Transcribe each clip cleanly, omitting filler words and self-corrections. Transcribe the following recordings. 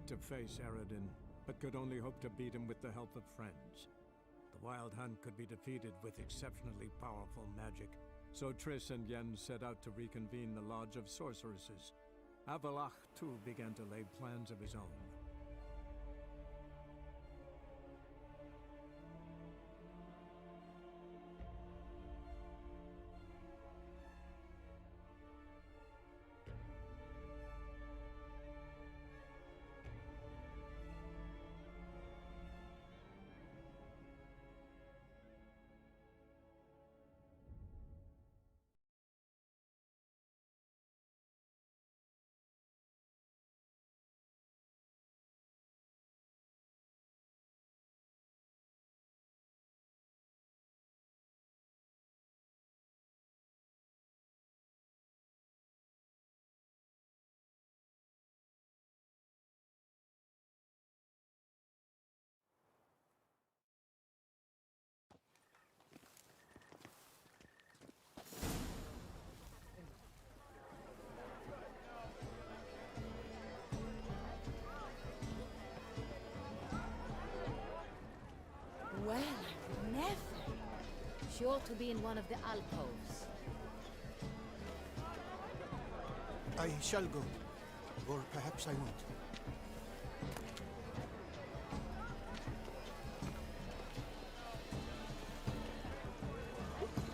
dared to face Eredin, but could only hope to beat him with the help of friends. The Wild Hunt could be defeated with exceptionally powerful magic, so Triss and Yen set out to reconvene the Lodge of Sorceresses. Avalach, too, began to lay plans of his own. Well, never. She ought to be in one of the alcoves. I shall go. Or perhaps I won't.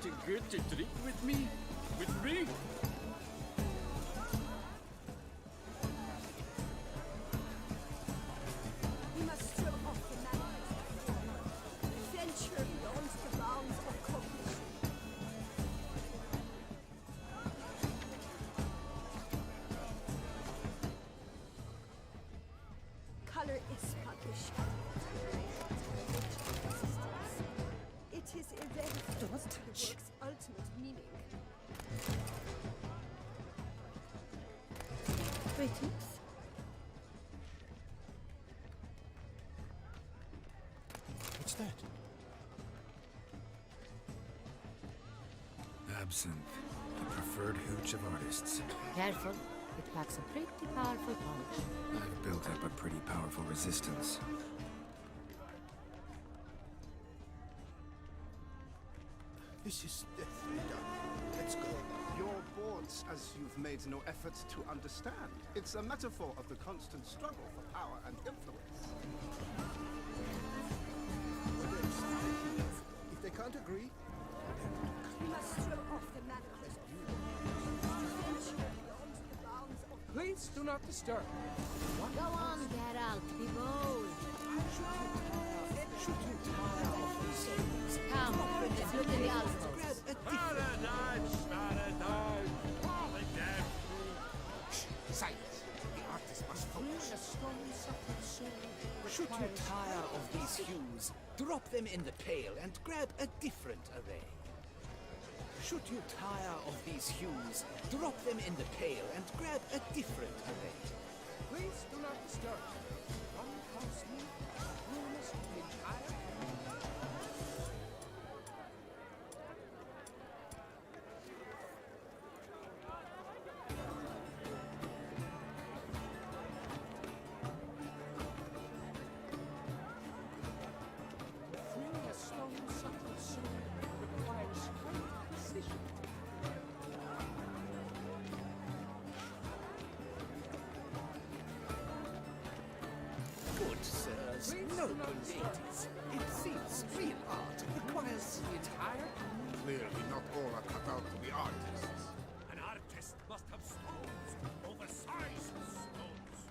To get to drink with me? With me? We must strip off the manifest. Adventure beyond the bounds of cognition. Color is but the shadow. It is irrelevant to the work's ultimate meaning. Greetings. What's that? Absinthe, the preferred hooch of artists. Careful. It packs a pretty powerful punch. I've built up a pretty powerful resistance. This is deathly done. Let's go. You're bored as you've made no effort to understand. It's a metaphor of the constant struggle for power and influence. If they can't agree, We must strip off the manifest. Adventure beyond the bounds of Please do not disturb. Go on, Geralt. Be bold. should you tire of these things? Come, let's look in the alcoves. Silence. The artist must focus. Should you tire of these hues, drop them in the pail and grab a different array. Should you tire of these hues, drop them in the pail and grab a different array. Please do not disturb. One comes me, you must retire. Freeing a stone subtle soul requires great precision. Good sirs, noble ladies. It seems real art requires Retired? Clearly, not all are cut out to be artists. An artist must have stones, oversized stones.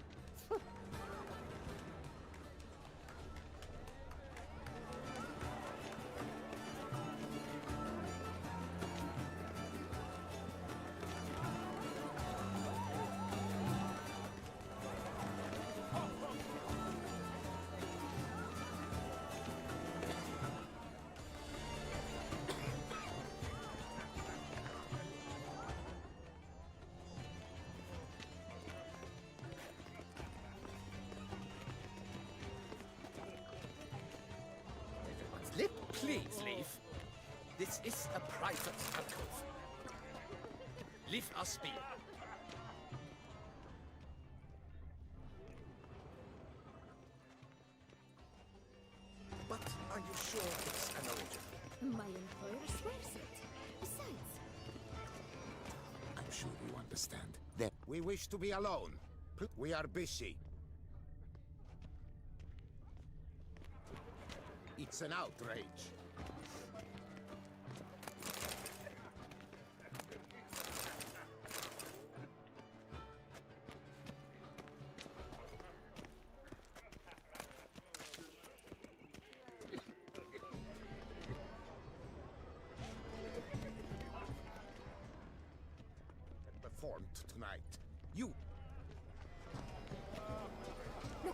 Please leave. This is a private alcove. Leave us be. sure it's an order. My employer swears it. Besides, I'm sure you understand. Then we wish to be alone. We are busy. It's an outrage. Performed tonight. You.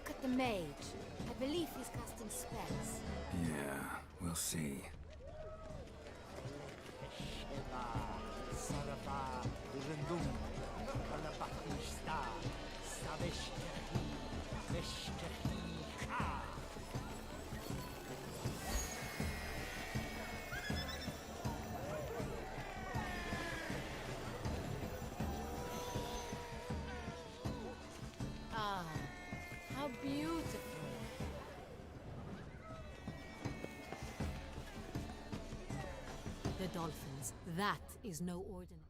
look at the mage. I believe he's casting spells. Yeah, we'll see. Ah, how beautiful. The dolphins. That is no ordinary.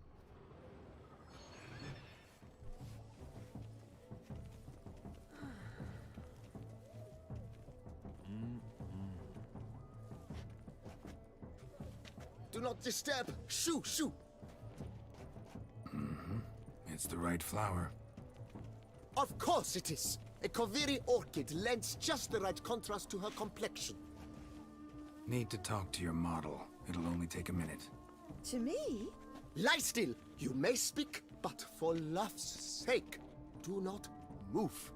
Do not disturb. Shoo, shoo. It's the right flower. Of course it is. A Koviri orchid lends just the right contrast to her complexion. Need to talk to your model. It'll only take a minute. To me? Lie still. You may speak, but for love's sake, do not move.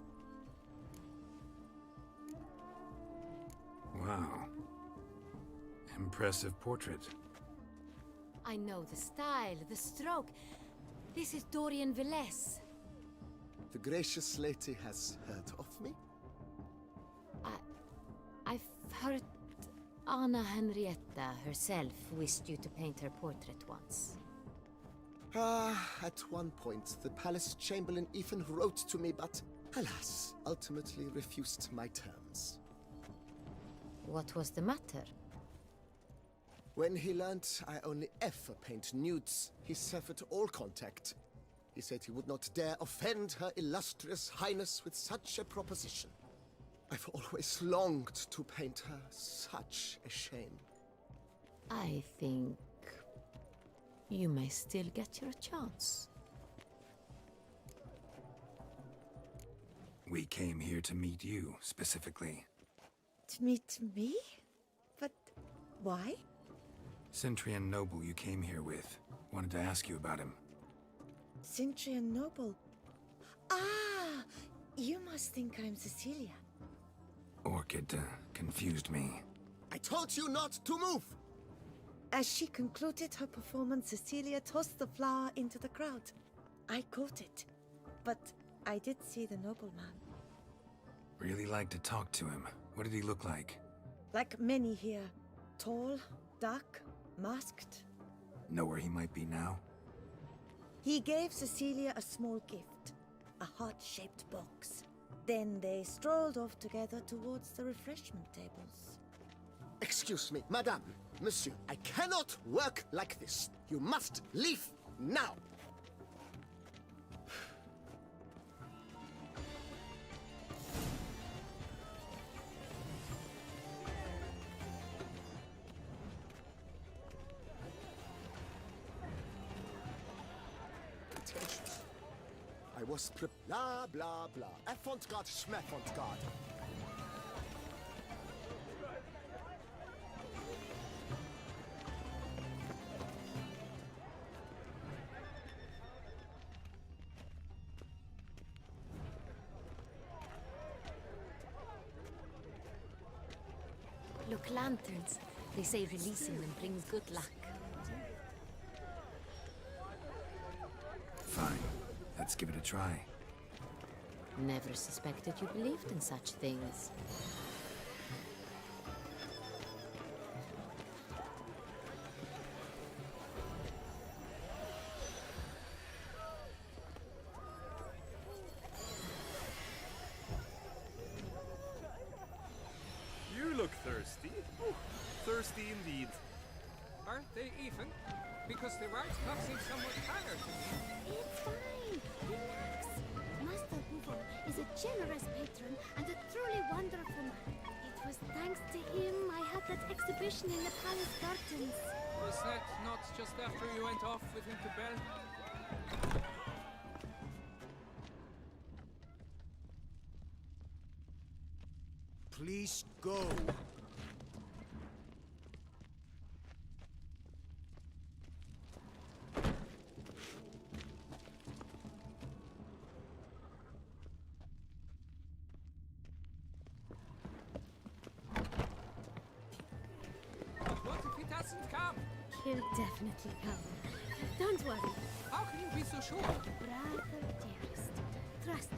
Wow. Impressive portrait. I know the style, the stroke. This is Dorian Velez. The gracious lady has heard of me? I've heard Anna Henrietta herself wished you to paint her portrait once. At one point, the palace chamberlain even wrote to me, but alas, ultimately refused my terms. What was the matter? When he learned I only ever paint nudes, he severed all contact. He said he would not dare offend her illustrious highness with such a proposition. I've always longed to paint her. Such a shame. I think you may still get your chance. We came here to meet you, specifically. To meet me? But why? Centrian noble you came here with. Wanted to ask you about him. Centrian noble. Ah! You must think I'm Cecilia. Orchid confused me. I told you not to move! As she concluded her performance, Cecilia tossed the flower into the crowd. I caught it, but I did see the nobleman. Really like to talk to him. What did he look like? Like many here. Tall, dark, masked. Know where he might be now? He gave Cecilia a small gift, a heart-shaped box. Then they strolled off together towards the refreshment tables. Excuse me, madame, monsieur, I cannot work like this. You must leave now. Pretensions. I was blah blah blah. Avant-garde, schmavant-garde. Look, lanterns. They say releasing them brings good luck. Fine. Let's give it a try. Never suspected you believed in such things. You look thirsty. Oh, thirsty indeed. Aren't they even? Because the right cup seems somewhat higher to me. It's fine. Relax. Master Buvo is a generous patron and a truly wonderful man. It was thanks to him I had that exhibition in the palace gardens. Was that not just after you went off with him to bed? Please go. What if he doesn't come? He'll definitely come. Don't worry. How can you be so sure? Brother dearest. Trust me.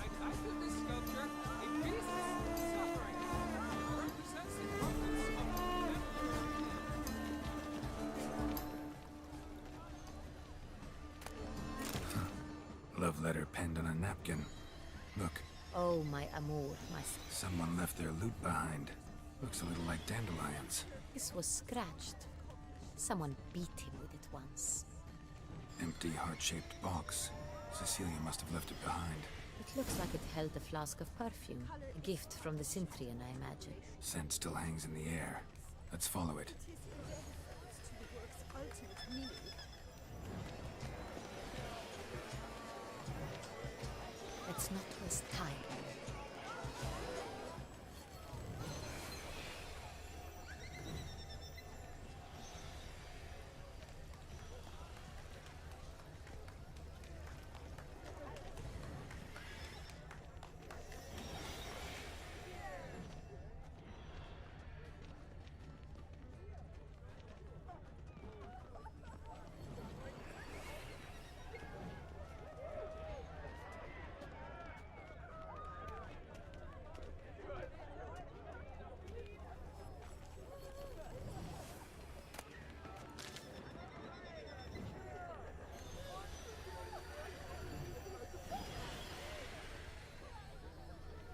I titled this sculpture "In Peace, Suffering." Represents the progress of Love letter penned on a napkin. Look, Oh, my amour, my... someone left their loot behind. Looks a little like dandelions. This was scratched. Someone beat him with it once. Empty heart-shaped box. Cecilia must have left it behind. It looks like it held a flask of perfume. A gift from the Cintrian, I imagine. Scent still hangs in the air. Let's follow it. Let's not waste time.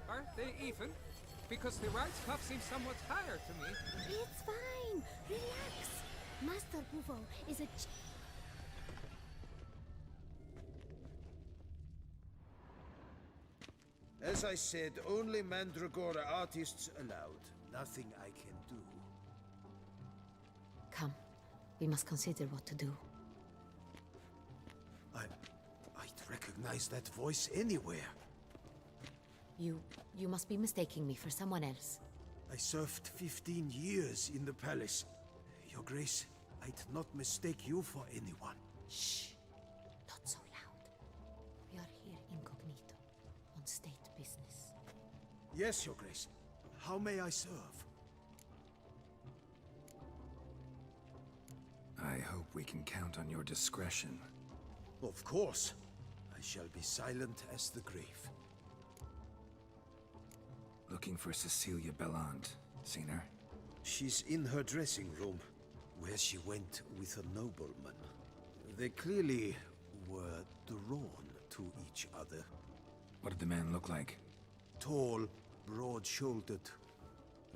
Aren't they even? Because the right cup seems somewhat higher to me. It's fine. Relax. Master Buvo is a... As I said, only Mandragora artists allowed. Nothing I can do. Come. We must consider what to do. I'd recognize that voice anywhere. You must be mistaking me for someone else. I served 15 years in the palace. Your Grace, I'd not mistake you for anyone. Shh. Not so loud. We are here incognito, on state business. Yes, Your Grace. How may I serve? I hope we can count on your discretion. Of course. I shall be silent as the grave. Looking for Cecilia Bellant. Seen her? She's in her dressing room, where she went with a nobleman. They clearly were drawn to each other. What did the man look like? Tall, broad-shouldered,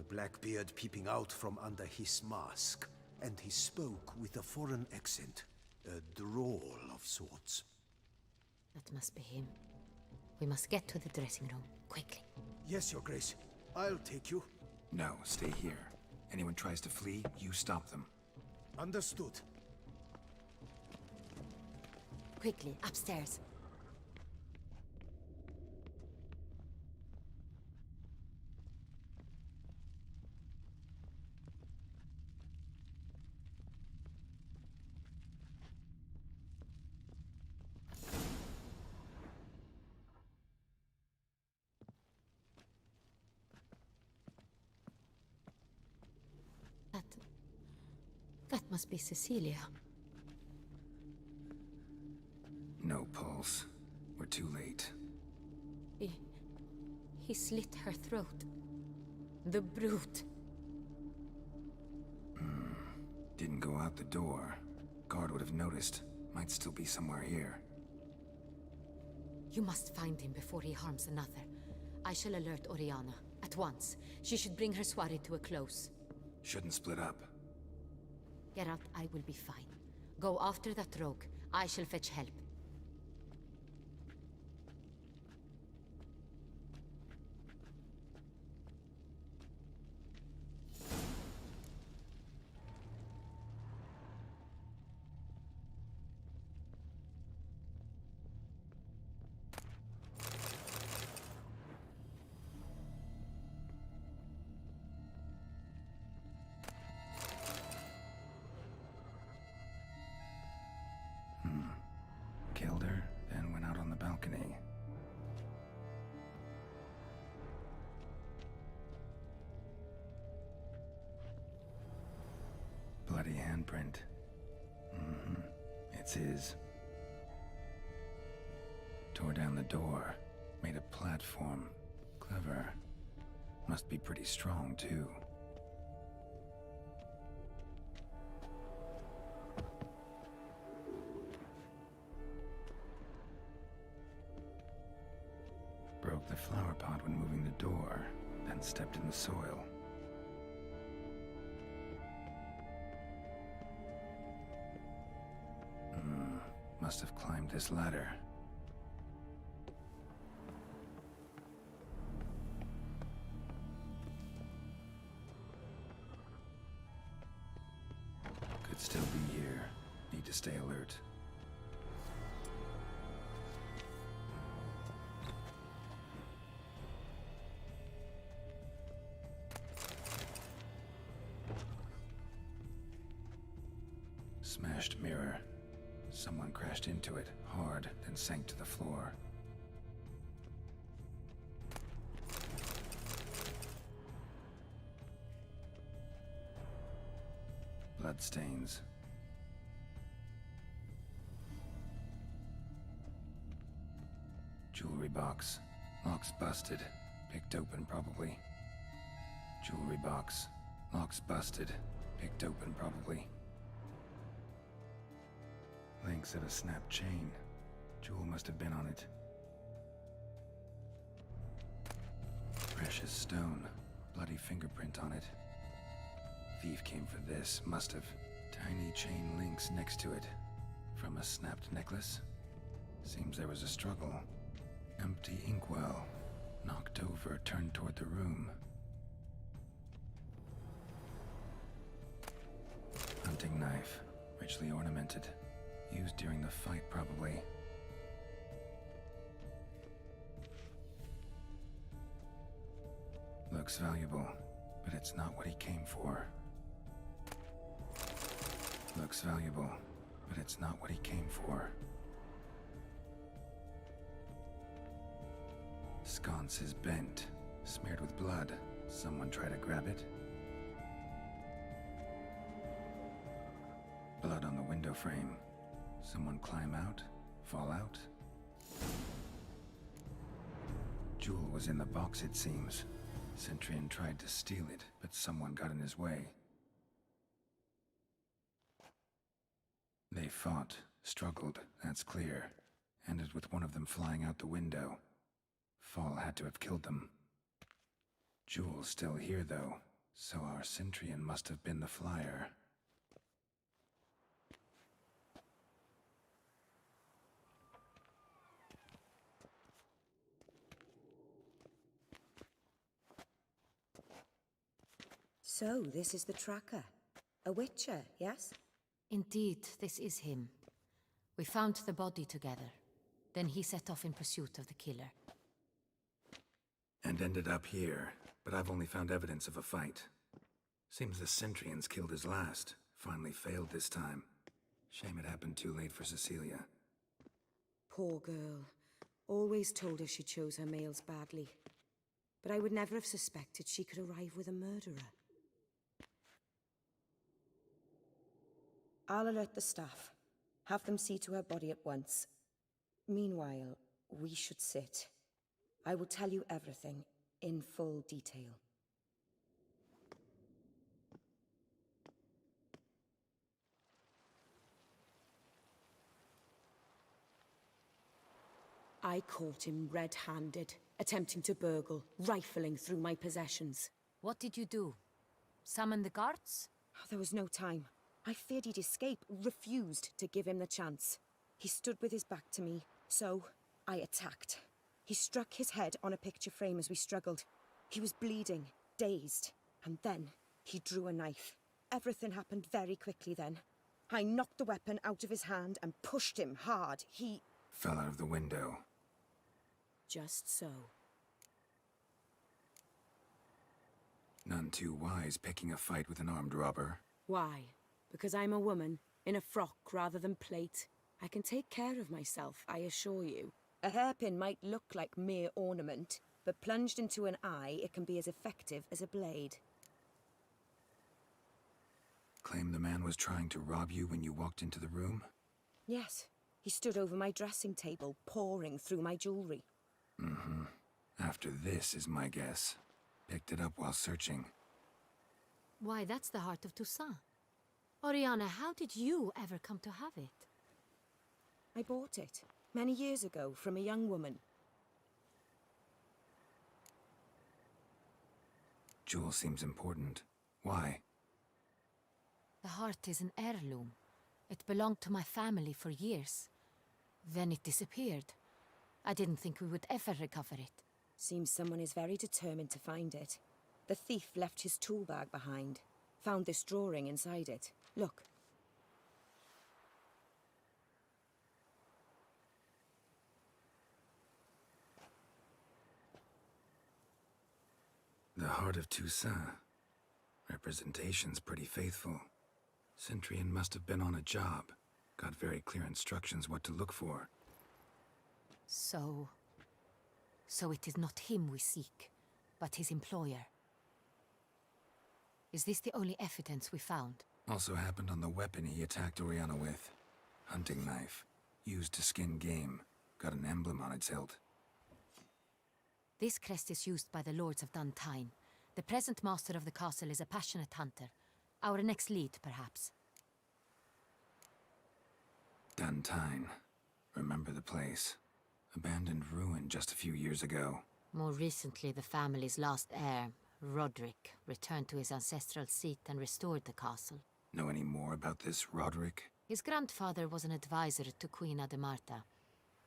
a black beard peeping out from under his mask, and he spoke with a foreign accent, a drawl of sorts. That must be him. We must get to the dressing room, quickly. Yes, Your Grace. I'll take you. No, stay here. Anyone tries to flee, you stop them. Understood. Quickly, upstairs. That must be Cecilia. pulse. We're too late. He slit her throat. The brute. Didn't go out the door. Guard would have noticed. Might still be somewhere here. You must find him before he harms another. I shall alert Oriana. At once. She should bring her soirée to a close. Shouldn't split up. Geralt, I will be fine. Go after that rogue. I shall fetch help. Killed her, then went out on the balcony. Bloody handprint. It's his. Tore down the door. Made a platform. Clever. Must be pretty strong, too. Broke the flower pot when moving the door, then stepped in the soil. Must have climbed this ladder. Could still be here. Need to stay alert. Smashed mirror. Someone crashed into it, hard, then sank to the floor. Bloodstains. Jewelry box. Lock's busted. Picked open, probably. Jewelry box. Lock's busted. Picked open, probably. Links of a snapped chain. Jewel must have been on it. Precious stone. Bloody fingerprint on it. Thief came for this. Must have. Tiny chain links next to it. From a snapped necklace? Seems there was a struggle. Empty inkwell. Knocked over, turned toward the room. Hunting knife. Richly ornamented. Used during the fight, probably. Looks valuable, but it's not what he came for. Looks valuable, but it's not what he came for. Sconce is bent, smeared with blood. Someone try to grab it? Blood on the window frame. Someone climb out? Fall out? Jewel was in the box, it seems. Centurion tried to steal it, but someone got in his way. They fought, struggled, that's clear. Ended with one of them flying out the window. Fall had to have killed them. Jewel's still here, though, so our Centurion must have been the flyer. So, this is the tracker. A Witcher, yes? Indeed, this is him. We found the body together. Then he set off in pursuit of the killer. And ended up here, but I've only found evidence of a fight. Seems the Centurions killed his last. Finally failed this time. Shame it happened too late for Cecilia. Poor girl. Always told her she chose her males badly. But I would never have suspected she could arrive with a murderer. I'll alert the staff. Have them see to her body at once. Meanwhile, we should sit. I will tell you everything, in full detail. I caught him red-handed, attempting to burgle, rifling through my possessions. What did you do? Summon the guards? There was no time. I feared he'd escape, refused to give him the chance. He stood with his back to me, so I attacked. He struck his head on a picture frame as we struggled. He was bleeding, dazed, and then he drew a knife. Everything happened very quickly then. I knocked the weapon out of his hand and pushed him hard. He fell out of the window. Just so. None too wise picking a fight with an armed robber. Why? Because I'm a woman, in a frock rather than plate. I can take care of myself, I assure you. A hairpin might look like mere ornament, but plunged into an eye, it can be as effective as a blade. Claim the man was trying to rob you when you walked into the room? Yes. He stood over my dressing table, pouring through my jewelry. Mm-hmm. After this is my guess. Picked it up while searching. Why, that's the heart of Toussaint. Oriana, how did you ever come to have it? I bought it, many years ago, from a young woman. Jewel seems important. Why? The heart is an heirloom. It belonged to my family for years. Then it disappeared. I didn't think we would ever recover it. Seems someone is very determined to find it. The thief left his tool bag behind. Found this drawing inside it. Look. The heart of Toussaint. Representation's pretty faithful. Centurion must have been on a job. Got very clear instructions what to look for. So it is not him we seek, but his employer. Is this the only evidence we found? Also happened on the weapon he attacked Oriana with. Hunting knife. Used to skin game. Got an emblem on its hilt. This crest is used by the Lords of Duntine. The present master of the castle is a passionate hunter. Our next lead, perhaps. Duntine. Remember the place. Abandoned ruin just a few years ago. More recently, the family's last heir, Roderick, returned to his ancestral seat and restored the castle. Know any more about this Roderick? His grandfather was an advisor to Queen Ademarta.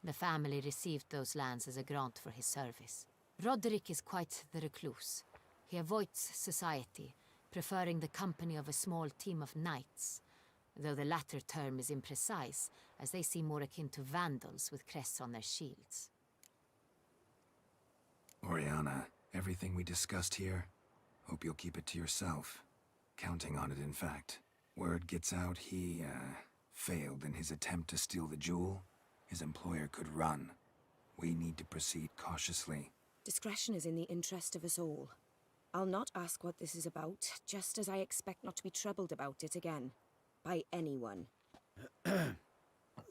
The family received those lands as a grant for his service. Roderick is quite the recluse. He avoids society, preferring the company of a small team of knights, though the latter term is imprecise, as they seem more akin to vandals with crests on their shields. Oriana, everything we discussed here, hope you'll keep it to yourself. Counting on it, in fact. Word gets out he, failed in his attempt to steal the jewel. His employer could run. We need to proceed cautiously. Discretion is in the interest of us all. I'll not ask what this is about, just as I expect not to be troubled about it again. By anyone.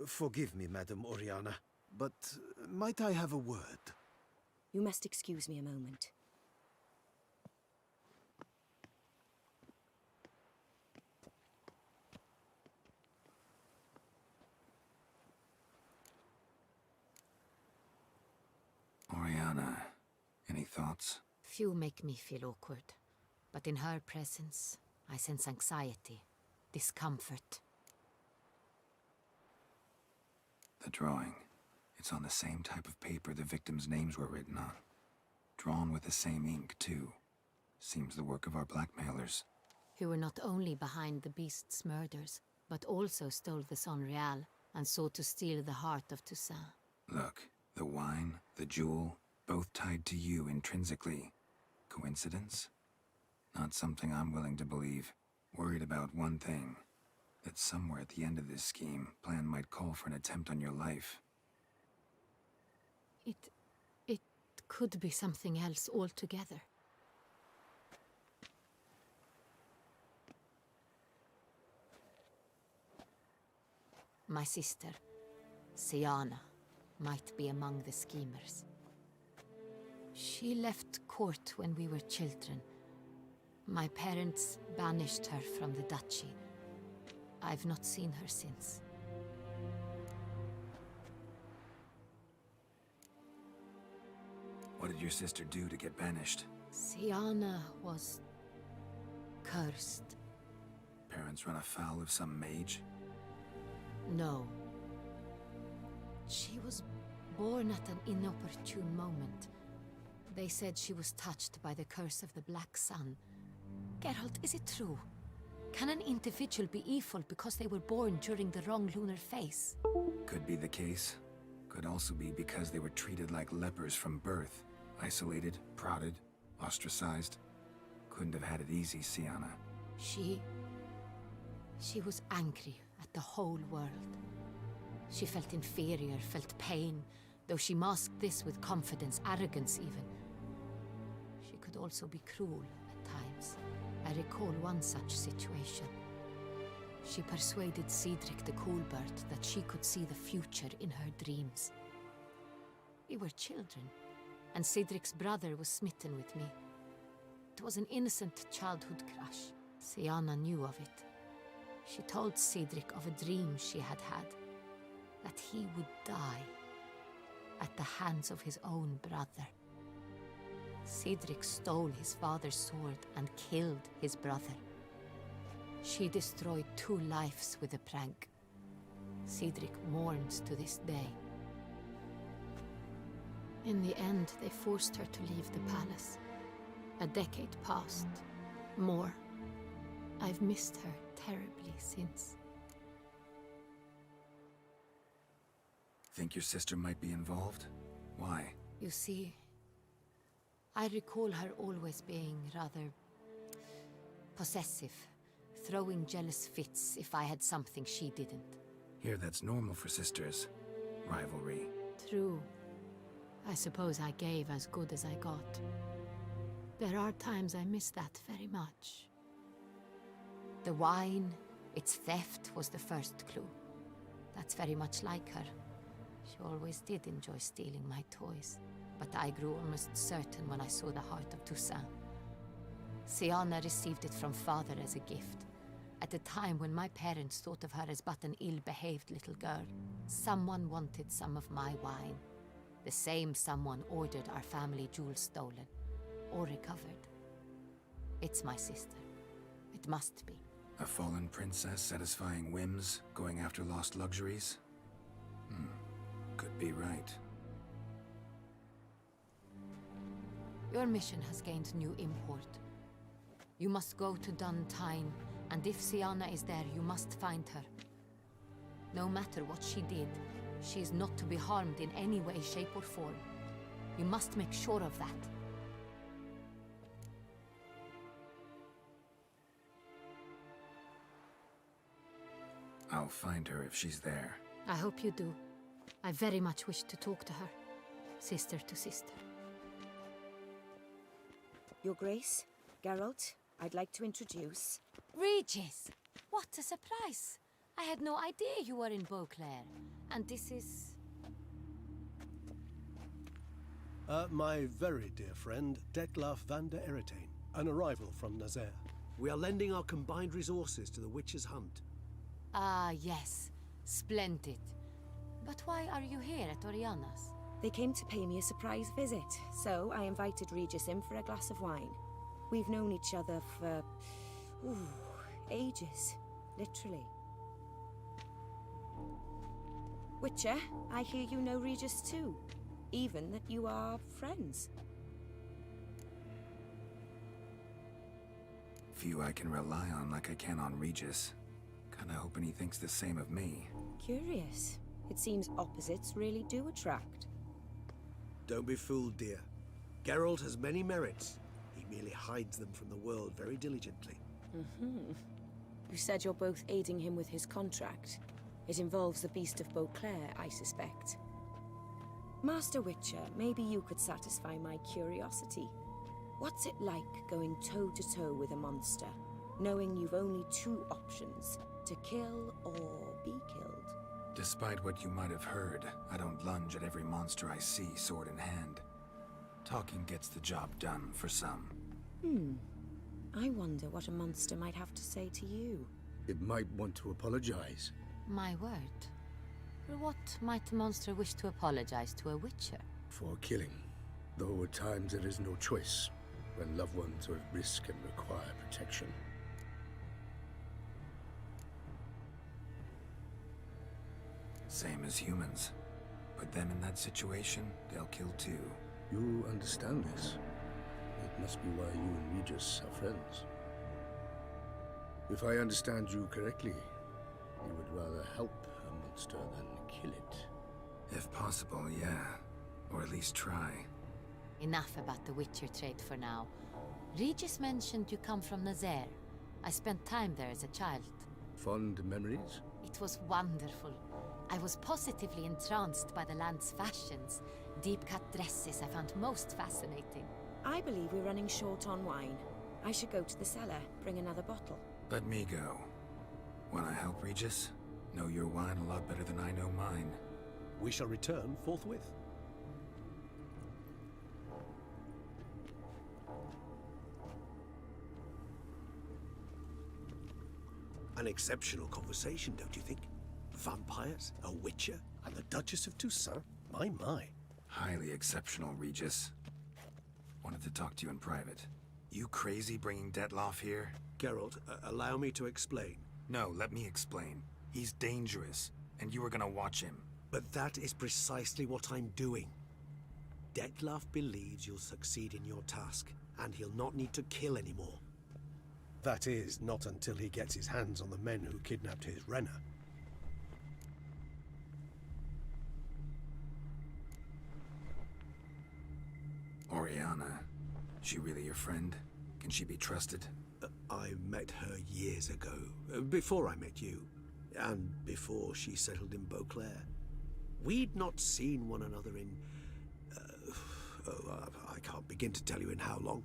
Forgive me, Madam Oriana, but might I have a word? You must excuse me a moment. Oriana, any thoughts? Few make me feel awkward, but in her presence, I sense anxiety, discomfort. The drawing. It's on the same type of paper the victims' names were written on. Drawn with the same ink, too. Seems the work of our blackmailers. Who were not only behind the beast's murders, but also stole the Sonreal and sought to steal the heart of Toussaint. Look, the wine, the jewel, both tied to you intrinsically. Coincidence? Not something I'm willing to believe. Worried about one thing. That somewhere at the end of this scheme, plan might call for an attempt on your life. It could be something else altogether. My sister, Siana. might be among the schemers. She left court when we were children. My parents banished her from the duchy. I've not seen her since. What did your sister do to get banished? Siana was cursed. Parents run afoul of some mage? No. She was born at an inopportune moment. They said she was touched by the curse of the Black Sun. Geralt, is it true? Can an individual be evil because they were born during the wrong lunar phase? Could be the case. Could also be because they were treated like lepers from birth. Isolated, prodded, ostracized. Couldn't have had it easy, Siana. She was angry at the whole world. She felt inferior, felt pain, though she masked this with confidence, arrogance even. She could also be cruel at times. I recall one such situation. She persuaded Cedric the Coolbird that she could see the future in her dreams. We were children, and Cedric's brother was smitten with me. It was an innocent childhood crush. Siana knew of it. She told Cedric of a dream she had had, that he would die at the hands of his own brother. Cedric stole his father's sword and killed his brother. She destroyed 2 lives with a prank. Cedric mourns to this day. In the end, they forced her to leave the palace. A decade passed. More. I've missed her terribly since. Think your sister might be involved? Why? You see, I recall her always being rather possessive, throwing jealous fits if I had something she didn't. Here, that's normal for sisters. Rivalry. True. I suppose I gave as good as I got. There are times I miss that very much. The wine, its theft, was the first clue. That's very much like her. She always did enjoy stealing my toys, but I grew almost certain when I saw the heart of Toussaint. Siana received it from father as a gift, at a time when my parents thought of her as but an ill-behaved little girl. Someone wanted some of my wine. The same someone ordered our family jewels stolen, or recovered. It's my sister. It must be. A fallen princess satisfying whims, going after lost luxuries? Could be right. Your mission has gained new import. You must go to Dun Tyne, and if Siana is there, you must find her. No matter what she did, she is not to be harmed in any way, shape, or form. You must make sure of that. I'll find her if she's there. I hope you do. I very much wish to talk to her. Sister to sister. Your Grace, Geralt, I'd like to introduce... Regis! What a surprise! I had no idea you were in Beauclair. And this is... My very dear friend, Detlaf van der Eretain, an arrival from Nazaire. We are lending our combined resources to the Witcher's hunt. Ah, yes. Splendid. But why are you here at Oriana's? They came to pay me a surprise visit, so I invited Regis in for a glass of wine. We've known each other for... ages. Literally. Witcher, I hear you know Regis too. Even that you are friends. Few I can rely on like I can on Regis. Kinda hoping he thinks the same of me. Curious. It seems opposites really do attract. Don't be fooled, dear. Geralt has many merits. He merely hides them from the world very diligently. You said you're both aiding him with his contract. It involves the Beast of Beauclair, I suspect. Master Witcher, maybe you could satisfy my curiosity. What's it like going toe-to-toe with a monster, knowing you've only 2 options, to kill or be killed? Despite what you might have heard, I don't lunge at every monster I see, sword in hand. Talking gets the job done, for some. I wonder what a monster might have to say to you. It might want to apologize. My word. For what might a monster wish to apologize to a witcher? For killing. Though at times there is no choice, when loved ones are at risk and require protection. Same as humans. Put them in that situation, they'll kill too. You understand this. It must be why you and Regis are friends. If I understand you correctly, you would rather help a monster than kill it. If possible, yeah. Or at least try. Enough about the Witcher trade for now. Regis mentioned you come from Nazaire. I spent time there as a child. Fond memories? It was wonderful. I was positively entranced by the land's fashions. Deep-cut dresses I found most fascinating. I believe we're running short on wine. I should go to the cellar, bring another bottle. Let me go. Wanna help, Regis? Know your wine a lot better than I know mine. We shall return forthwith. An exceptional conversation, don't you think? Vampires, a witcher, and the Duchess of Toussaint? My. Highly exceptional, Regis. Wanted to talk to you in private. You crazy bringing Detloff here? Geralt, allow me to explain. No, let me explain. He's dangerous, and you were gonna watch him. But that is precisely what I'm doing. Detloff believes you'll succeed in your task, and he'll not need to kill anymore. That is, not until he gets his hands on the men who kidnapped his Renna. Oriana, she really your friend? Can she be trusted? I met her years ago, before I met you, and before she settled in Beauclair. We'd not seen one another in... I can't begin to tell you in how long.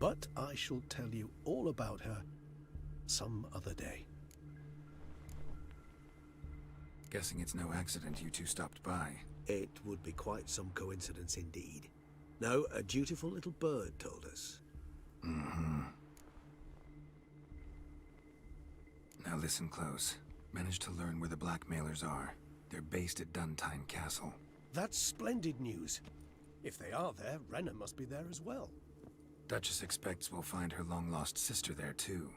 But I shall tell you all about her some other day. Guessing it's no accident you two stopped by. It would be quite some coincidence indeed. No, a dutiful little bird told us. Now listen close. Managed to learn where the blackmailers are. They're based at Duntine Castle. That's splendid news. If they are there, Renna must be there as well. Duchess expects we'll find her long-lost sister there too.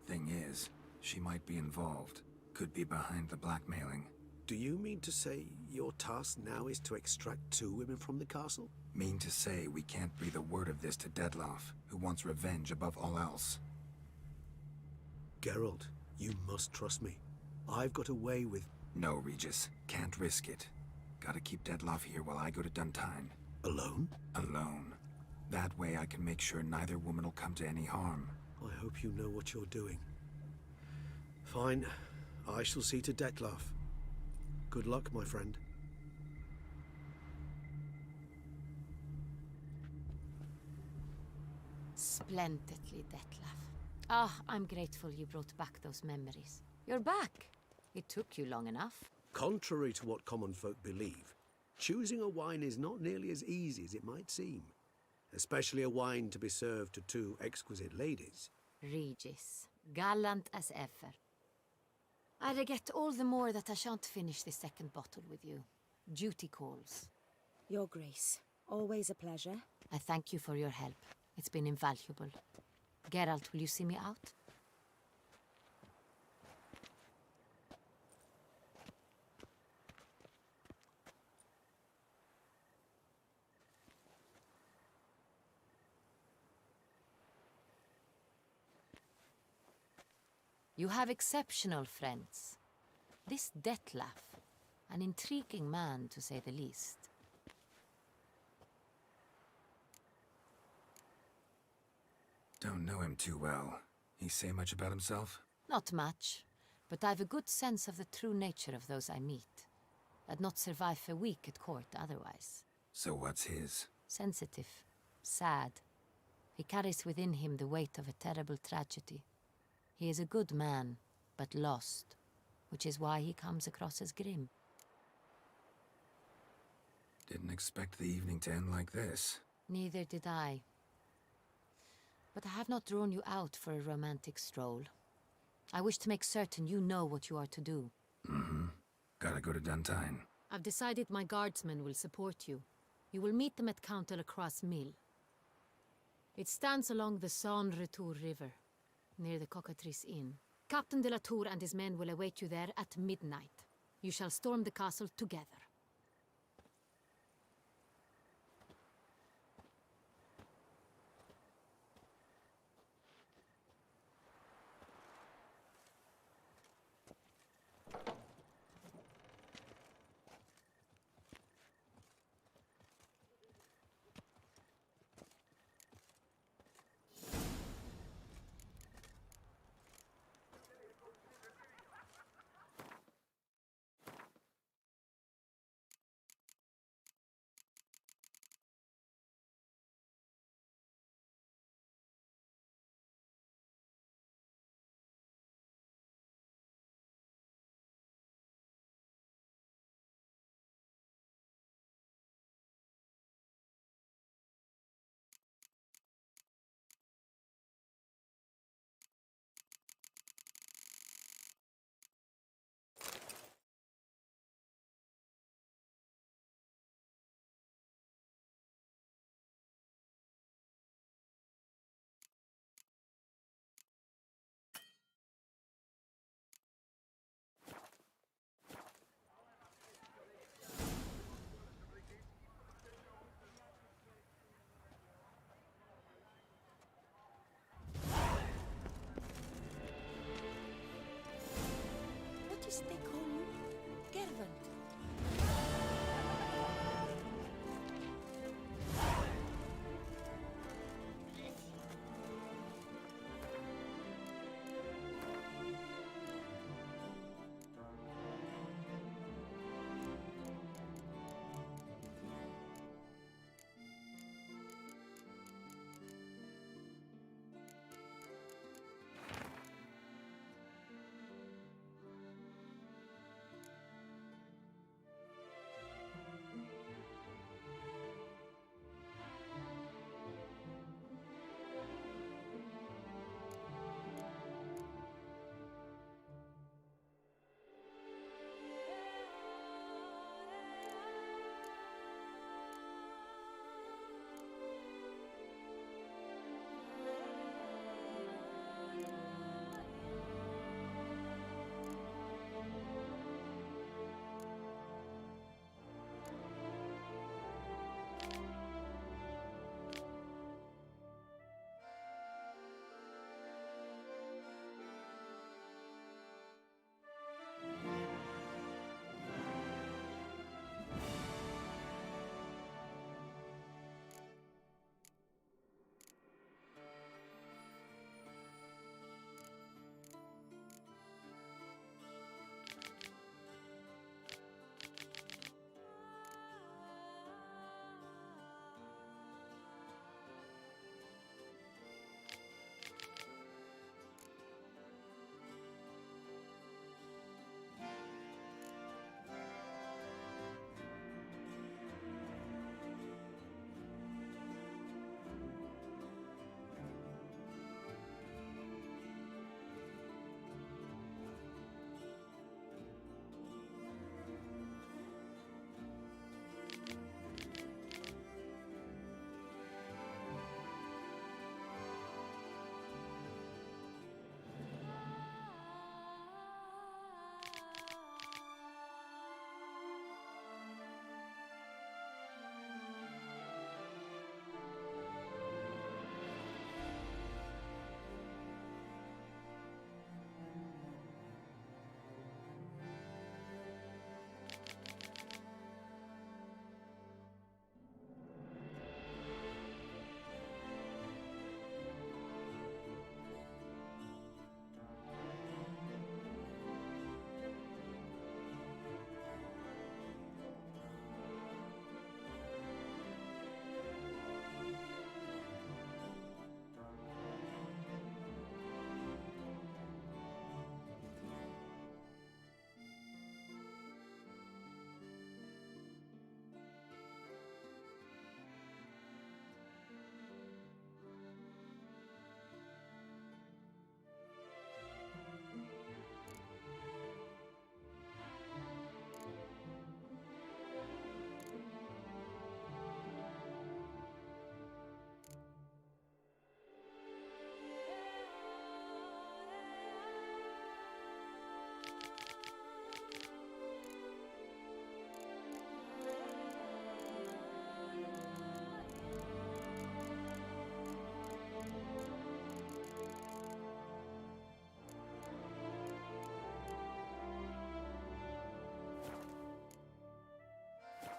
Thing is, she might be involved. Could be behind the blackmailing. Do you mean to say your task now is to extract 2 women from the castle? Mean to say we can't breathe a word of this to Detloff, who wants revenge above all else. Geralt, you must trust me. I've got away with... No, Regis. Can't risk it. Gotta keep Detloff here while I go to Duntine. Alone? Alone. That way I can make sure neither woman will come to any harm. I hope you know what you're doing. Fine. I shall see to Detloff. Good luck, my friend. Splendidly, Detlaff. Ah, I'm grateful you brought back those memories. You're back. It took you long enough. Contrary to what common folk believe, choosing a wine is not nearly as easy as it might seem. Especially a wine to be served to 2 exquisite ladies. Regis, gallant as ever. I regret all the more that I shan't finish this second bottle with you. Duty calls. Your Grace, always a pleasure. I thank you for your help. It's been invaluable. Geralt, will you see me out? You have exceptional friends. This Detlaff, an intriguing man to say the least. Don't know him too well. He say much about himself? Not much, but I've a good sense of the true nature of those I meet. I'd not survive a week at court otherwise. So what's his? Sensitive, sad. He carries within him the weight of a terrible tragedy. He is a good man, but lost. which is why he comes across as grim. Didn't expect the evening to end like this. Neither did I. But I have not drawn you out for a romantic stroll. I wish to make certain you know what you are to do. Mm-hmm. Gotta go to Duntine. I've decided my guardsmen will support you. You will meet them at Count de la Croix's mill. It stands along the San Retour River, near the Cockatrice Inn. Captain de la Tour and his men will await you there at midnight. You shall storm the castle together. What is they call you? Gervant.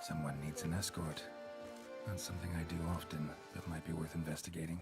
Someone needs an escort. Not something I do often, but might be worth investigating.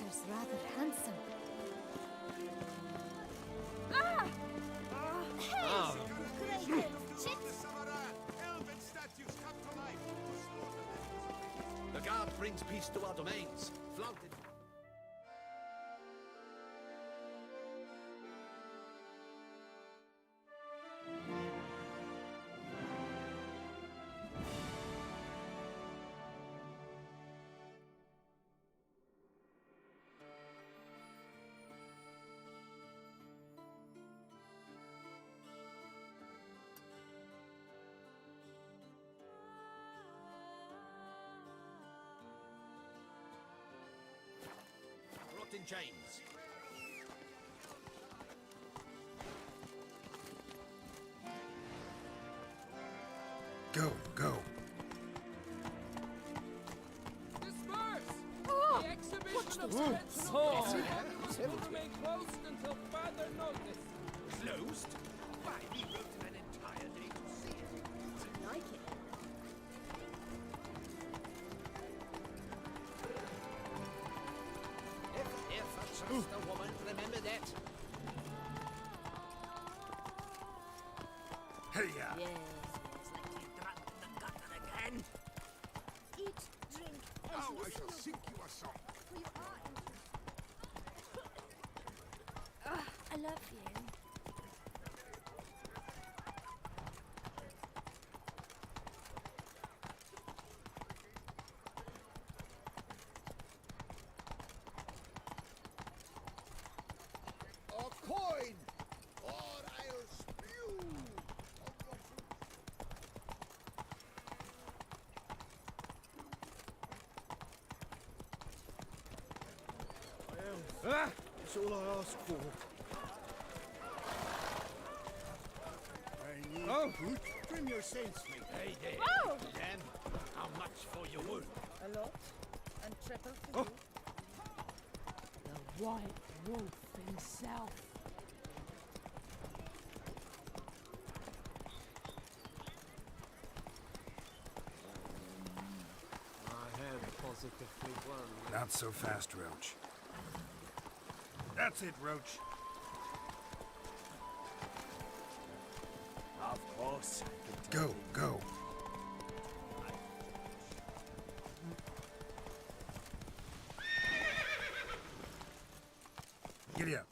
creature's rather handsome. The guard brings peace to our domains. Flouted. Brought in chains. Go, go. Disperse! The exhibition of sentinel will remain closed until further notice. Closed? Why, we wrote an entire day to see it. I like it. If I trust a woman, remember that. Hey-ya! Yes, like you drunk the gutter again. Eat, drink, and Now I listen shall to sing you a song. for you are interesting. I love you. A coin, or I'll spew on your That's all I ask for. Oh, trim your sails, mate. Hey there. Whoa! Then, how much for your wool? A lot. And triple for you. The white wolf himself. My head positively whirling. Not so fast, Roach. That's it, Roach. Of course. Go, go. Giddy up.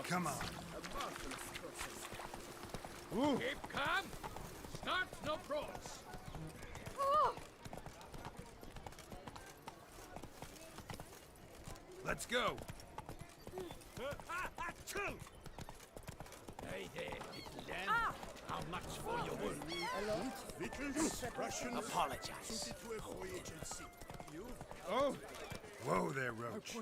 Come on. A marvelous process. Keep calm. Start no pros. Let's go. Hey there, little lamb. How much for your work? Victuals, Russians. Apologize. Oh! Whoa there, Roach.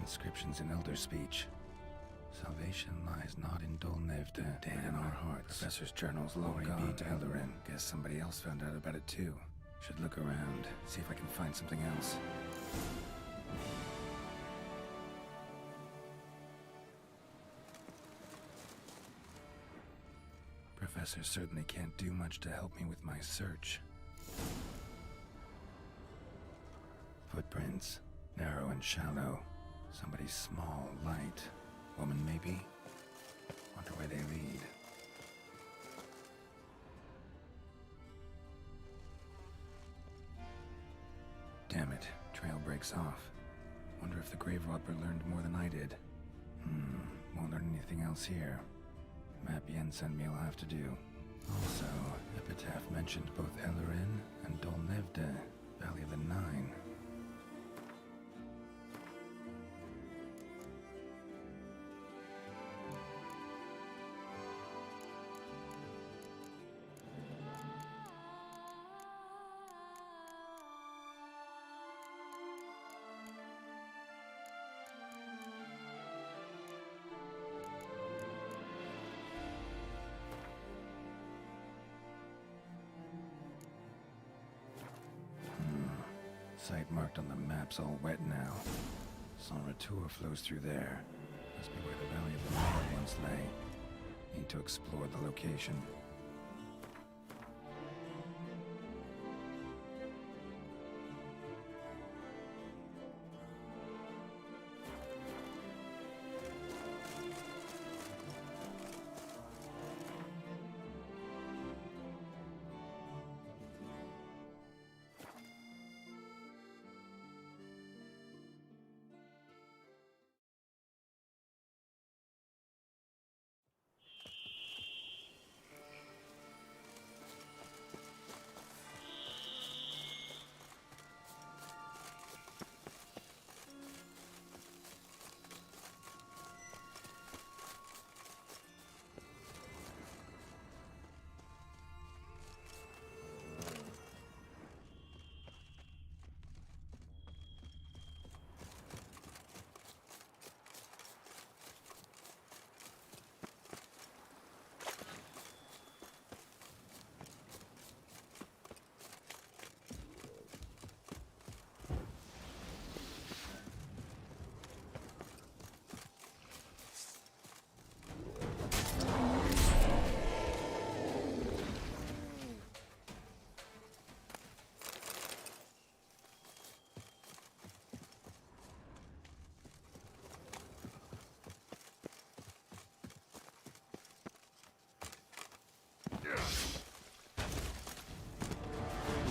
Inscriptions in Elder speech. Salvation lies not in Dolnevde, but in our hearts. Professor's journal's long gone to Eldarin. Guess somebody else found out about it too. Should look around, see if I can find something else. Professor certainly can't do much to help me with my search. Footprints. Narrow and shallow. Somebody small, light. Woman, maybe? Wonder where they lead. Damn it. Trail breaks off. Wonder if the grave robber learned more than I did. Won't learn anything else here. Map Yen sent me will have to do. Also, Epitaph mentioned both Eldarin and Dolnevde, Valley of the Nine. Site marked on the map's all wet now. Sanratur flows through there. Must be where the Valley of the Nine once lay. Need to explore the location.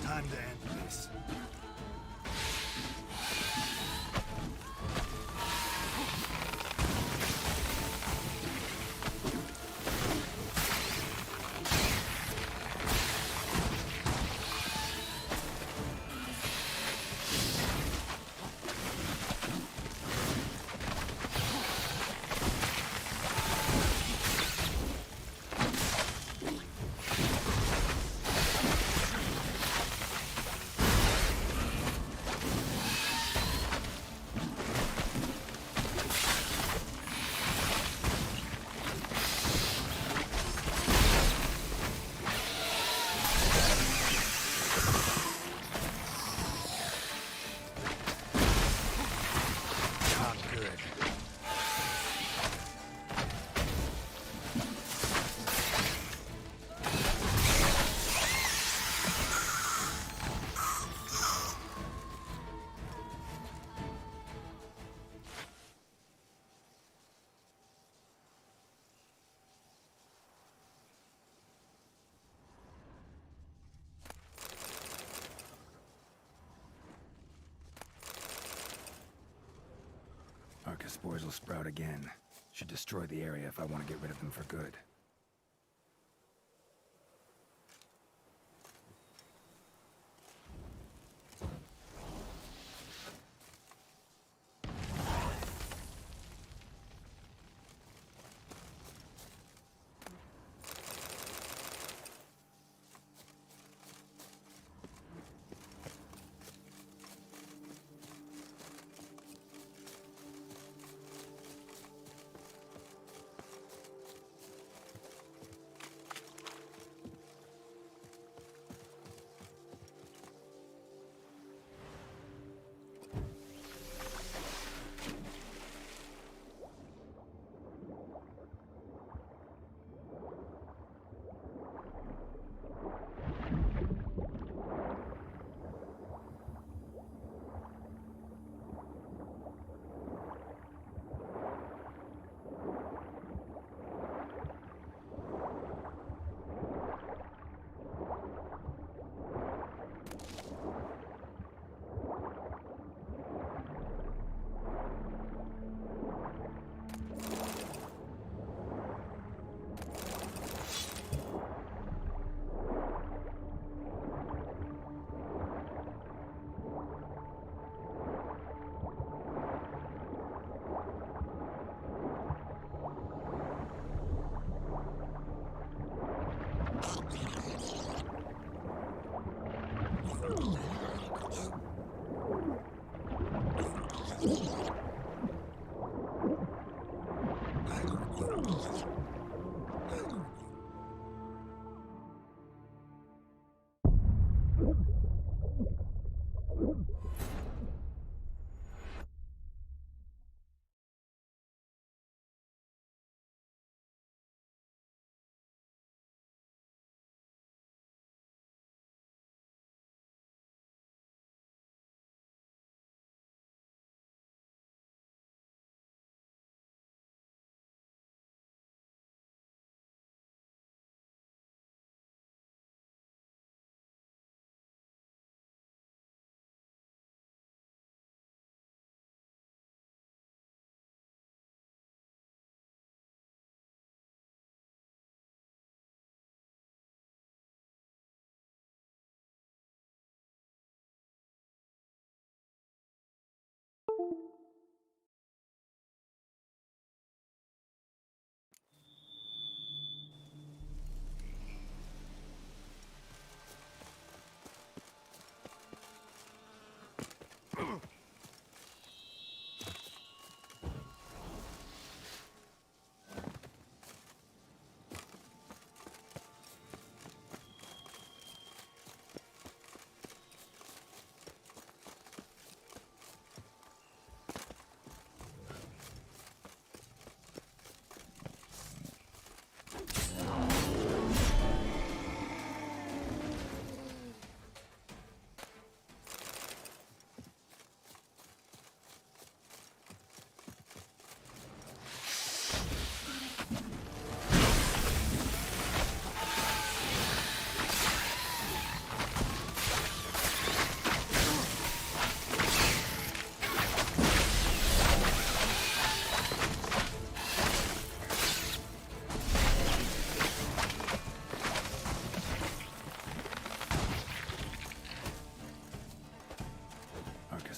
Time to end this. Spores will sprout again. Should destroy the area if I want to get rid of them for good.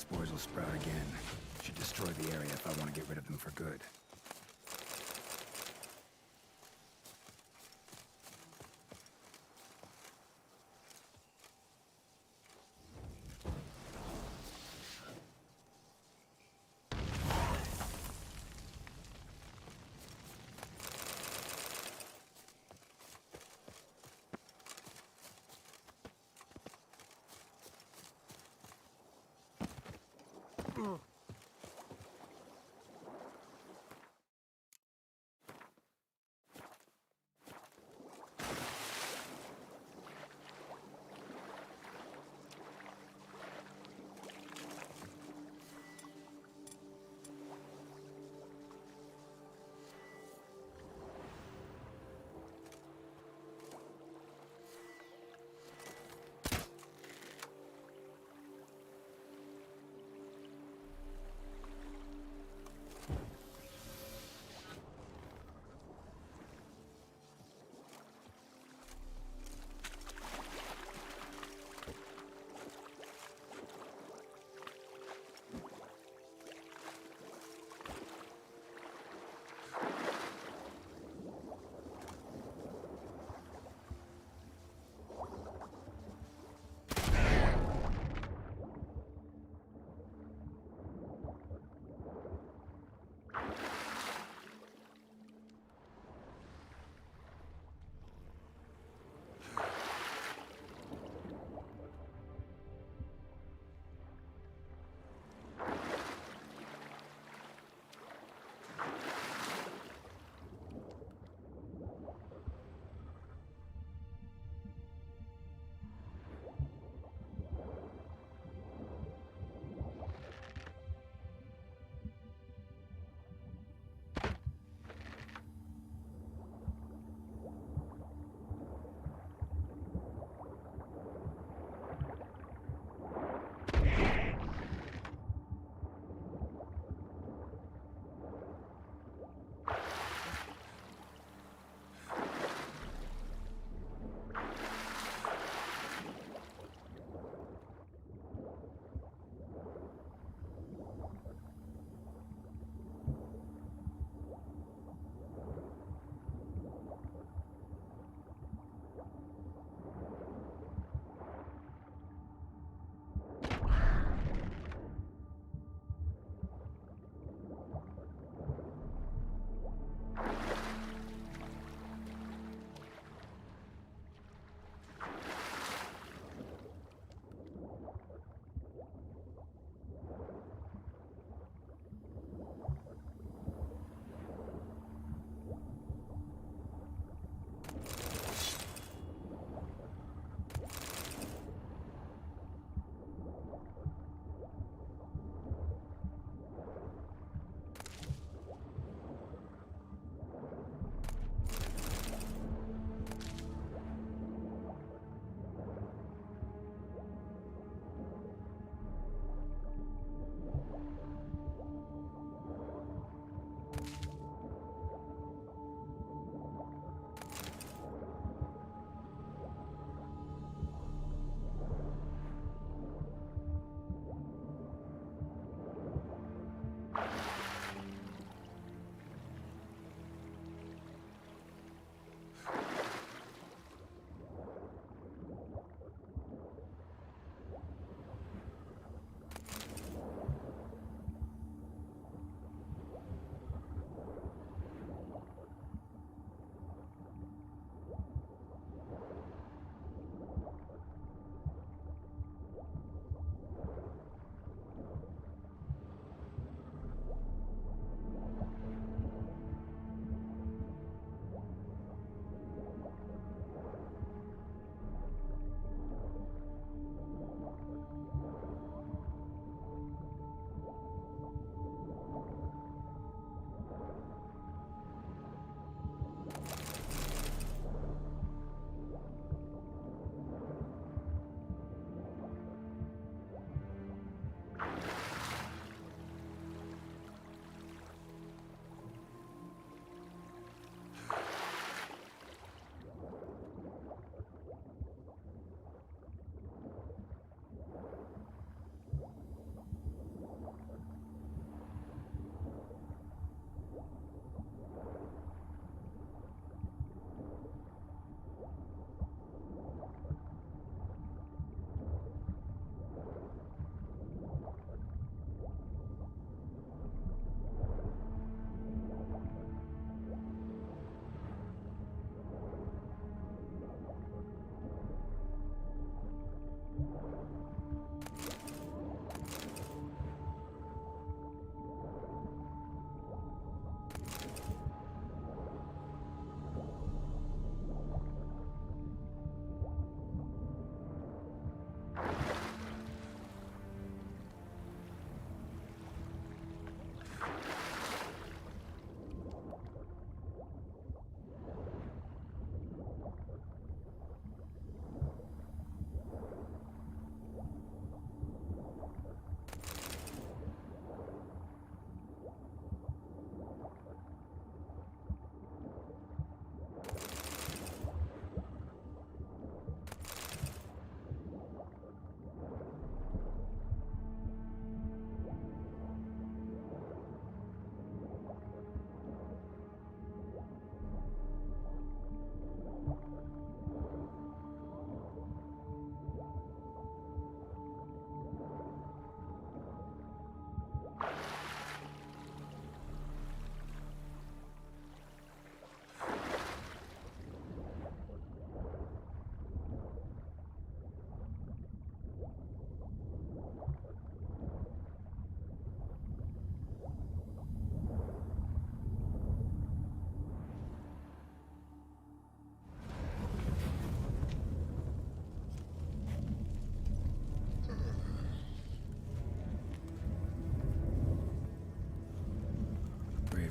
Spores will sprout again. Should destroy the area if I want to get rid of them for good.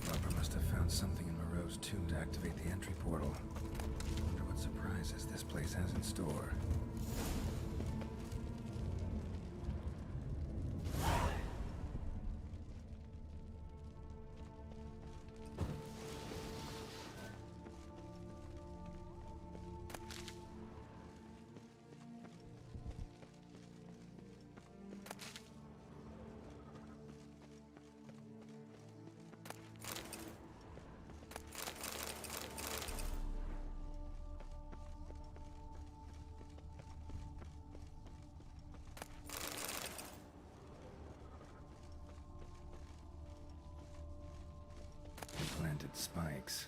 Developer must have found something in Moreau's tomb to activate the entry portal. Wonder what surprises this place has in store. Planted spikes.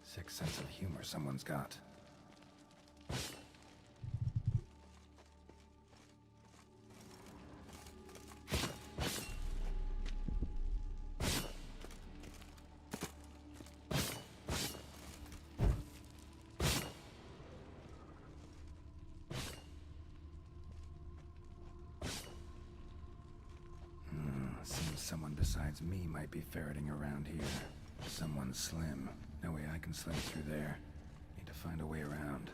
Sick sense of humor someone's got. Seems someone besides me might be ferreting around here. Someone slim. No way I can slip through there. Need to find a way around.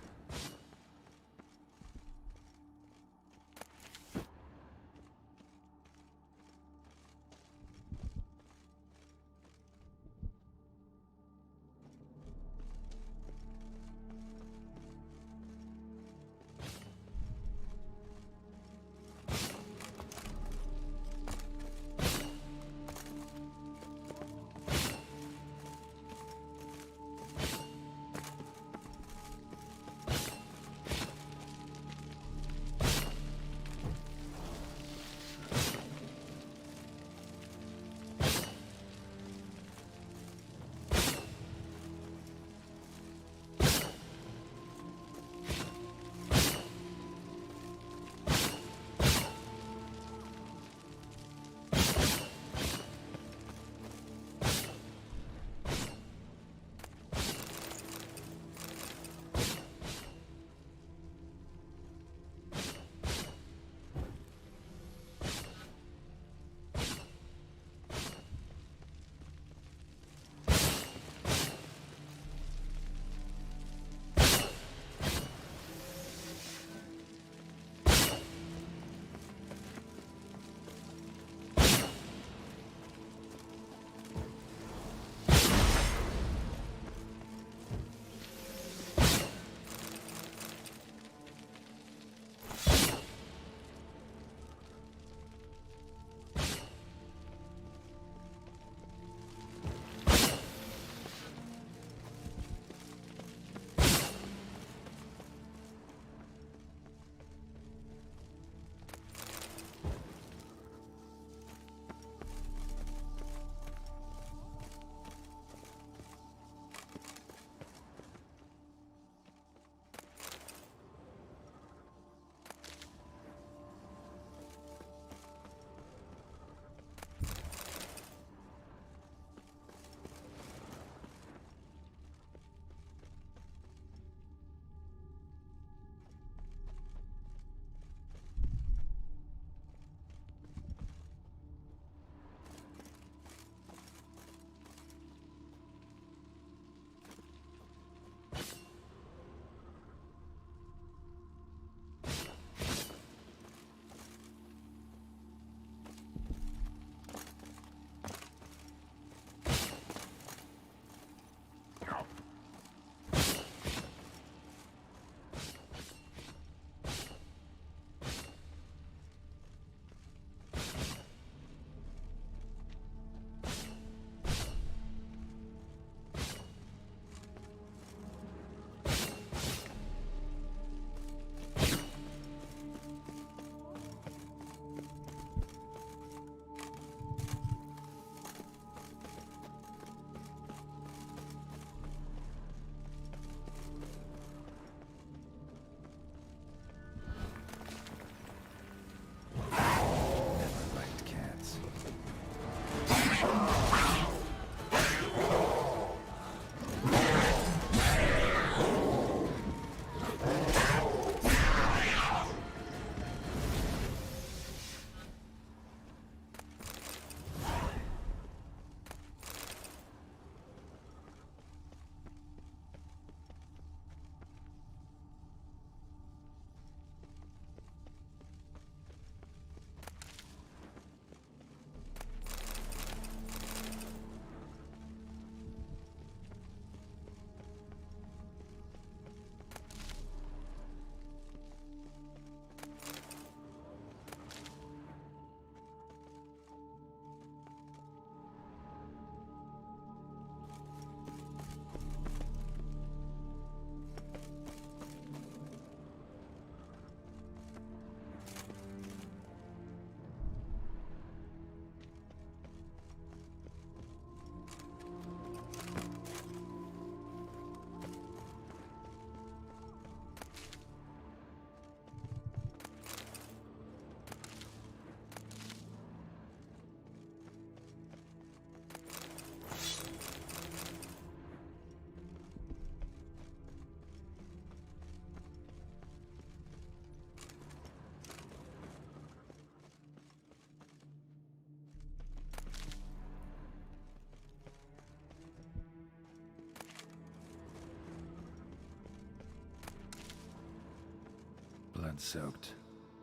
Blood-soaked.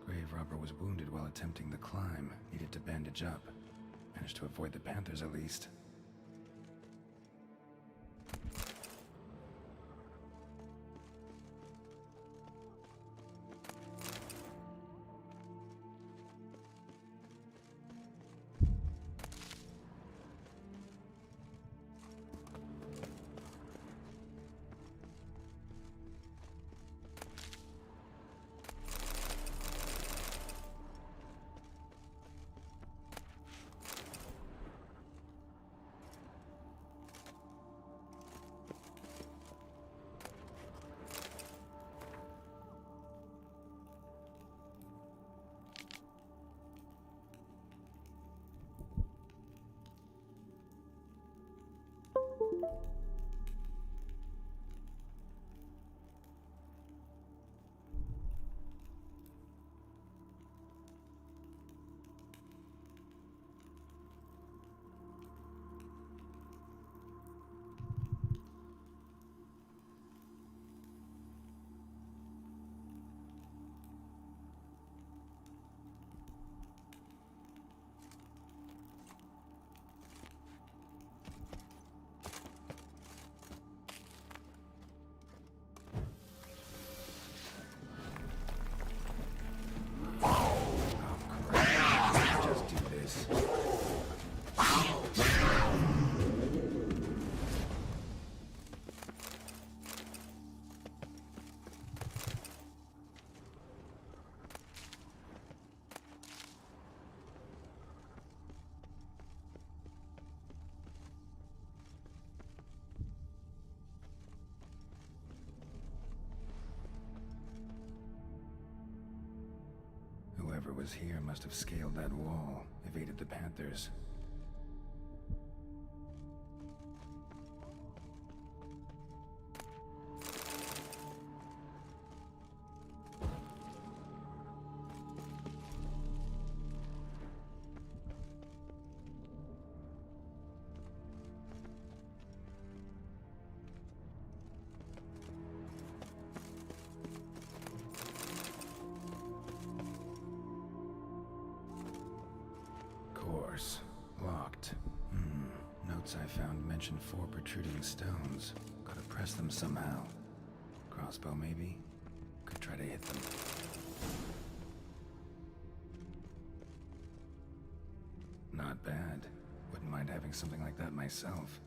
Grave robber was wounded while attempting the climb. Needed to bandage up. Managed to avoid the panthers at least. Whoever was here must have scaled that wall, evaded the panthers. Locked. Notes I found mention 4 protruding stones. Gotta press them somehow. Crossbow, maybe? Could try to hit them. Not bad. Wouldn't mind having something like that myself.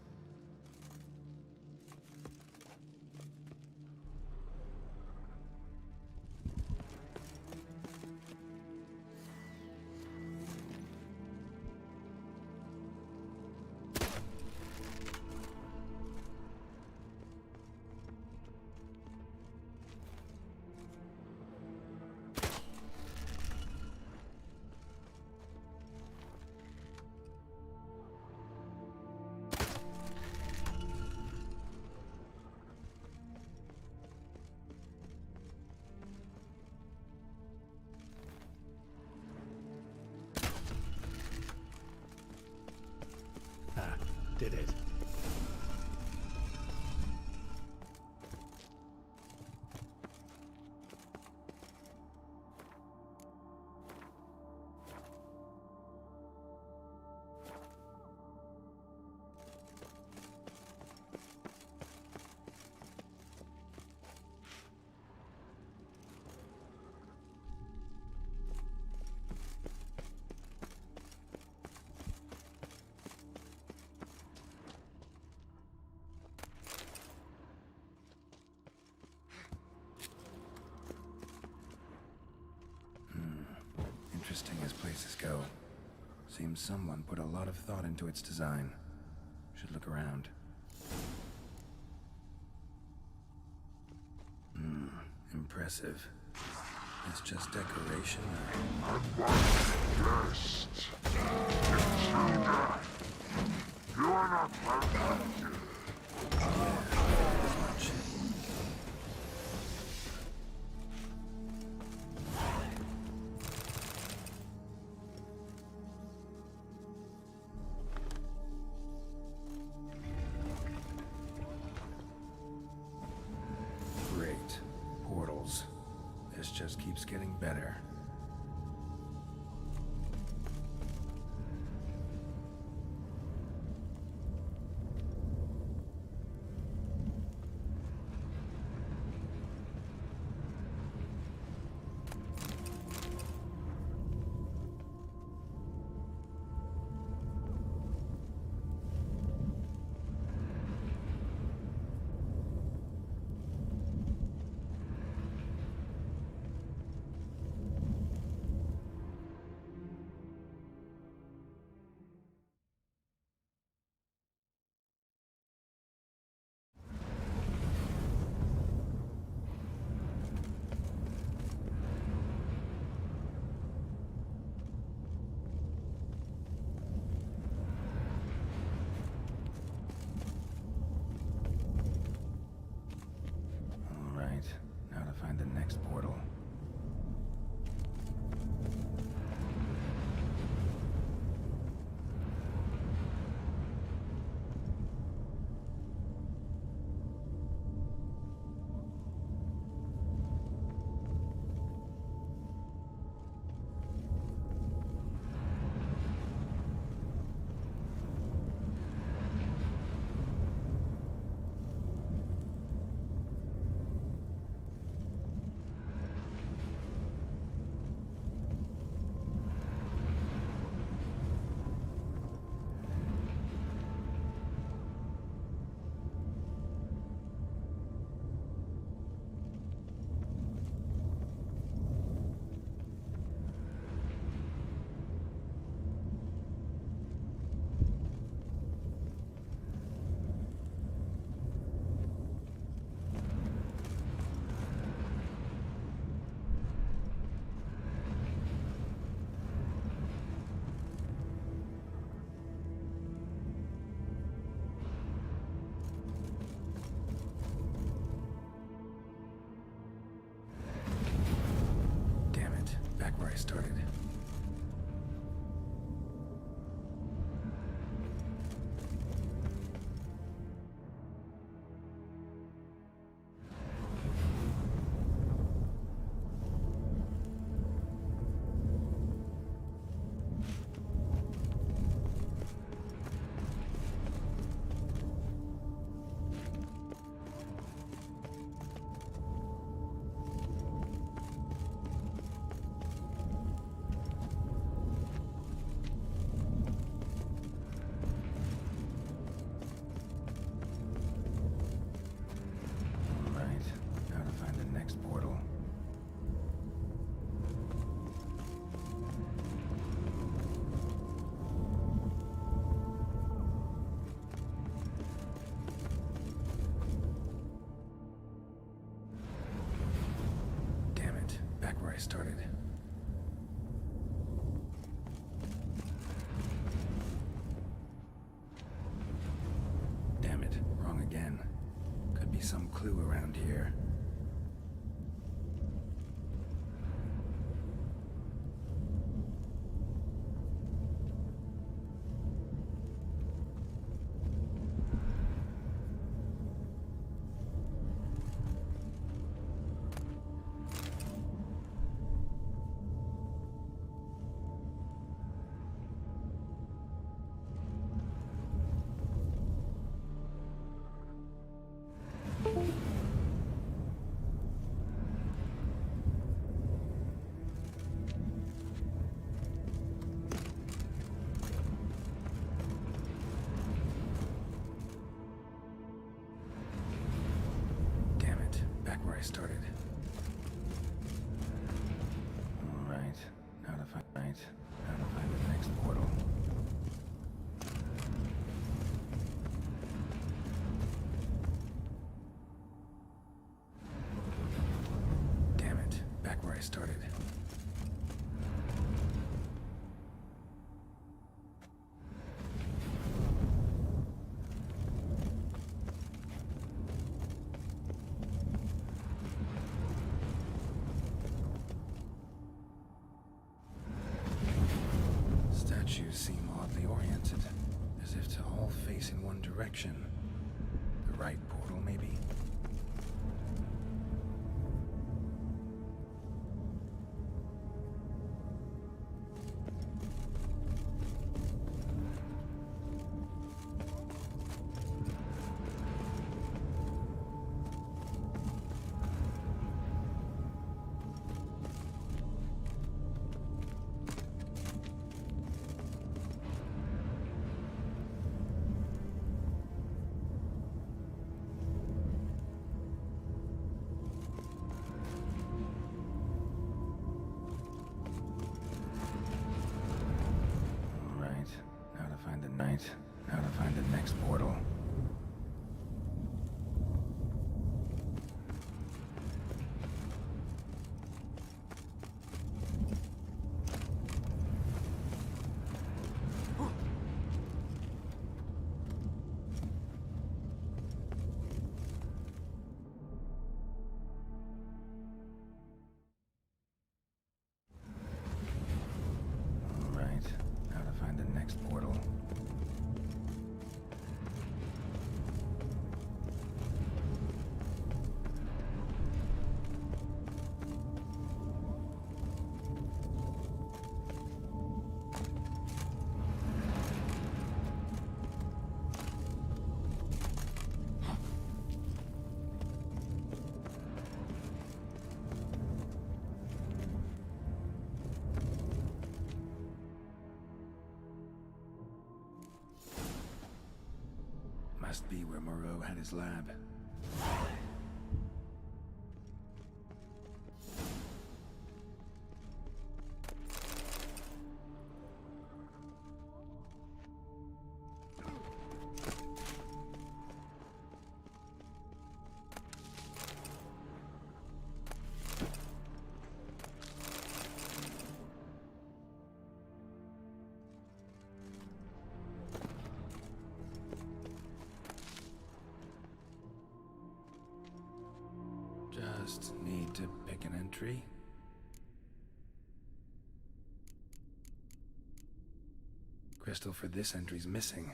Did it. Interesting as places go. Seems someone put a lot of thought into its design. Should look around. Impressive. It's just decoration or... You are not welcome. getting better. Now to find the next portal. Where I started. Where I started. Damn it, wrong again. Could be some clue around here. Where I started. All right, now to find the next portal. Damn it, back where I started. Statues seem oddly oriented, as if to all face in one direction. The right portal, maybe? Must be where Moreau had his lab. Just need to pick an entry. Crystal for this entry's missing.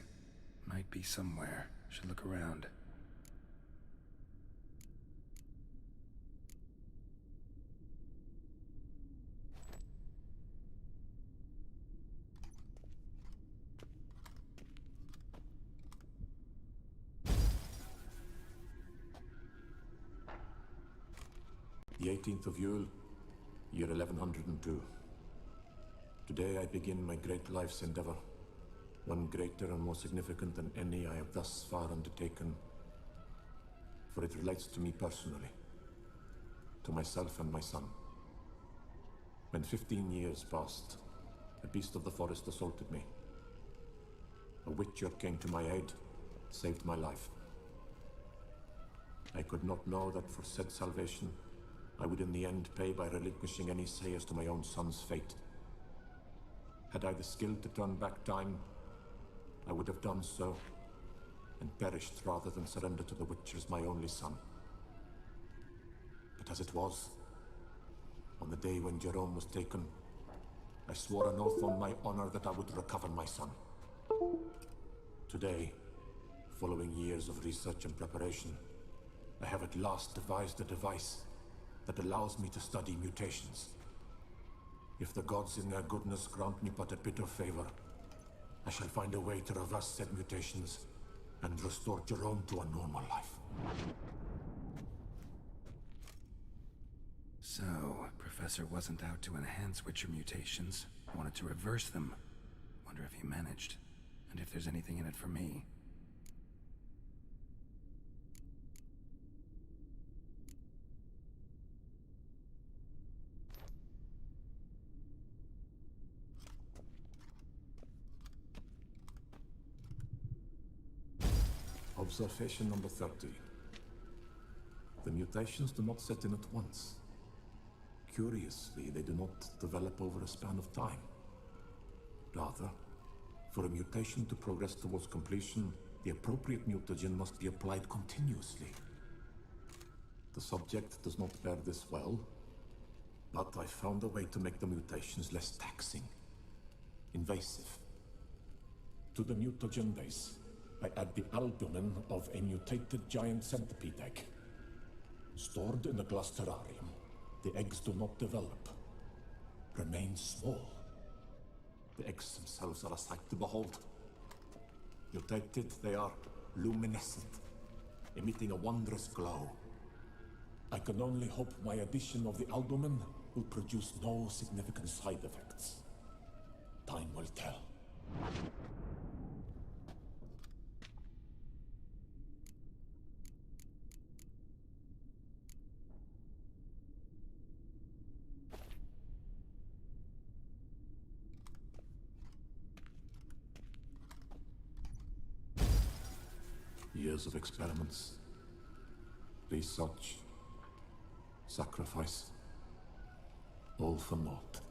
Might be somewhere. Should look around. The 18th of Yule, year 1102. Today I begin my great life's endeavor, one greater and more significant than any I have thus far undertaken, for it relates to me personally, to myself and my son. When 15 years passed, a beast of the forest assaulted me. A Witcher came to my aid, saved my life. I could not know that for said salvation, I would in the end pay by relinquishing any say as to my own son's fate. Had I the skill to turn back time, I would have done so, and perished rather than surrender to the Witchers my only son. But as it was, on the day when Jerome was taken, I swore an oath on my honor that I would recover my son. Today, following years of research and preparation, I have at last devised a device that allows me to study mutations. If the gods in their goodness grant me but a bit of favor, I shall find a way to reverse said mutations and restore Jerome to a normal life. So, Professor wasn't out to enhance Witcher mutations, wanted to reverse them. Wonder if he managed, and if there's anything in it for me. Observation number 30. The mutations do not set in at once. Curiously, they do not develop over a span of time. Rather, for a mutation to progress towards completion, the appropriate mutagen must be applied continuously. The subject does not bear this well, but I found a way to make the mutations less taxing, invasive. To the mutagen base, I add the albumin of a mutated giant centipede egg. Stored in a glass terrarium, the eggs do not develop, remain small. The eggs themselves are a sight to behold. Mutated, they are luminescent, emitting a wondrous glow. I can only hope my addition of the albumin will produce no significant side effects. Time will tell. Years of experiments, research, sacrifice, all for naught.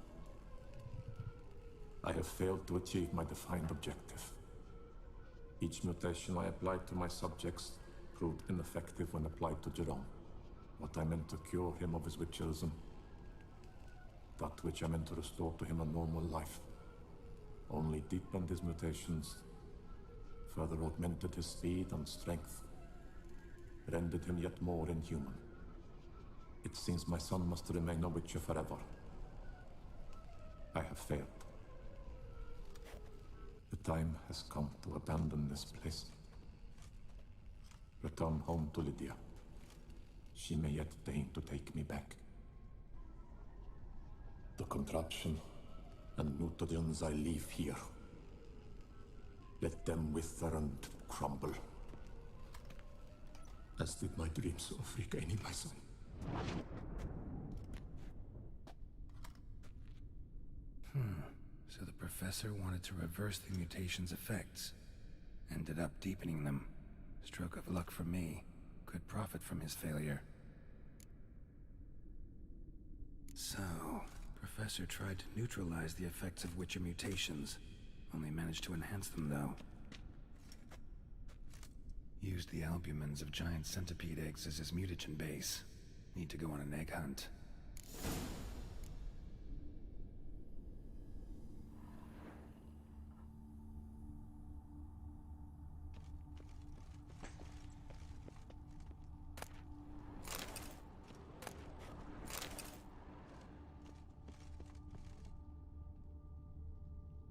I have failed to achieve my defined objective. Each mutation I applied to my subjects proved ineffective when applied to Jerome. What I meant to cure him of his witcherism, that which I meant to restore to him a normal life, only deepened his mutations, further augmented his speed and strength, rendered him yet more inhuman. It seems my son must remain a Witcher forever. I have failed. The time has come to abandon this place. Return home to Lydia. She may yet deign to take me back. The contraption and mutagens I leave here, let them wither and crumble, as did my dreams of regaining my son. So the professor wanted to reverse the mutation's effects. Ended up deepening them. Stroke of luck for me. Could profit from his failure. So, Professor tried to neutralize the effects of Wicher mutations. Only managed to enhance them, though. Used the albumins of giant centipede eggs as his mutagen base. Need to go on an egg hunt.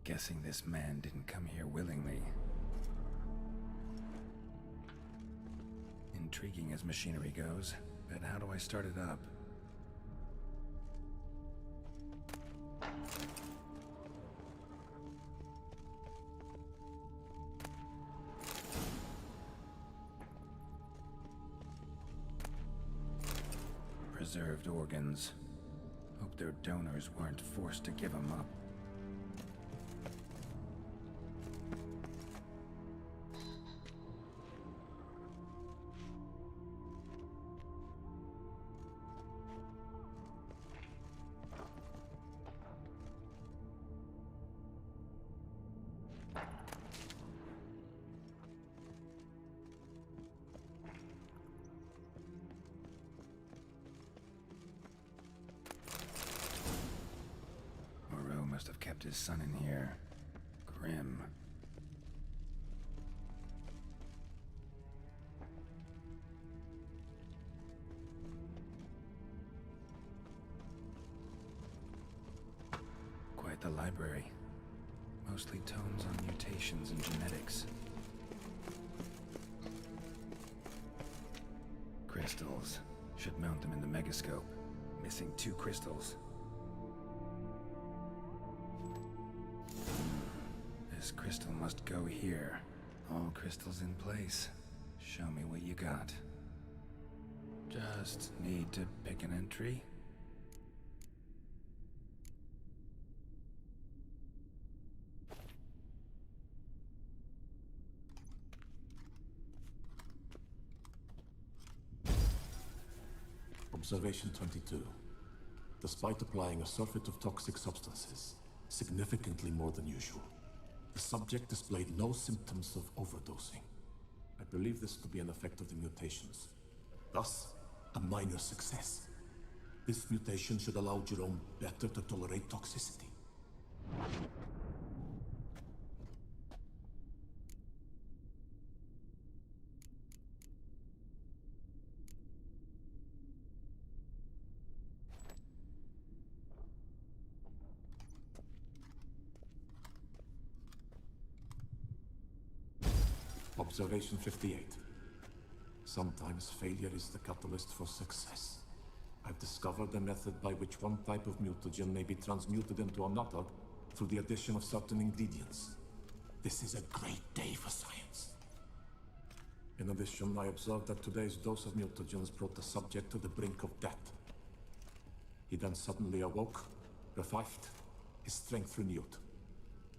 Guessing this man didn't come here willingly. Intriguing as machinery goes, but how do I start it up? Preserved organs. Hope their donors weren't forced to give them up. Must have kept his son in here. Grim. Quite the library. Mostly tomes on mutations and genetics. Crystals. Should mount them in the megascope. Missing 2 crystals. This crystal must go here. All crystals in place. Show me what you got. Just need to pick an entry. Observation 22. Despite applying a surfeit of toxic substances, significantly more than usual, the subject displayed no symptoms of overdosing. I believe this to be an effect of the mutations. Thus, a minor success. This mutation should allow Jerome better to tolerate toxicity. Observation 58. Sometimes failure is the catalyst for success. I've discovered a method by which one type of mutagen may be transmuted into another through the addition of certain ingredients. This is a great day for science. In addition, I observed that today's dose of mutagens brought the subject to the brink of death. He then suddenly awoke, revived, his strength renewed.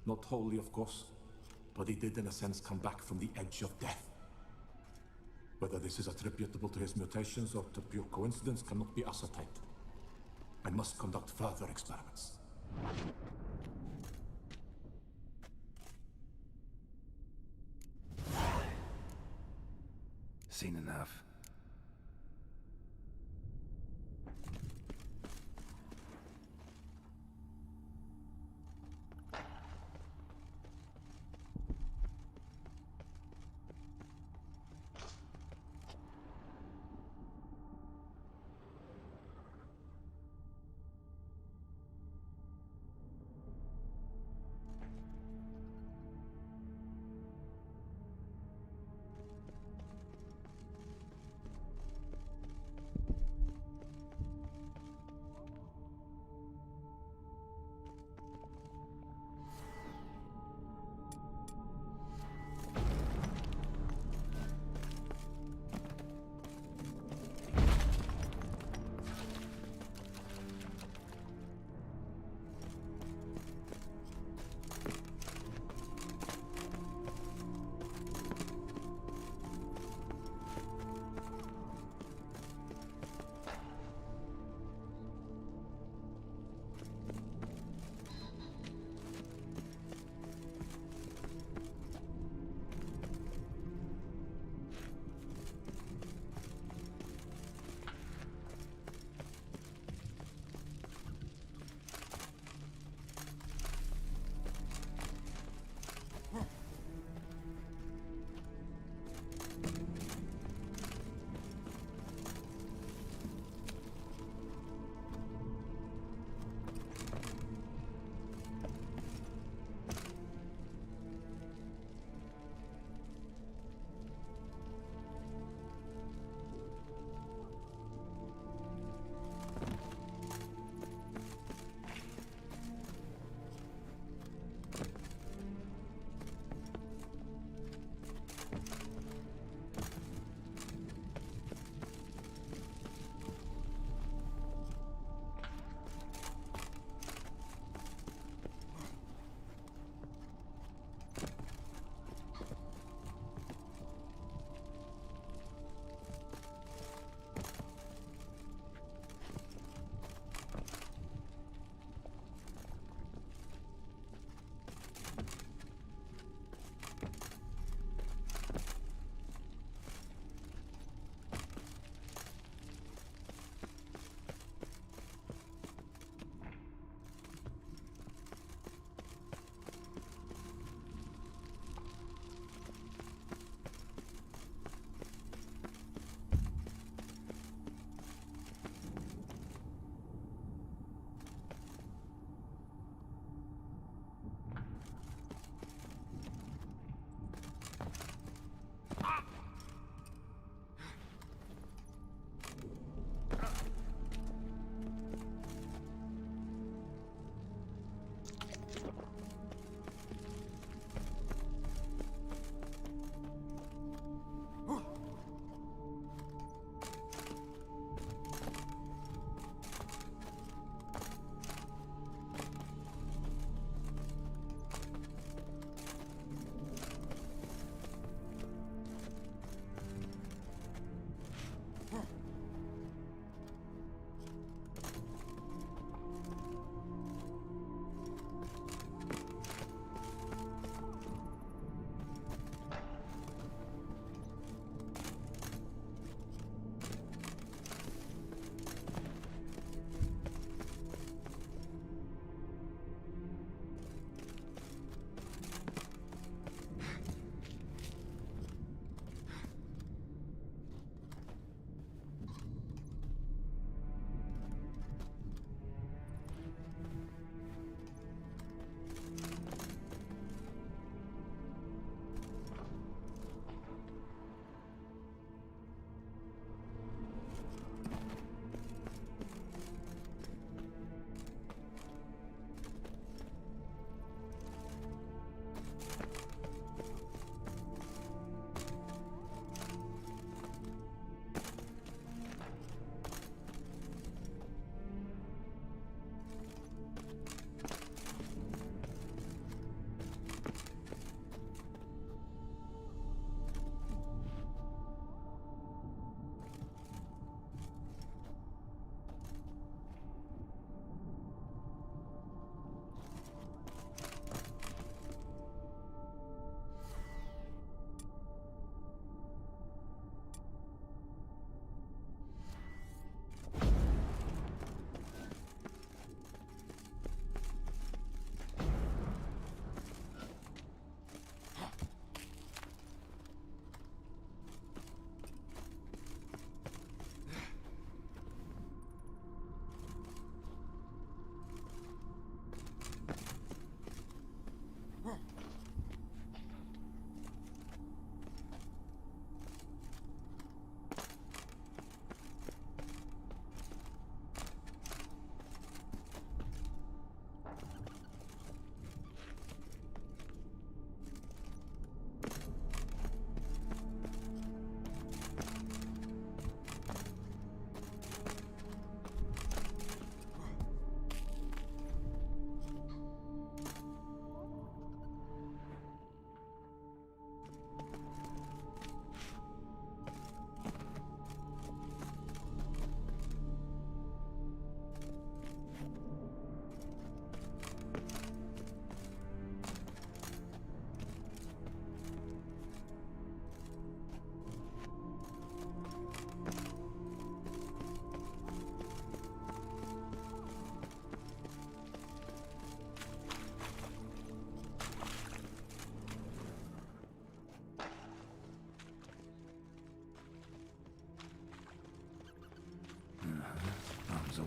Not wholly, of course, but he did in a sense come back from the edge of death. Whether this is attributable to his mutations or to pure coincidence cannot be ascertained. I must conduct further experiments. Seen enough.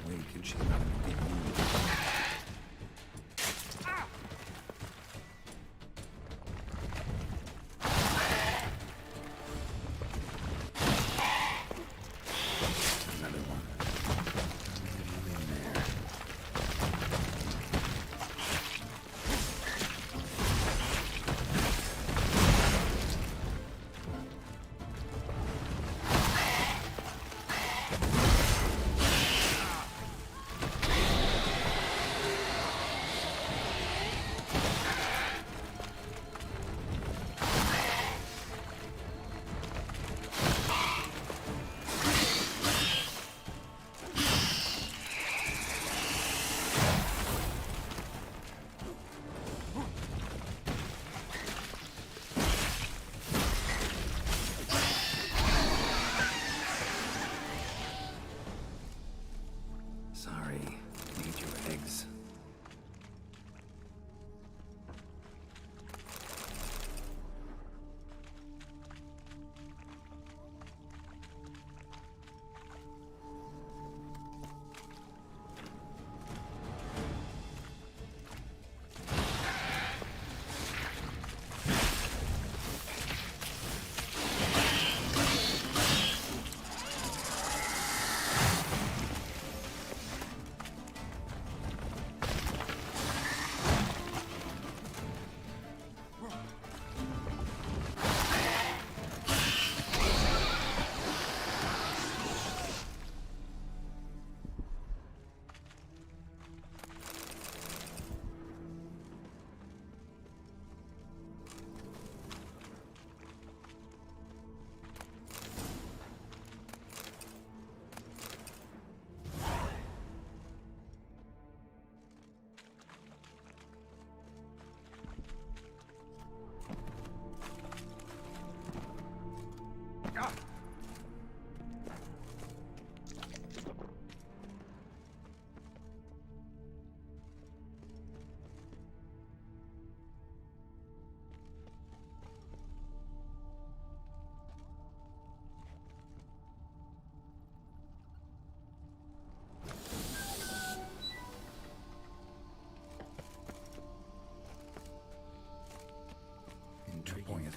wake and she's not in a good mood. Another one. Get in there. Sorry, need your eggs.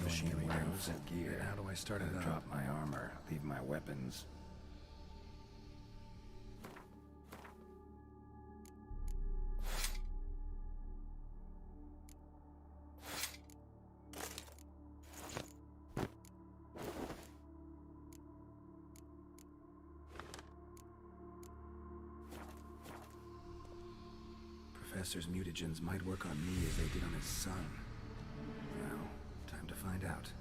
Machinery moves and gear. How do I start it up? Drop my armor, leave my weapons. Professor's mutagens might work on me as they did on his son. Well, time to find out.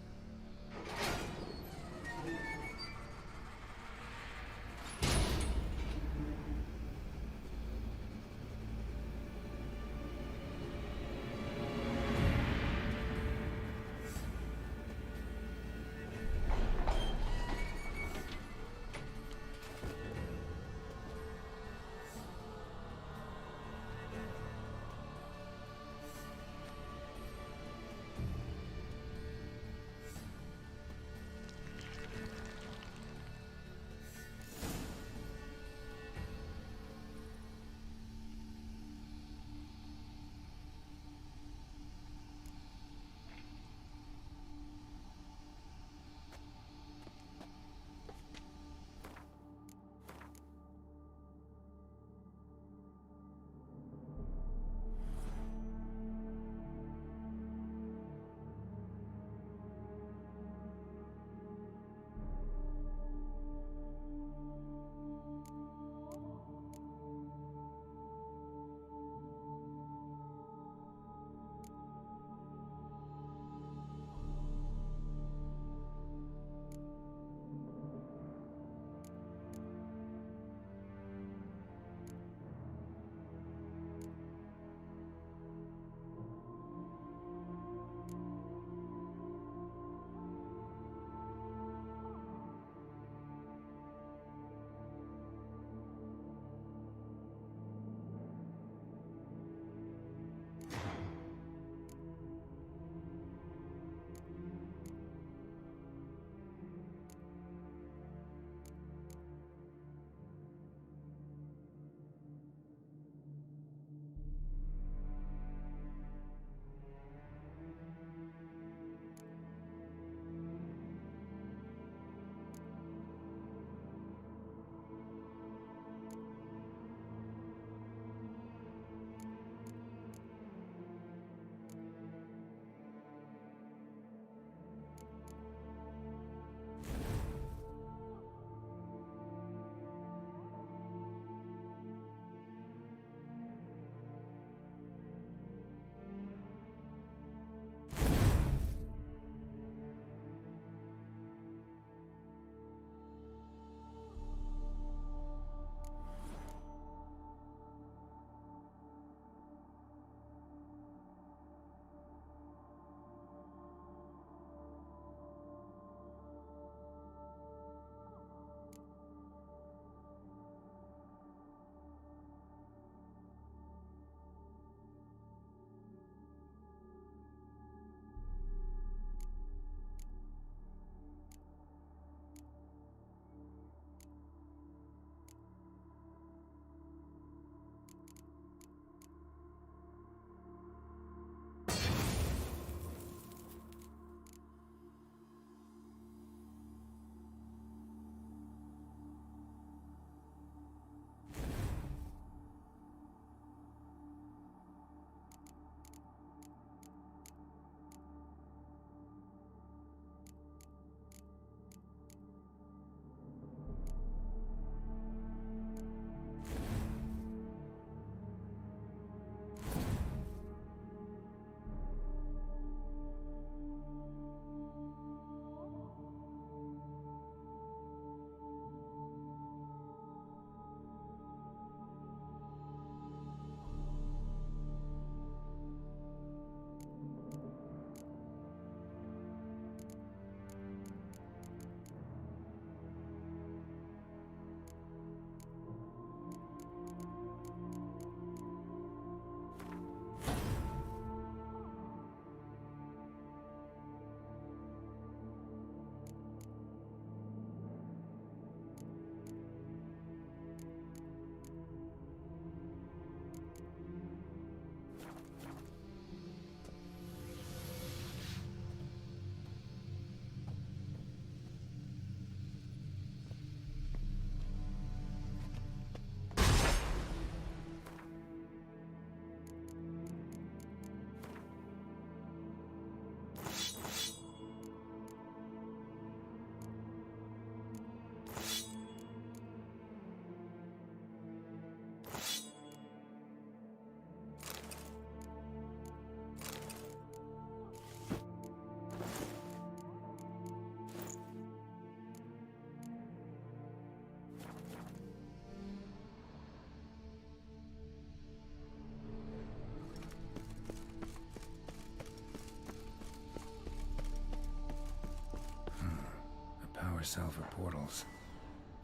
power cell for portals.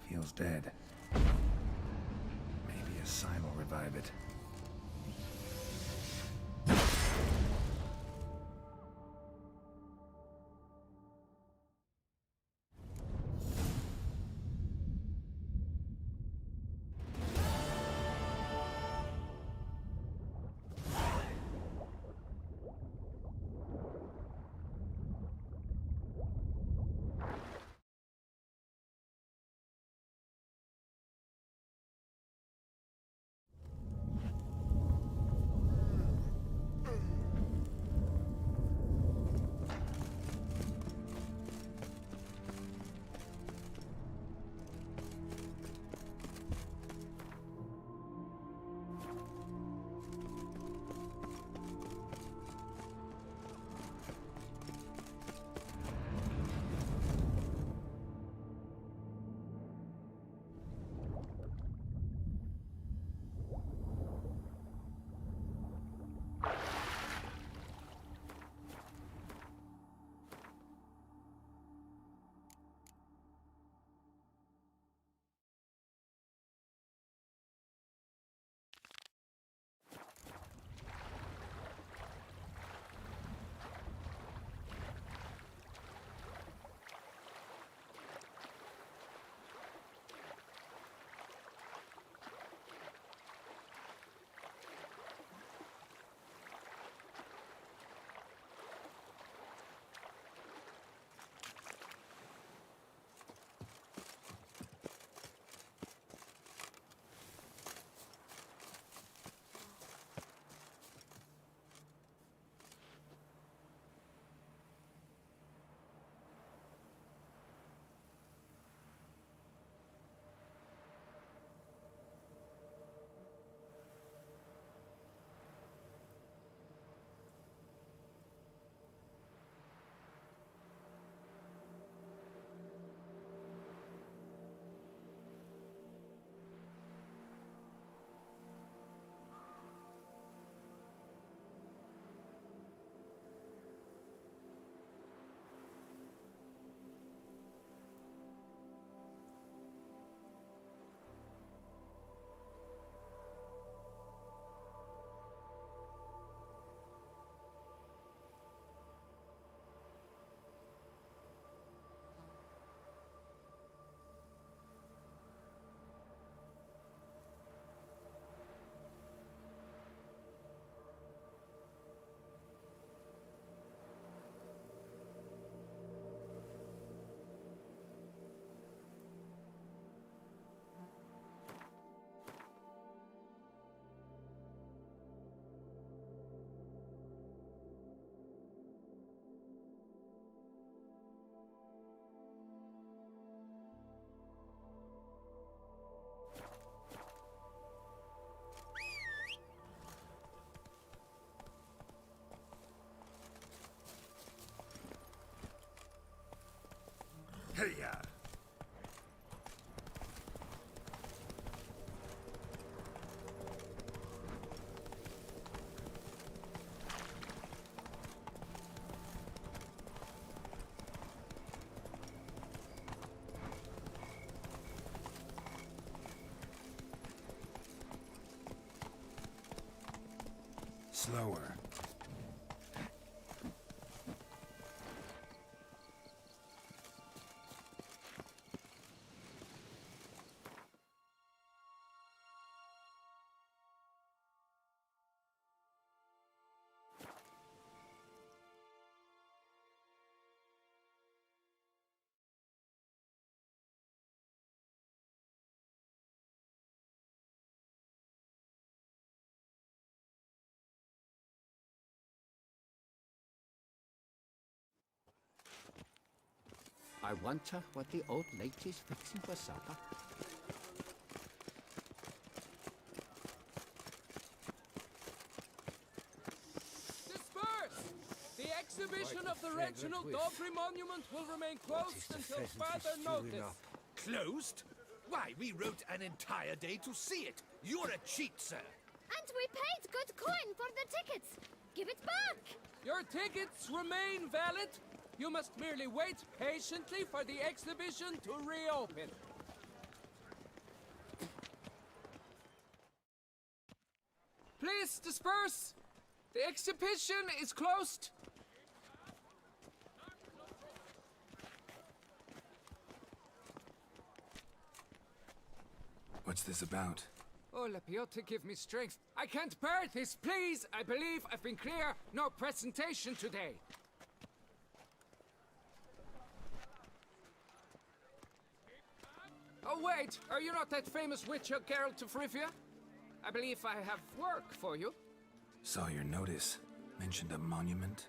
Feels dead. Maybe a sign will revive it. Hey-ya! Slower. I wonder what the old lady's fixing for supper. Disperse! The exhibition of the Reginald Daubry Monument will remain closed until further notice. Closed? Why, we wrote an entire day to see it. You're a cheat, sir. And we paid good coin for the tickets. Give it back! Your tickets remain valid. You must merely wait patiently for the exhibition to reopen. Please disperse! The exhibition is closed! What's this about? Oh, Lepiota, give me strength. I can't bear this, please! I believe I've been clear. No presentation today. Oh, wait! Are you not that famous Wicher, Geralt of Rivia? I believe I have work for you. Saw your notice. Mentioned a monument.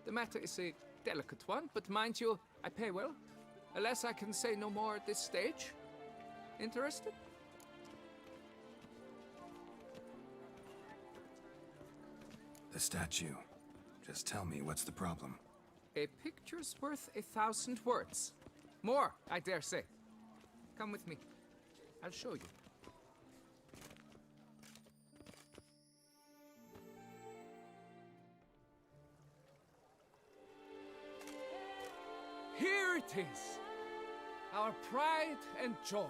The matter is a delicate one, but mind you, I pay well. Alas, I can say no more at this stage. Interested? The statue. Just tell me, what's the problem? A picture's worth 1,000 words. More, I dare say. Come with me. I'll show you. Here it is! Our pride and joy,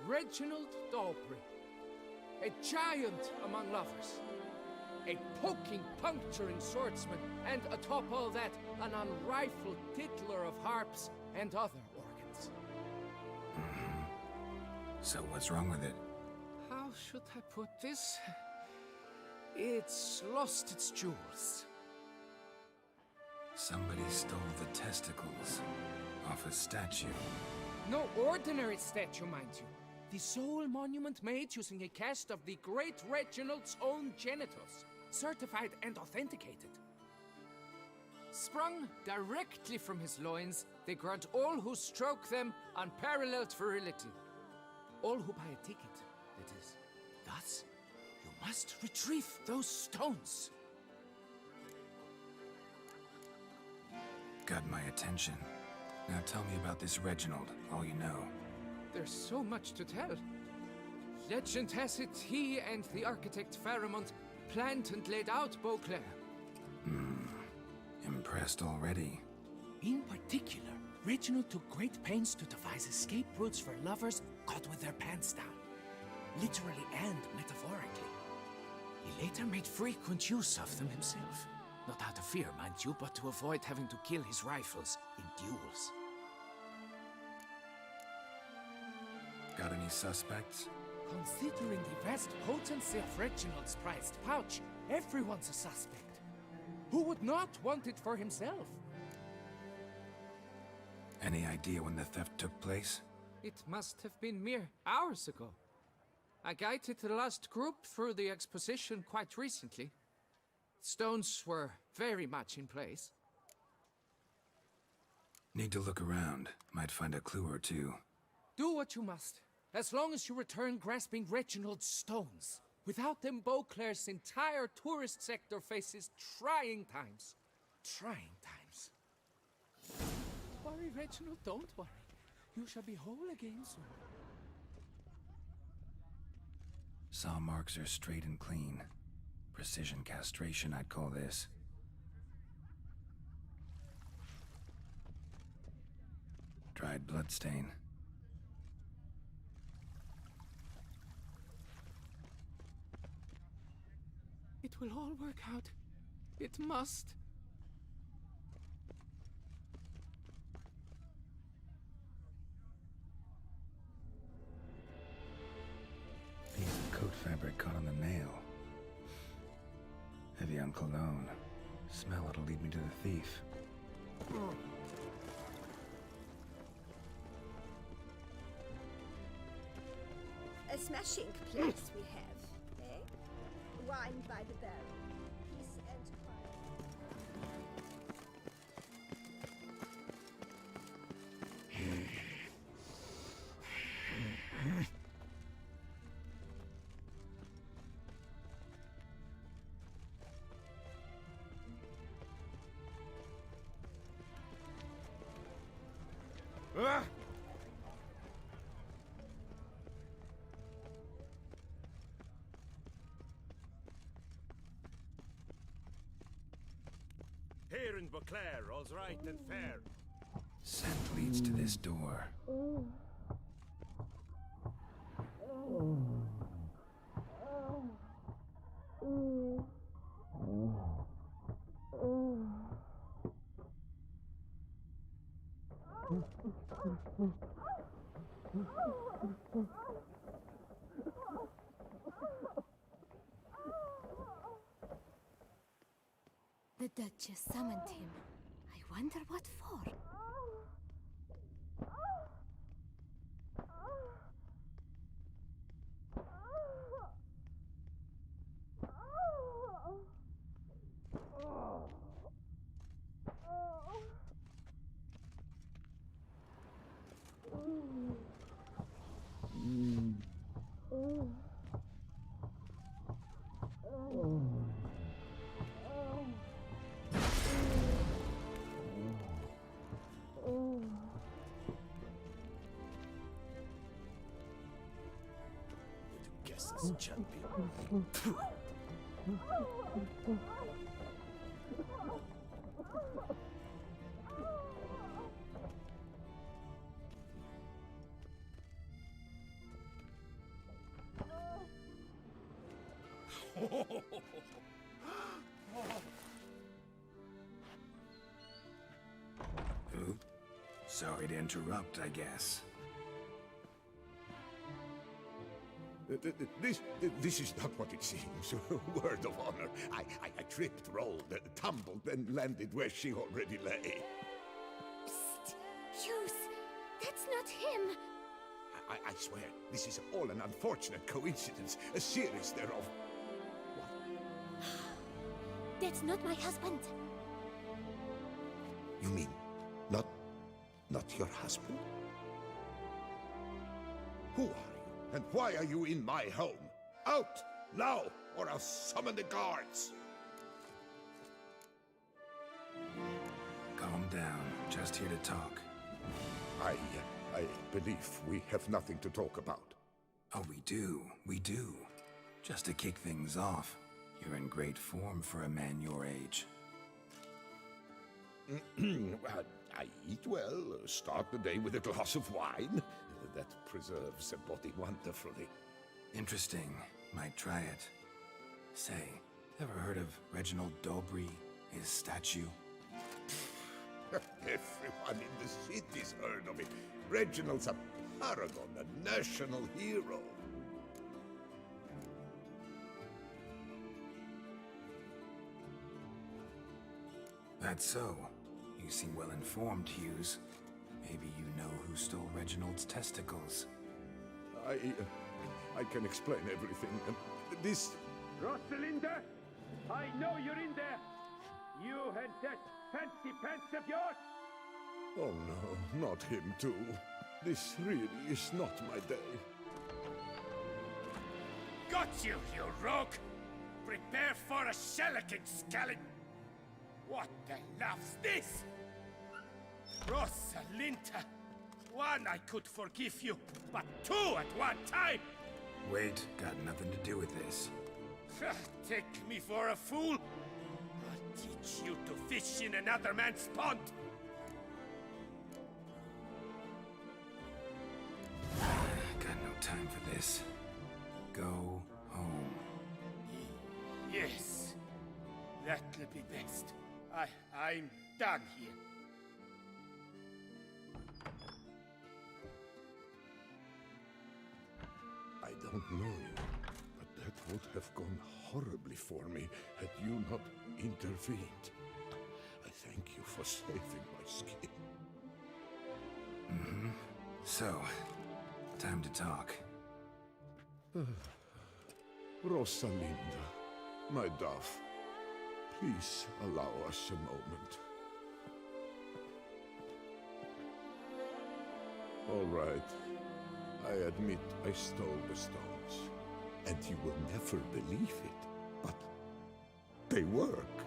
Reginald Daubrey. A giant among lovers. A poking, puncturing swordsman, and atop all that, an unrifled tittler of harps and other organs. So what's wrong with it? How should I put this? It's lost its jewels. Somebody stole the testicles off a statue. No ordinary statue, mind you. The sole monument made using a cast of the great Reginald's own genitals, certified and authenticated. Sprung directly from his loins, they grant all who stroke them unparalleled virility. All who buy a ticket, that is. Thus, you must retrieve those stones. Got my attention. Now tell me about this Reginald, all you know. There's so much to tell. Legend has it he and the architect Pharamond planned and laid out Beauclair. Impressed already. In particular, Reginald took great pains to devise escape routes for lovers caught with their pants down. Literally and metaphorically. He later made frequent use of them himself. Not out of fear, mind you, but to avoid having to kill his rivals in duels. Got any suspects? Considering the vast potency of Reginald's prized pouch, everyone's a suspect. Who would not want it for himself? Any idea when the theft took place? It must have been mere hours ago. I guided the last group through the exposition quite recently. Stones were very much in place. Need to look around. Might find a clue or two. Do what you must, as long as you return grasping Reginald's stones. Without them, Beauclair's entire tourist sector faces trying times. Trying times. Don't worry, Reginald, don't worry. You shall be whole again soon. Saw marks are straight and clean. Precision castration, I'd call this. Dried bloodstain. It will all work out. It must. Piece of coat fabric caught on the nail. Heavy on cologne. Smell it'll lead me to the thief. A smashing place we have, eh? Wine by the barrel. Peace and quiet. and Beauclair, all's right and fair. Scent leads to this door. The Duchess summoned him. I wonder what for. Guesses, champion. Oop. Sorry to interrupt, I guess. This is not what it seems. Word of honor. I tripped, rolled, tumbled, and landed where she already lay. Psst! Hughes! That's not him! I swear, this is all an unfortunate coincidence. A series thereof. That's not my husband! You mean, not your husband? Who are you? And why are you in my home? Out! Now! Or I'll summon the guards! Calm down. Just here to talk. I believe we have nothing to talk about. Oh, we do. We do. Just to kick things off, you're in great form for a man your age. I eat well, start the day with a glass of wine. That preserves the body wonderfully. Interesting. Might try it. Say, ever heard of Reginald Dobry, his statue? Everyone in the city's heard of it. Reginald's a paragon, a national hero. That's so. You seem well informed, Hughes. Maybe you know who stole Reginald's testicles. I can explain everything. This... Rosalinda! I know you're in there! You and that fancy pants of yours! Oh no, not him too. This really is not my day. Got you, you rogue! Prepare for a shellacking, Scallon! What the laugh's this? Rosalinda! One, I could forgive you, but two at one time! Wait, got nothing to do with this. Take me for a fool? I'll teach you to fish in another man's pond! Got no time for this. Go home. Yes, that'll be best. I'm done here. I don't know you, but that would have gone horribly for me had you not intervened. I thank you for saving my skin. Mm-hmm. So, time to talk. Rosalinda, my dove, please allow us a moment. All right. I admit I stole the stones, and you will never believe it, but they work.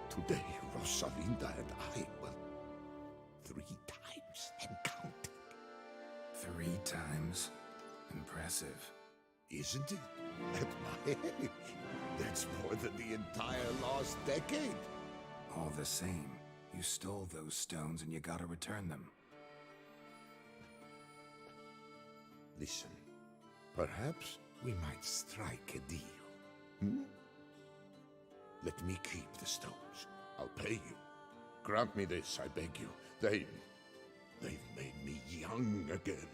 Today, Rosalinda and I will 3 times and counting. 3 times? Impressive. Isn't it? At my age, that's more than the entire last decade. All the same, you stole those stones and you gotta return them. Listen, perhaps we might strike a deal. Hmm? Let me keep the stones. I'll pay you. Grant me this, I beg you. They've made me young again.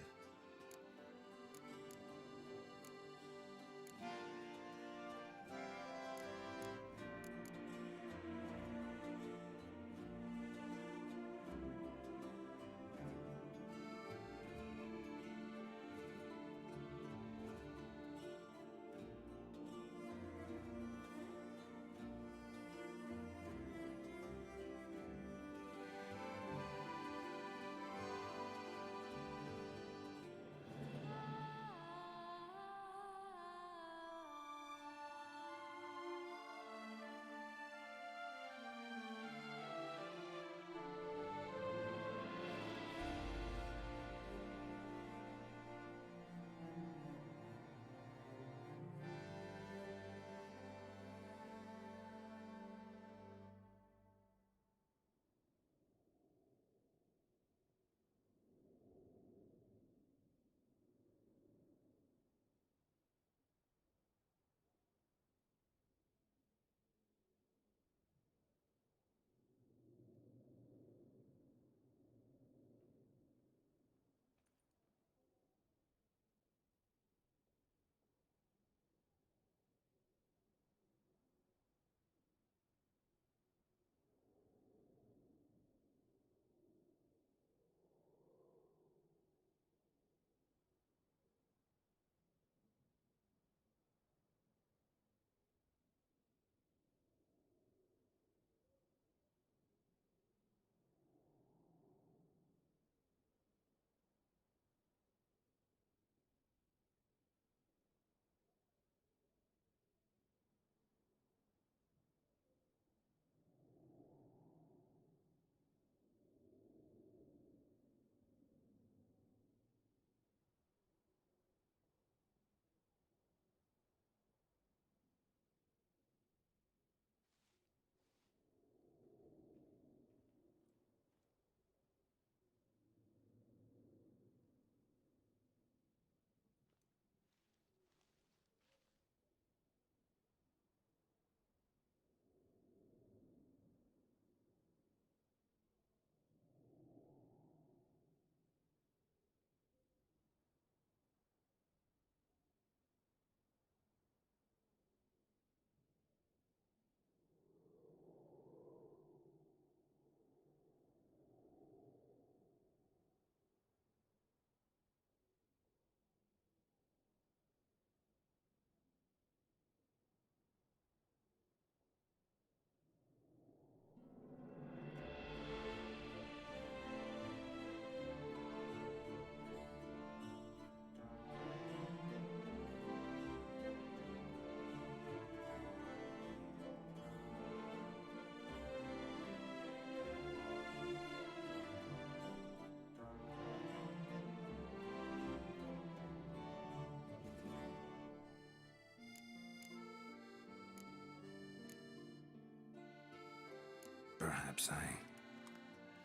Perhaps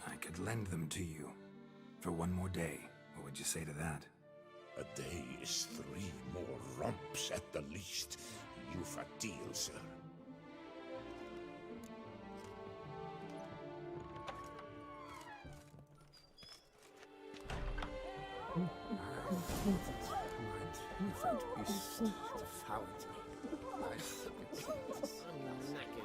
I could lend them to you for one more day. What would you say to that? A day is 3 more romps at the least. You've a deal, sir. That beast devoured me. I'm naked.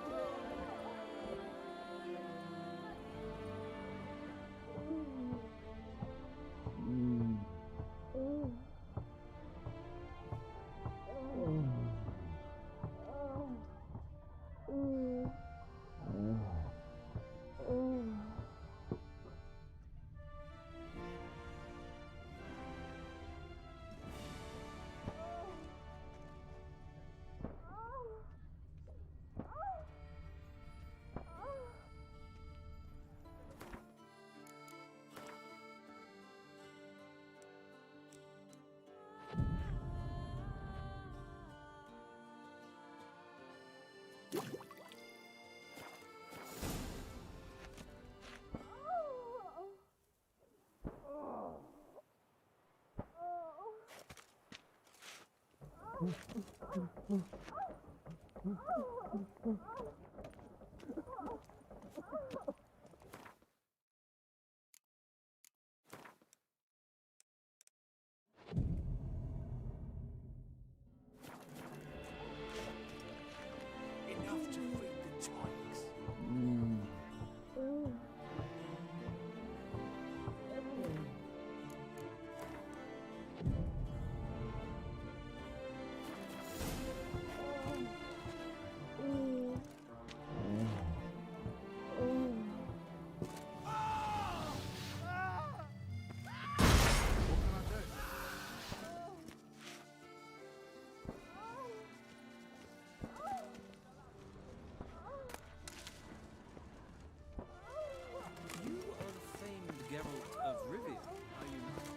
Enough to free the twigs. You are the famed Geralt of Rivia, are you not?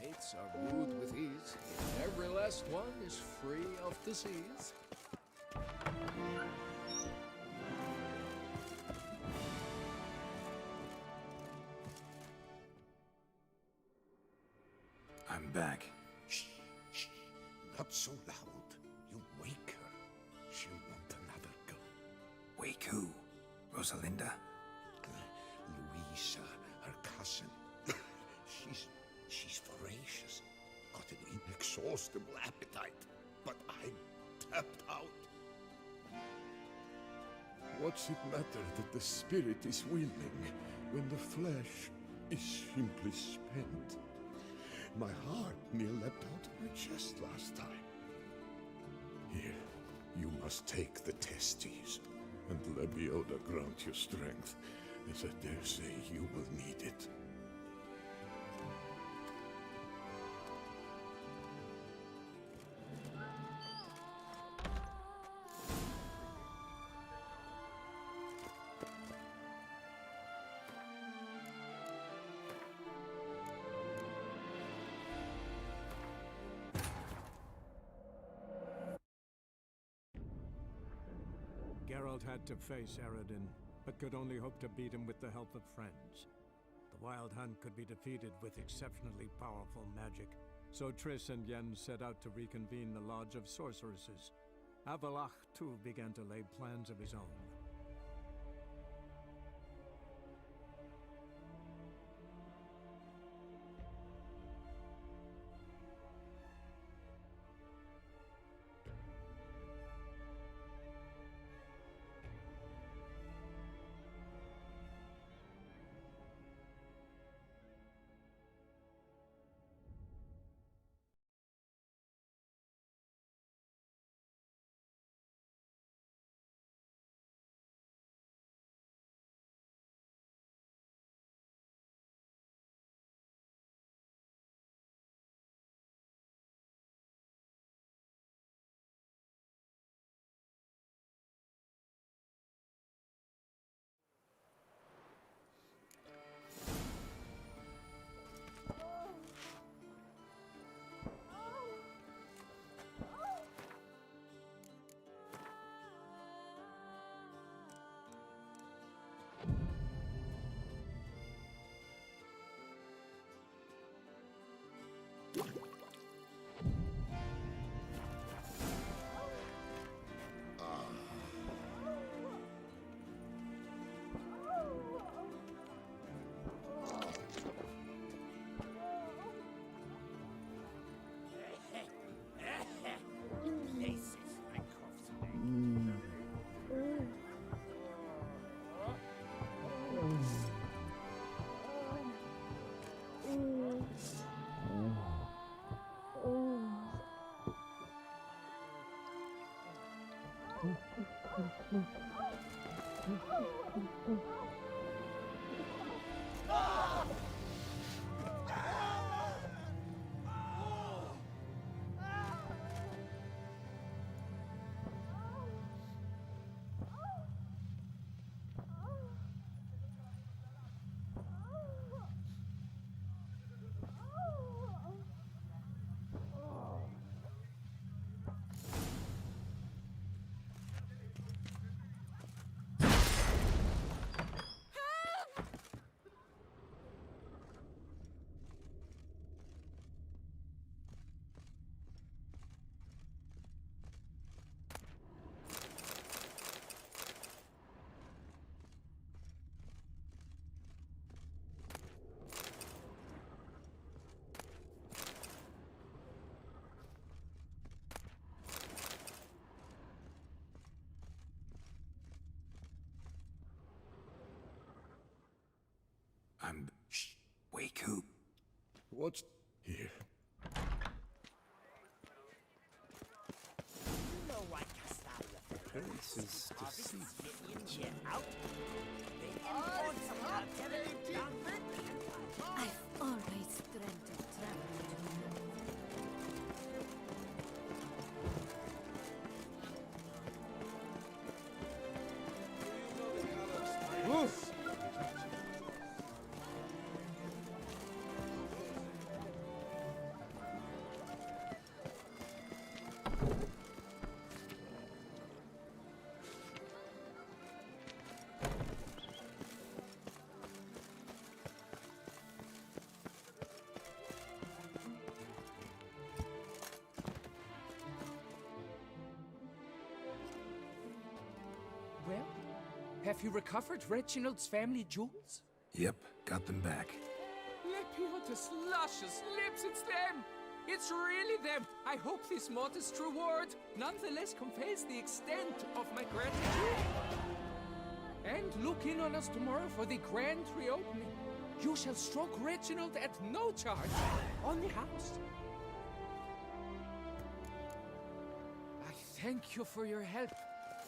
Mates are wooed with ease. Every last one is free of disease. I'm back. Shh, shh, not so loud. You wake her. She'll want another go. Wake who? Rosalinda? Louisa, her cousin. She's voracious. Got an inexhaustible appetite. But I'm tapped out. What's it matter that the spirit is willing when the flesh is simply spent? My heart near leapt out of my chest last time. Here, you must take the testes, and Lebioda grant you strength, as I dare say you will need it. Geralt had to face Eredin, but could only hope to beat him with the help of friends. The Wild Hunt could be defeated with exceptionally powerful magic, so Triss and Yen set out to reconvene the Lodge of Sorceresses. Avalach, too, began to lay plans of his own. What's here? Appearances deceive. I've always dreamt of traveling to the north. Well, have you recovered Reginald's family jewels? Yep, got them back. Lepiotus luscious lips, it's them! It's really them! I hope this modest reward nonetheless conveys the extent of my gratitude. And look in on us tomorrow for the grand reopening. You shall stroke Reginald at no charge on the house. I thank you for your help.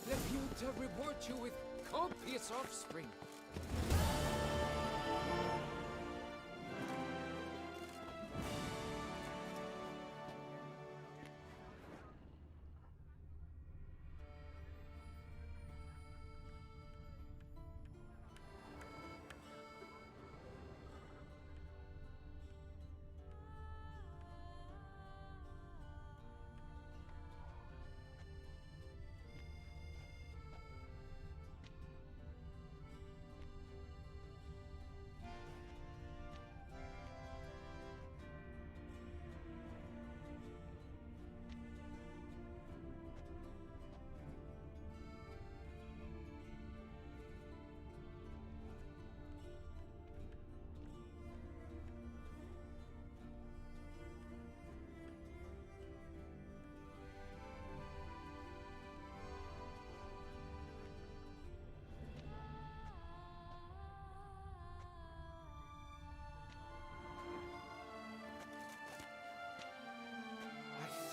Leputa reward you with copious offspring.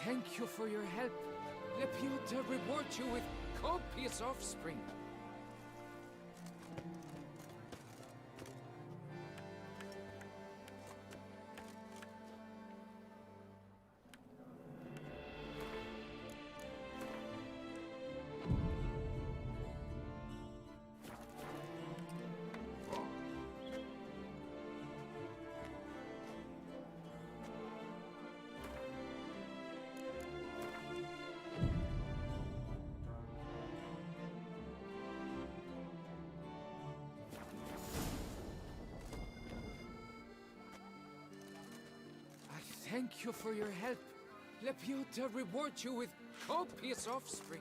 Thank you for your help. Leputa reward you with copious offspring. Thank you for your help. Leputa reward you with copious offspring.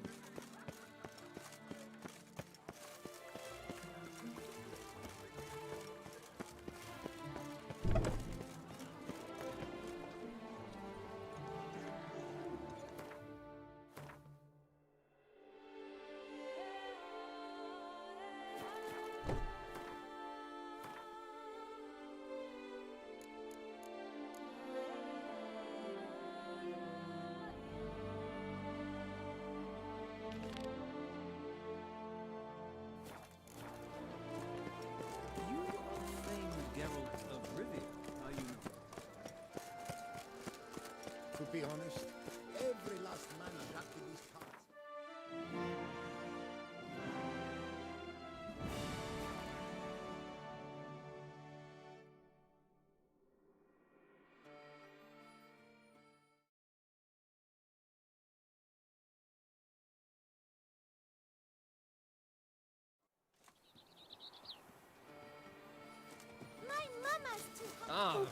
To be honest, every last man trapped in these carts. My mama's too hot. Ah.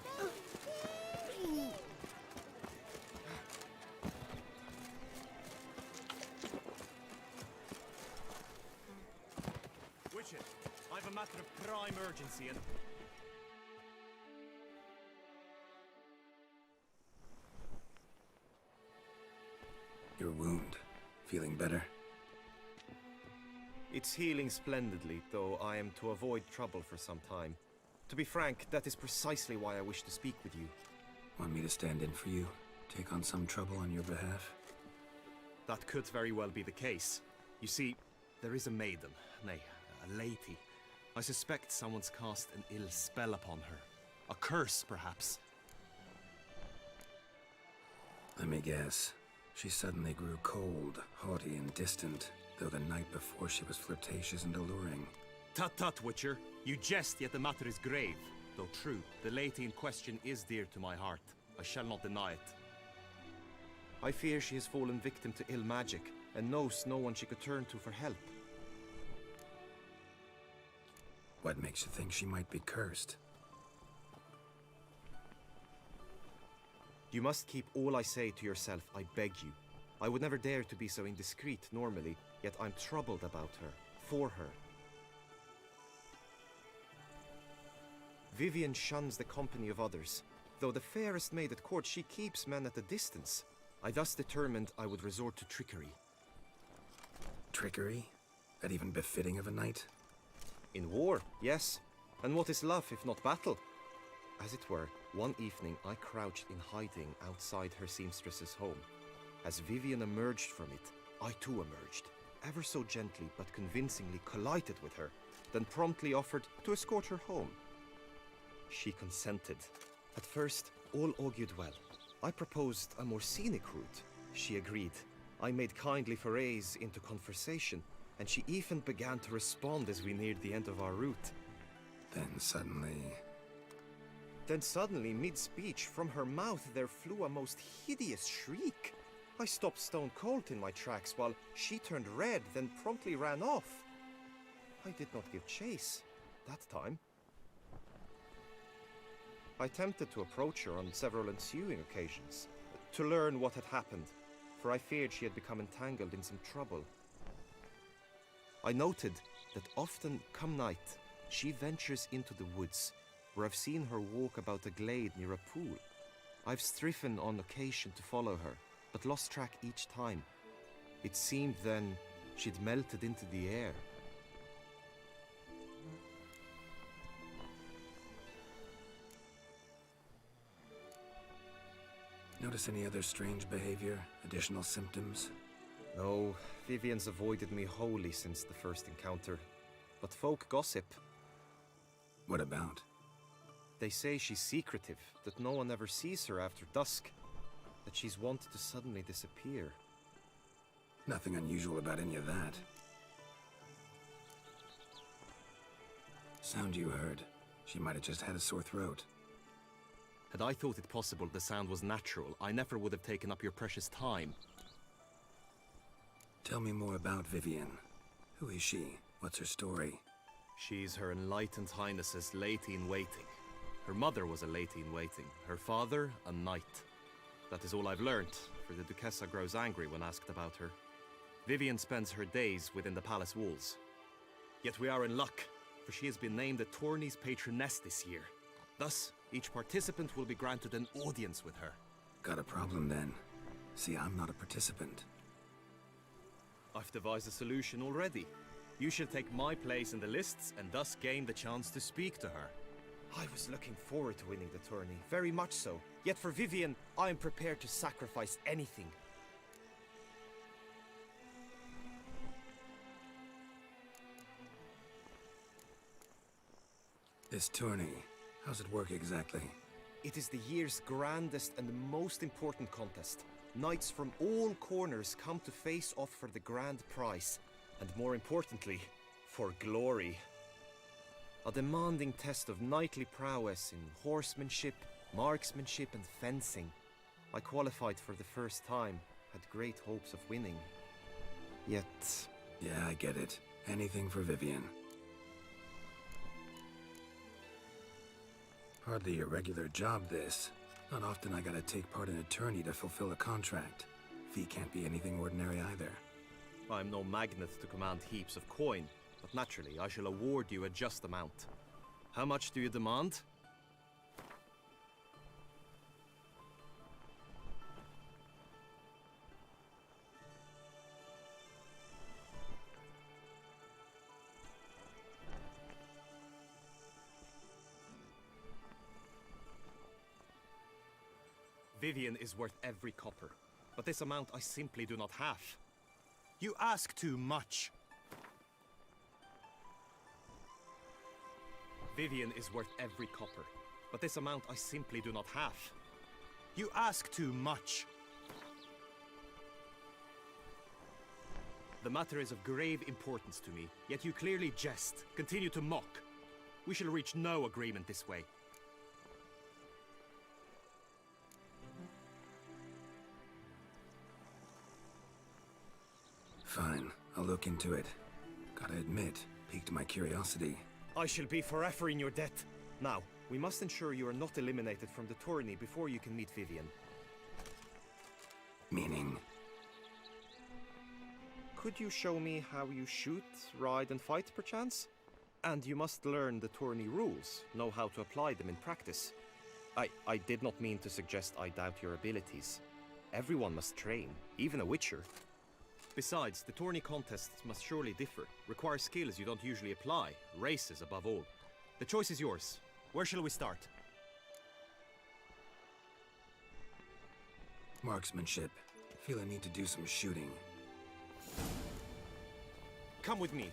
Wicher, I've a matter of prime urgency and... Your wound. Feeling better? It's healing splendidly, though I am to avoid trouble for some time. To be frank, that is precisely why I wish to speak with you. Want me to stand in for you? Take on some trouble on your behalf? That could very well be the case. You see, there is a maiden, nay, a lady. I suspect someone's cast an ill spell upon her. A curse, perhaps. Let me guess. She suddenly grew cold, haughty, and distant, though the night before she was flirtatious and alluring. Tut tut, Witcher. You jest, yet the matter is grave. Though true, the lady in question is dear to my heart. I shall not deny it. I fear she has fallen victim to ill magic, and knows no one she could turn to for help. What makes you think she might be cursed? You must keep all I say to yourself, I beg you. I would never dare to be so indiscreet normally, yet I'm troubled about her, for her. Vivian shuns the company of others. Though the fairest maid at court, she keeps men at a distance. I thus determined I would resort to trickery. Trickery? That even befitting of a knight? In war, yes. And what is love if not battle? As it were, one evening I crouched in hiding outside her seamstress's home. As Vivian emerged from it, I too emerged, ever so gently but convincingly collided with her, then promptly offered to escort her home. She consented. At first, all augured well. I proposed a more scenic route. She agreed. I made kindly forays into conversation, and she even began to respond as we neared the end of our route. Then suddenly, mid-speech, from her mouth there flew a most hideous shriek. I stopped stone cold in my tracks, while she turned red, then promptly ran off. I did not give chase, that time. I attempted to approach her on several ensuing occasions, to learn what had happened, for I feared she had become entangled in some trouble. I noted that often, come night, she ventures into the woods, where I've seen her walk about a glade near a pool. I've striven on occasion to follow her, but lost track each time. It seemed then she'd melted into the air. Notice any other strange behavior? Additional symptoms? No, Vivian's avoided me wholly since the first encounter. But folk gossip. What about? They say she's secretive, that no one ever sees her after dusk, that she's wont to suddenly disappear. Nothing unusual about any of that. Sound you heard. She might have just had a sore throat. Had I thought it possible the sound was natural, I never would have taken up your precious time. Tell me more about Vivian. Who is she? What's her story? She's Her Enlightened Highness's lady-in-waiting. Her mother was a lady-in-waiting, her father a knight. That is all I've learnt, for the Duchessa grows angry when asked about her. Vivian spends her days within the palace walls. Yet we are in luck, for she has been named the tourney's patroness this year. Thus, each participant will be granted an audience with her. Got a problem then. See, I'm not a participant. I've devised a solution already. You shall take my place in the lists and thus gain the chance to speak to her. I was looking forward to winning the tourney, very much so. Yet for Vivian, I am prepared to sacrifice anything. This tourney, how's it work exactly? It is the year's grandest and most important contest. Knights from all corners come to face off for the grand prize, and more importantly, for glory. A demanding test of knightly prowess in horsemanship, marksmanship and fencing. I qualified for the first time, had great hopes of winning. Yet... Yeah, I get it. Anything for Vivian. Hardly a regular job, this. Not often I gotta take part in a tourney to fulfill a contract. Fee can't be anything ordinary either. I'm no magnet to command heaps of coin, but naturally I shall award you a just amount. How much do you demand? Vivian is worth every copper. But this amount I simply do not have. You ask too much. Vivian is worth every copper. But this amount I simply do not have. You ask too much. The matter is of grave importance to me, yet you clearly jest, continue to mock. We shall reach no agreement this way. Fine, I'll look into it. Gotta admit, piqued my curiosity. I shall be forever in your debt. Now, we must ensure you are not eliminated from the tourney before you can meet Vivian. Meaning? Could you show me how you shoot, ride and fight, perchance? And you must learn the tourney rules, know how to apply them in practice. I did not mean to suggest I doubt your abilities. Everyone must train, even a Witcher. Besides, the tourney contests must surely differ, require skills you don't usually apply, races above all. The choice is yours. Where shall we start? Marksmanship. Feel I need to do some shooting. Come with me.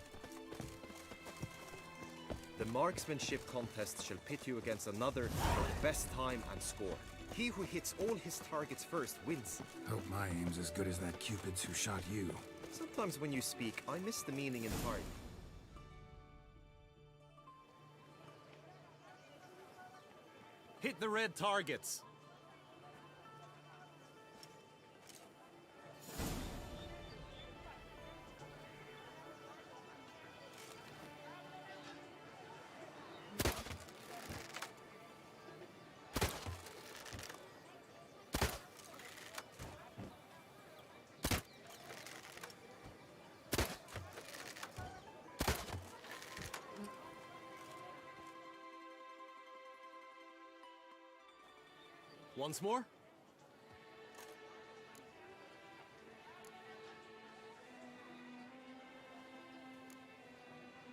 The marksmanship contest shall pit you against another for the best time and score. He who hits all his targets first wins. Hope my aim's as good as that Cupid's who shot you. Sometimes when you speak, I miss the meaning entirely. Hit the red targets! Once more?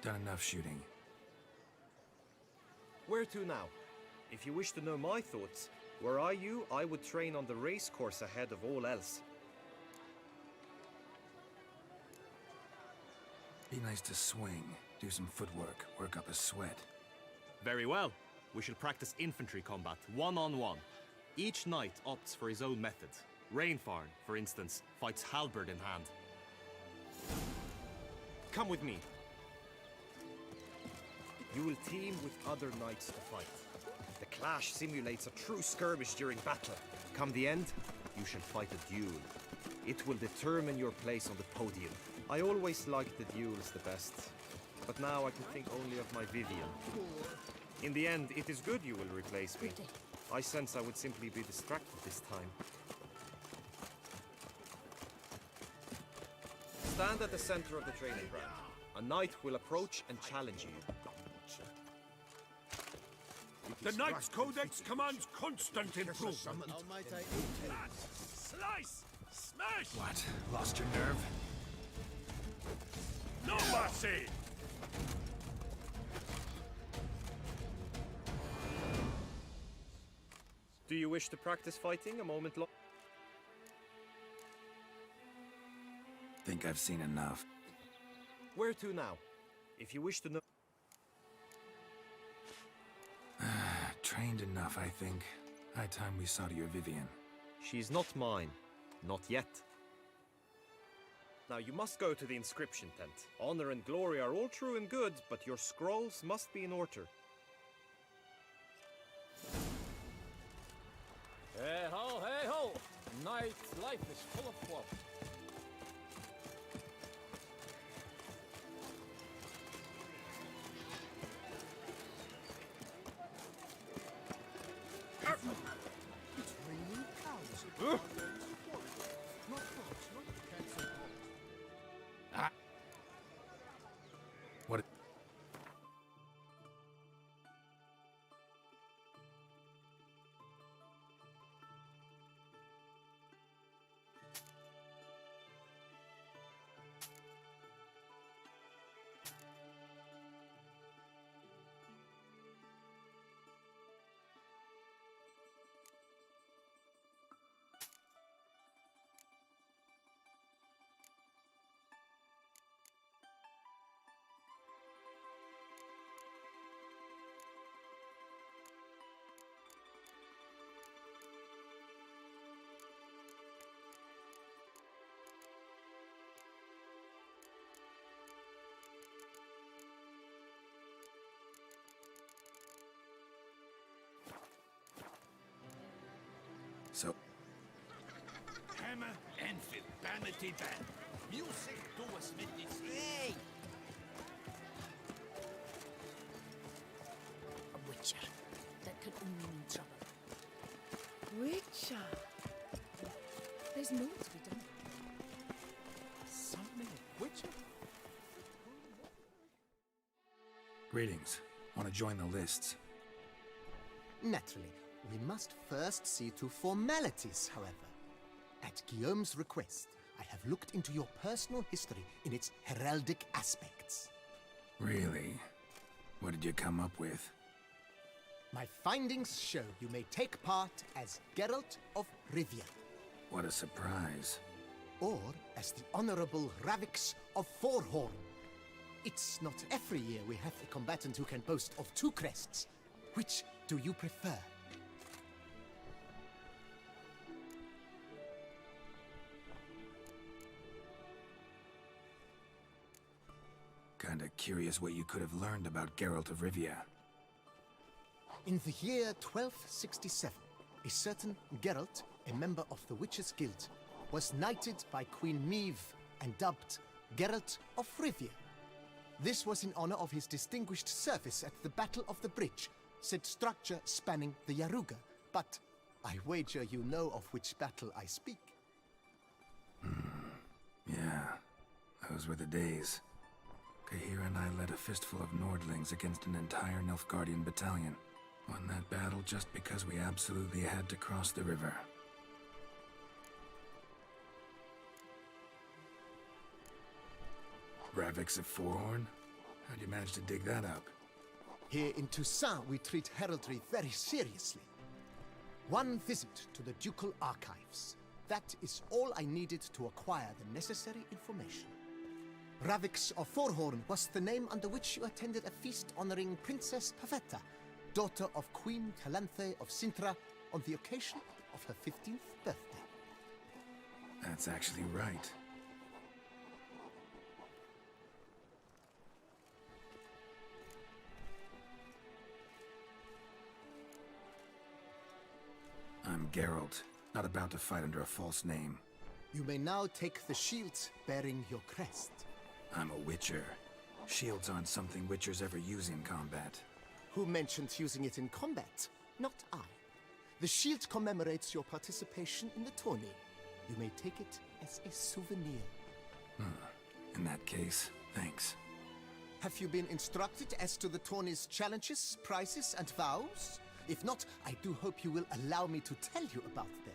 Done enough shooting. Where to now? If you wish to know my thoughts, were I you, I would train on the race course ahead of all else. Be nice to swing, do some footwork, work up a sweat. Very well. We shall practice infantry combat, one-on-one. Each knight opts for his own method. Rainfarn, for instance, fights halberd in hand. Come with me. You will team with other knights to fight. The clash simulates a true skirmish during battle. Come the end, you shall fight a duel. It will determine your place on the podium. I always liked the duels the best, but now I can think only of my Vivian. In the end, it is good you will replace me. I sense I would simply be distracted this time. Stand at the center of the training ground. A knight will approach and challenge you. The Knight's Codex commands constant improvement. Slice! Smash! What? Lost your nerve? No mercy! Do you wish to practice fighting a moment long? Think I've seen enough. Where to now? If you wish to know... Trained enough, I think. High time we saw to your Vivian. She's not mine. Not yet. Now you must go to the inscription tent. Honor and glory are all true and good, but your scrolls must be in order. Hey ho, hey ho! Night life is full of fun. It's raining cows. Not frogs, not cats and dogs. What? So, Hammer and Phil, Banity Band. Music to us with this. Hey! A Witcher. That could only mean trouble. Wicher! There's more to be done. Summoning a Witcher? greetings. Want to join the lists? Naturally, we must first see to formalities, however. At Guillaume's request, I have looked into your personal history in its heraldic aspects. Really? What did you come up with? My findings show you may take part as Geralt of Rivia. What a surprise. Or as the Honorable Ravix of Forhorn. It's not every year we have a combatant who can boast of 2 crests. Which do you prefer? Kinda curious what you could have learned about Geralt of Rivia. In the year 1267, a certain Geralt, a member of the Witches' Guild, was knighted by Queen Meve and dubbed Geralt of Rivia. This was in honor of his distinguished service at the Battle of the Bridge, said structure spanning the Yaruga, but I wager you know of which battle I speak. Yeah, those were the days. Kahir and I led a fistful of Nordlings against an entire Nilfgaardian battalion. Won that battle just because we absolutely had to cross the river. Ravix of Forhorn? How'd you manage to dig that up? Here in Toussaint, we treat heraldry very seriously. One visit to the Ducal Archives. That is all I needed to acquire the necessary information. Ravix of Forhorn was the name under which you attended a feast honoring Princess Pavetta, daughter of Queen Calanthe of Sintra, on the occasion of her 15th birthday. That's actually right. I'm Geralt, not about to fight under a false name. You may now take the shield bearing your crest. I'm a Witcher. Shields aren't something Witchers ever use in combat. Who mentioned using it in combat? Not I. The shield commemorates your participation in the tourney. You may take it as a souvenir. In that case, thanks. Have you been instructed as to the tourney's challenges, prizes, and vows? If not, I do hope you will allow me to tell you about them.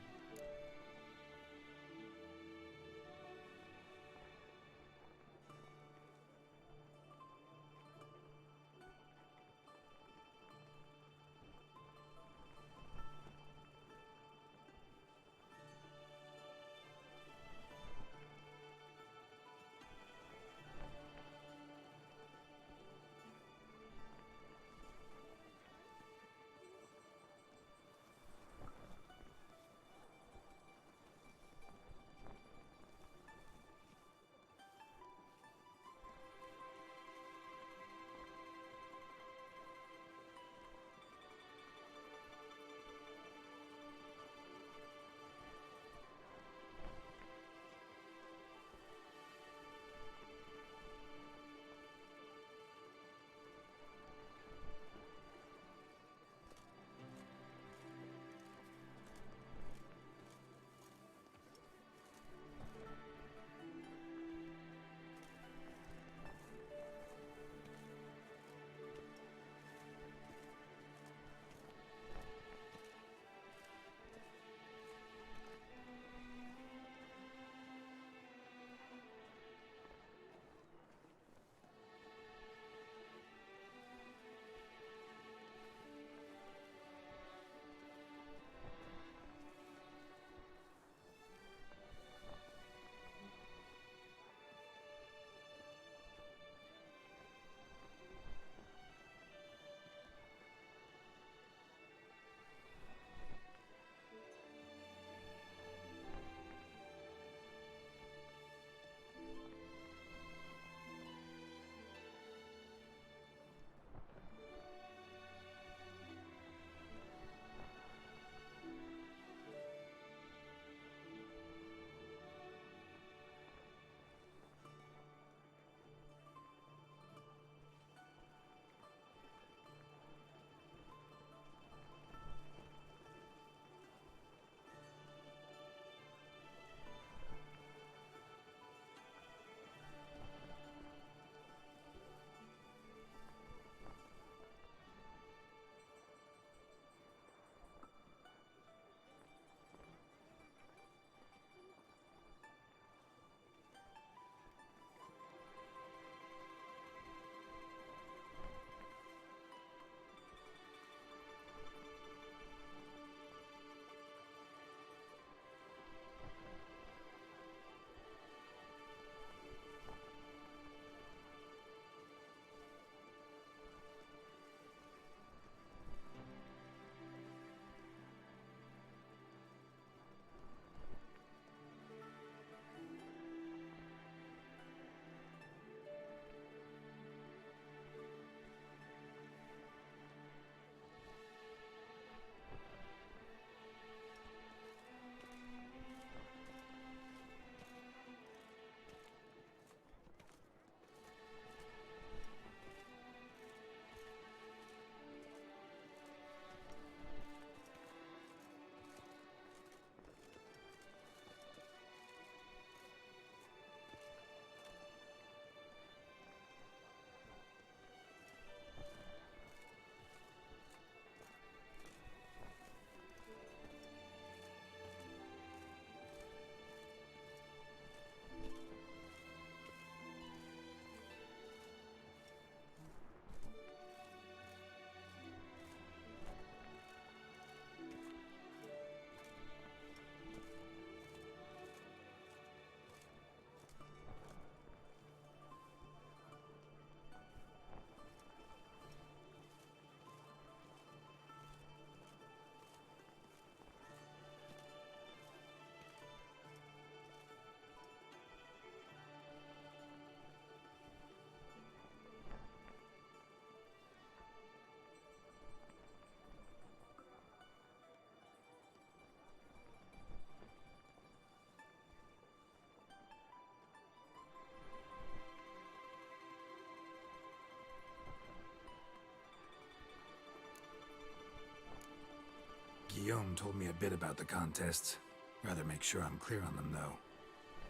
Guillaume told me a bit about the contests. Rather make sure I'm clear on them, though.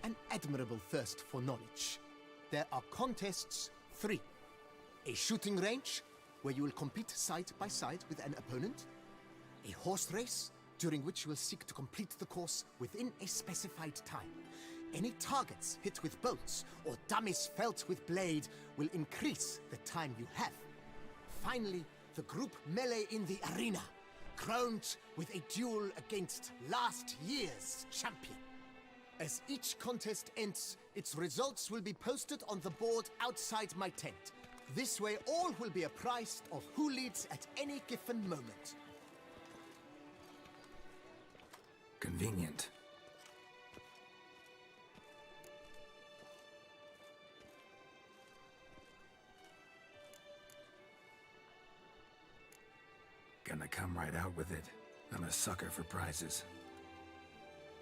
An admirable thirst for knowledge. There are contests 3. A shooting range, where you will compete side by side with an opponent. A horse race, during which you will seek to complete the course within a specified time. Any targets hit with bolts or dummies felt with blade will increase the time you have. Finally, the group melee in the arena, crowned with a duel against last year's champion. As each contest ends, its results will be posted on the board outside my tent. This way all will be apprised of who leads at any given moment. Convenient. Gonna come right out with it. I'm a sucker for prizes.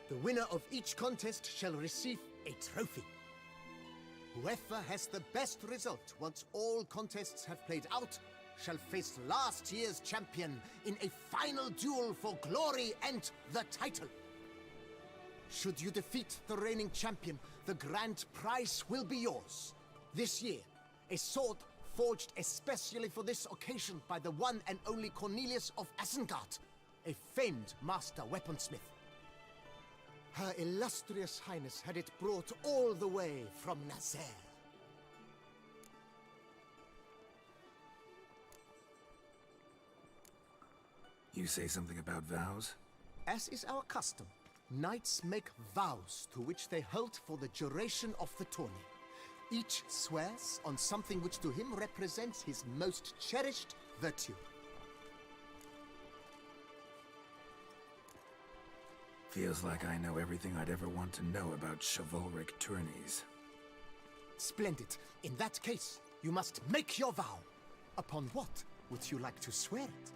The winner of each contest shall receive a trophy. Whoever has the best result once all contests have played out shall face last year's champion in a final duel for glory and the title. Should you defeat the reigning champion, the grand prize will be yours. This year, a sword forged especially for this occasion by the one and only Cornelius of Isengard, a famed master weaponsmith. Her illustrious highness had it brought all the way from Nazaire. You say something about vows? As is our custom, knights make vows to which they hold for the duration of the tourney. Each swears on something which to him represents his most cherished virtue. Feels like I know everything I'd ever want to know about chivalric tourneys. Splendid. In that case, you must make your vow. Upon what would you like to swear it?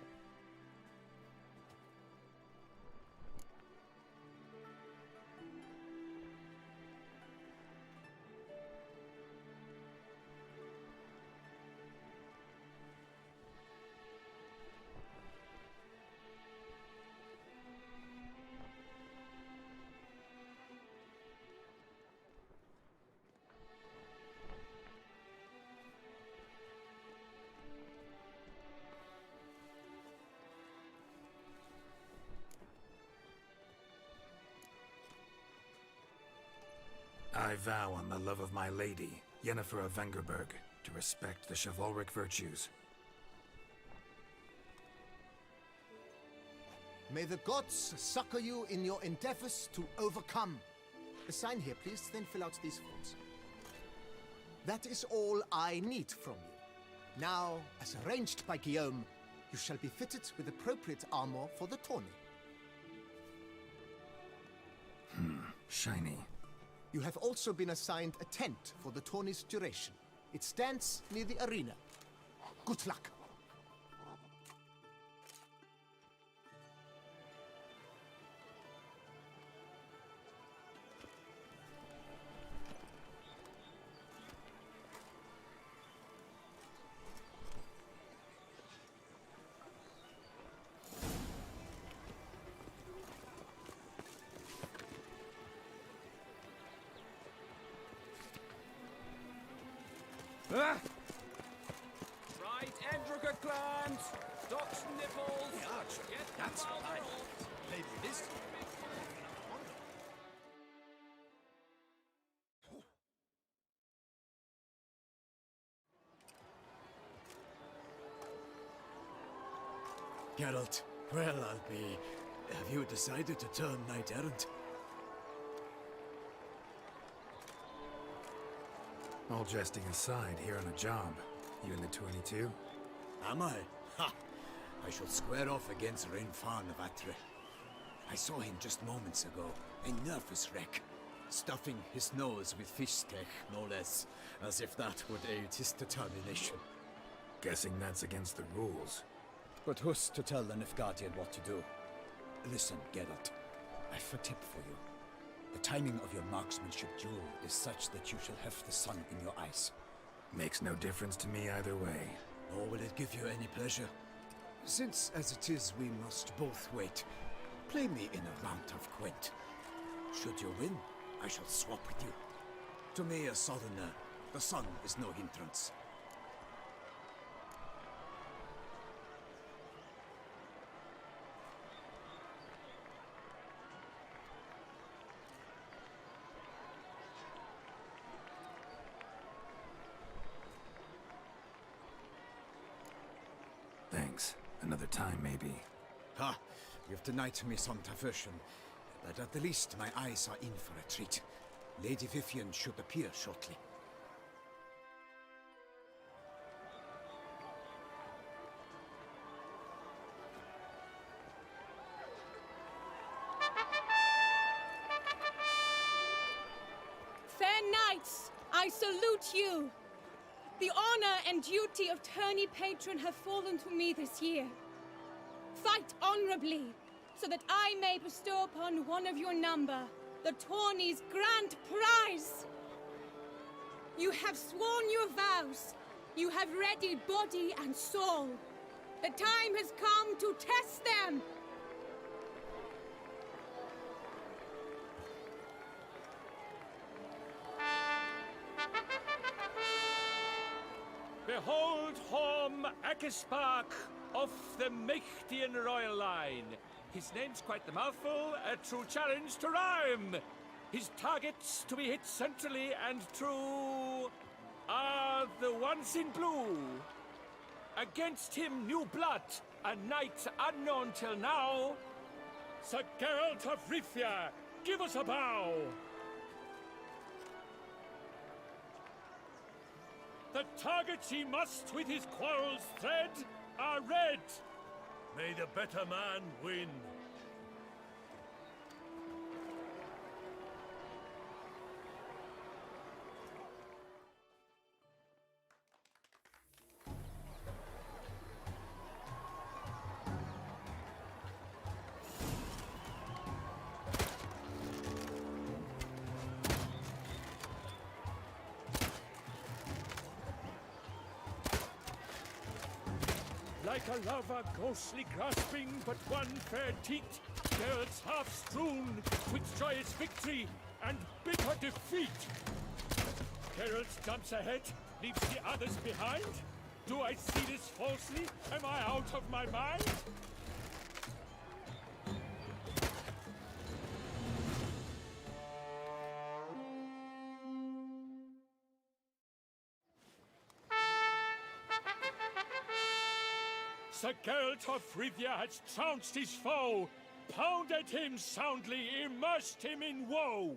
I vow on the love of my lady, Yennefer of Vengerberg, to respect the chivalric virtues. May the gods succor you in your endeavors to overcome. Sign here, please, then fill out these forms. That is all I need from you. Now, as arranged by Guillaume, you shall be fitted with appropriate armor for the tourney. Shiny. You have also been assigned a tent for the tourney's duration. It stands near the arena. Good luck. Ah! Right, Endricker clans! Doc's nipples! The archer, that's what I want. Maybe this... Geralt, well, I'll be... Have you decided to turn knight-errant? All jesting aside, here on a job. You in the 22? Am I? Ha! I shall square off against Renfan of Atre. I saw him just moments ago, a nervous wreck, stuffing his nose with fish steak, no less, as if that would aid his determination. Guessing that's against the rules. But who's to tell the Nilfgaardian what to do? Listen, Geralt, I've a tip for you. The timing of your marksmanship duel is such that you shall have the sun in your eyes. Makes no difference to me either way. Nor will it give you any pleasure. Since, as it is, we must both wait, Play me in a round of Gwent. Should you win, I shall swap with you. To me, a southerner, the sun is no hindrance. Thanks. Another time, maybe. Ha! You've denied me some diversion, but at the least my eyes are in for a treat. Lady Vivian should appear shortly. Fair knights, I salute you. The honor and duty of tourney patron have fallen to me this year. Fight honorably, so that I may bestow upon one of your number the tourney's grand prize. You have sworn your vows. You have readied body and soul. The time has come to test them. Behold Horm Akespark of the Mechtian royal line. His name's quite the mouthful, a true challenge to rhyme. His targets to be hit centrally and true are the ones in blue. Against him, new blood, a knight unknown till now. Sir Geralt of Rivia, give us a bow. The targets he must with his quarrels thread are red. May the better man win. Like a lover ghostly grasping but one fair teat, Geralt's half strewn twixt joyous victory and bitter defeat. Geralt jumps ahead, leaves the others behind. Do I see this falsely? Am I out of my mind? Sir Geralt of Rivia has trounced his foe, pounded him soundly, immersed him in woe.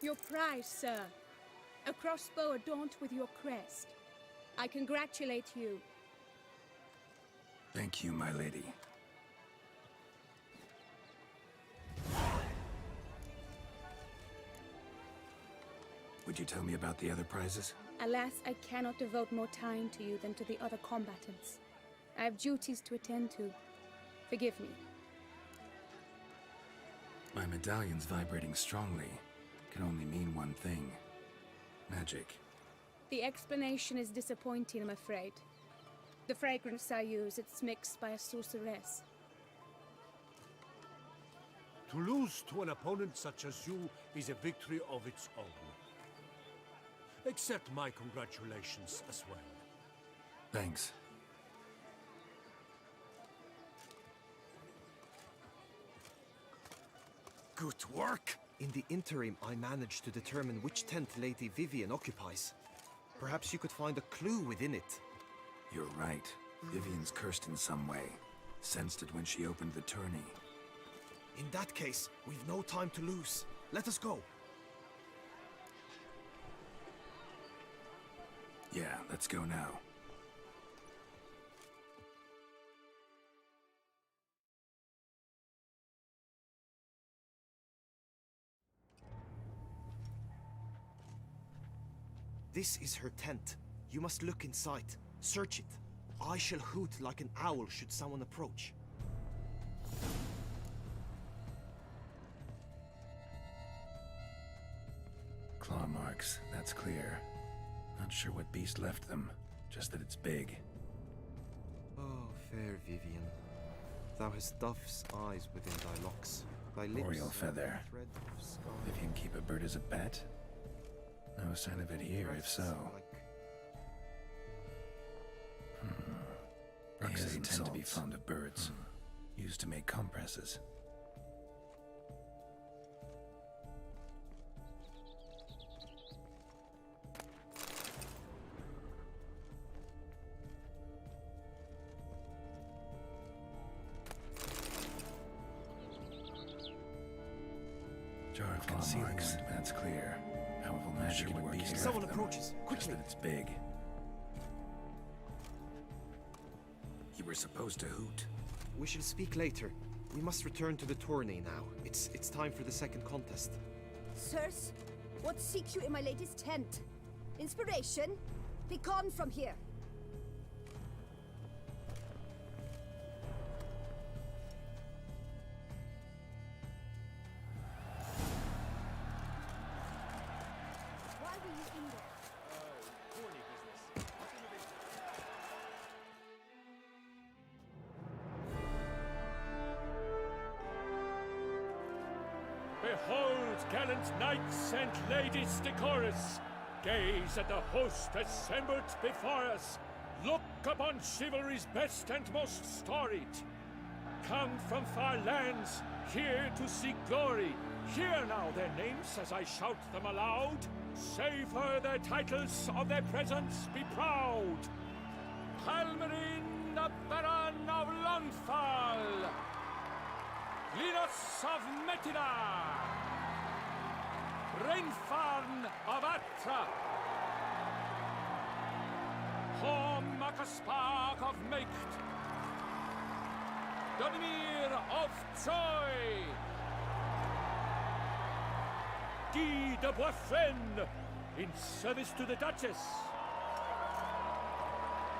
Your prize, sir. A crossbow adorned with your crest. I congratulate you. Thank you, my lady. Would you tell me about the other prizes? Alas, I cannot devote more time to you than to the other combatants. I have duties to attend to. Forgive me. My medallion's vibrating strongly. Can only mean one thing. Magic. The explanation is disappointing, I'm afraid. The fragrance I use, it's mixed by a sorceress. To lose to an opponent such as you is a victory of its own. Accept my congratulations as well. Thanks. Good work! In the interim, I managed to determine which tent Lady Vivian occupies. Perhaps you could find a clue within it. You're right. Vivian's cursed in some way. Sensed it when she opened the tourney. In that case, we've no time to lose. Let us go. Yeah, let's go now. This is her tent. You must look inside. Search it. I shall hoot like an owl should someone approach. Claw mark. tracks, that's clear. Not sure what beast left them, just that it's big. Oh, fair Vivian. Thou hast dove's eyes within thy locks. Thy lips Oriole feather. a thread of scar. If you can keep a bird as a pet? No sign of it here, if so. Bruxes tend to be fond of birds. Used to make compresses. Jar of claw marks, that's clear. Powerful magic would work here. Someone approaches. Quickly. Just that it's big. You were supposed to hoot. We shall speak later. We must return to the tourney now. It's time for the second contest. Sirs, what seek you in my lady's tent? Inspiration? Be gone from here. Why were you in there? Tourney business. Behold, gallant knights and ladies decorous, gaze at the host assembled before us. Look upon chivalry's best and most storied. Come from far lands, here to seek glory. Hear now their names as I shout them aloud. Savor their titles, of their presence be proud. Halmarin, the Baron of Lonfal. Linus of Metida, Rainfarn of Atra, Macaspark of Meicht, Donimir of Troy, Guy de Boisfren, in service to the Duchess,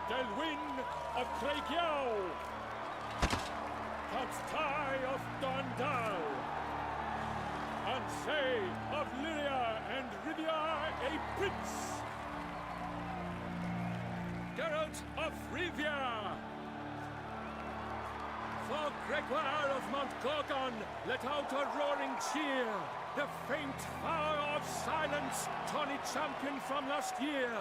Delwyn of Craigiau, Count Tai of Dondal, Ansay of Lyria and Rivia a prince, Geralt of Rivia, for Gregoire of Montgorgon, let out a roaring cheer, the faint power of silence, tourney champion from last year.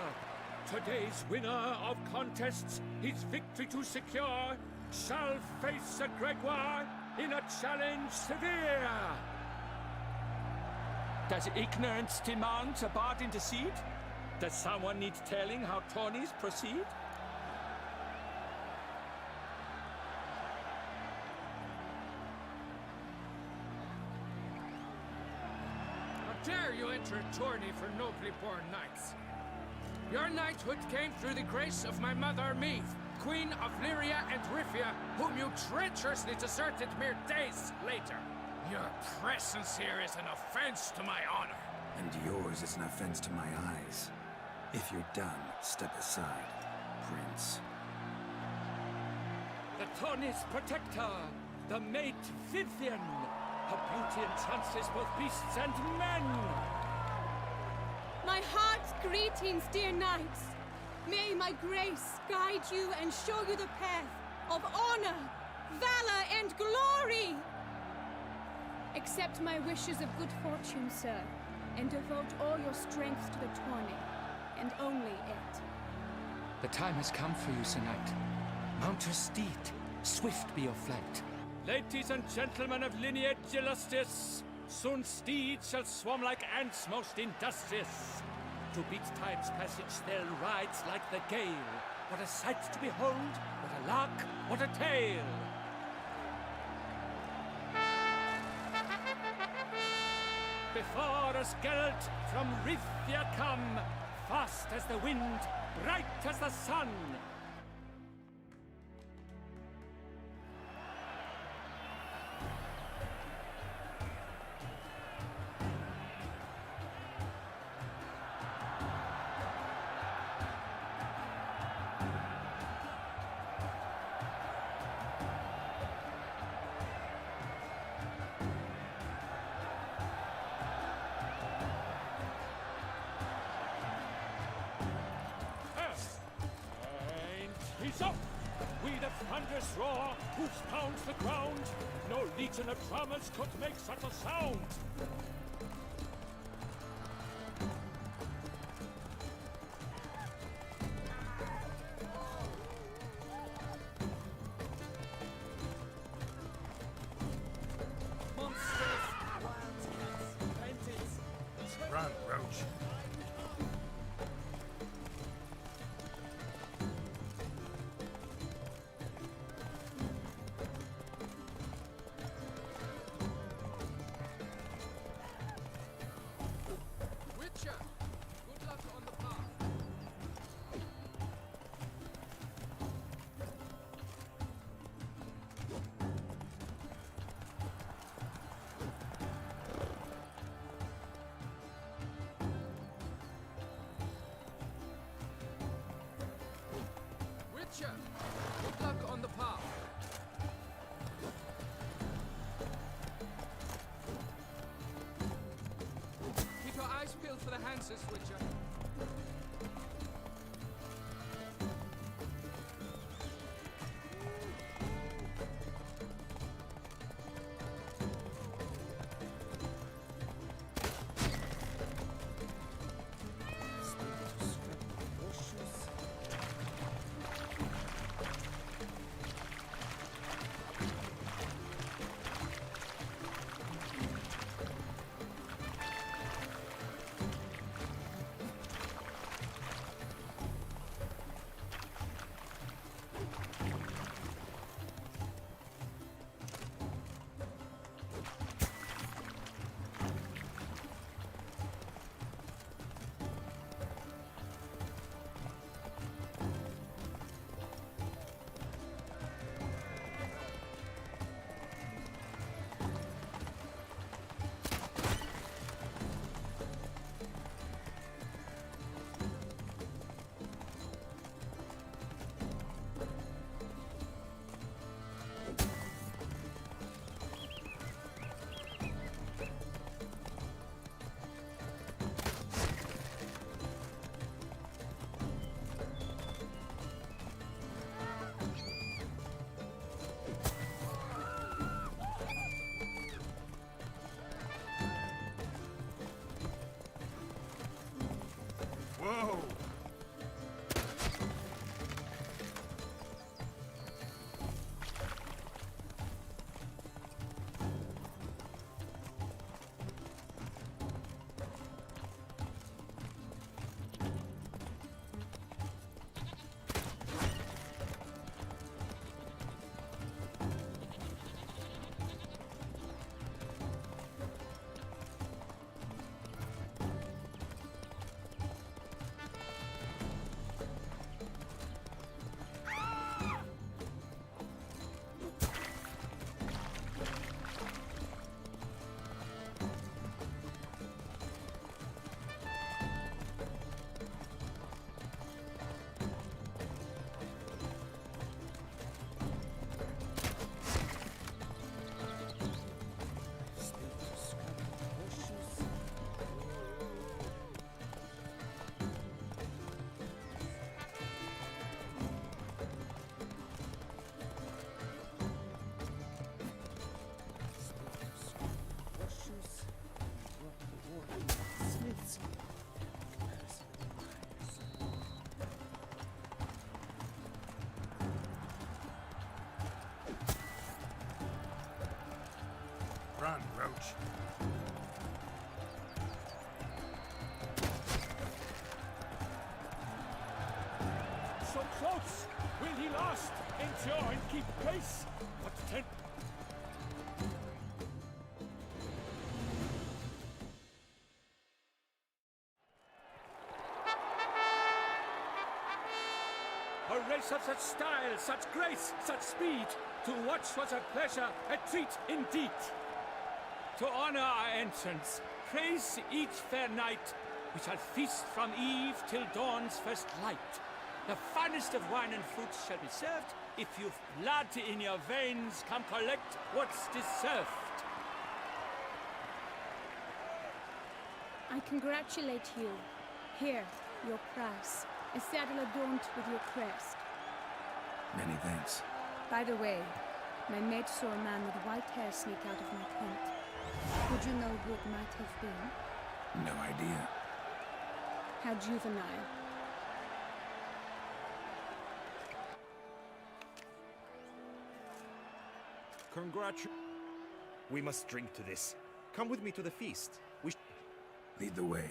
Today's winner of contests, his victory to secure, shall face a Gregoire in a challenge severe. Does ignorance demand a bard intercede? Does someone need telling how tourneys proceed? How dare you enter a tourney for nobly born knights? Your knighthood came through the grace of my mother Meath, Queen of Lyria and Rivia, whom you treacherously deserted mere days later. Your presence here is an offense to my honor. And yours is an offense to my eyes. If you're done, step aside, Prince. The tourney's protector, the mate Vivian. Her beauty entrances both beasts and men. My heart's greetings, dear knights. May my grace guide you and show you the path of honor, valor, and glory. Accept my wishes of good fortune, sir, and devote all your strength to the tourney, and only it. The time has come for you, Sir Knight. Mount your steed. Swift be your flight. Ladies and gentlemen of lineage illustrious, soon steeds shall swarm like ants most industrious. To beat time's passage, they'll ride like the gale. What a sight to behold, what a lark, what a tale! Before us Geralt from Rivia come, fast as the wind, bright as the sun. He's up! We the thunderous roar, hoofs pounds the ground. No legion of drummers could make such a sound. Run, Roach. Wicher, good luck on the path. Wicher, good luck on the path. Keep your eyes peeled for the Hanses, Wicher. Whoa! Run, Roach. So close! Will he last? Endure and keep pace? But ten... A race of such style, such grace, such speed. To watch was a pleasure, a treat indeed. To honor our entrance, praise each fair night. We shall feast from eve till dawn's first light. The finest of wine and fruits shall be served. If you've blood in your veins, come collect what's deserved. I congratulate you. Here, your prize. A saddle adorned with your crest. Many thanks. By the way, my mate saw a man with white hair sneak out of my tent. Would you know who it might have been? No idea. How juvenile. We must drink to this. Come with me to the feast. Lead the way.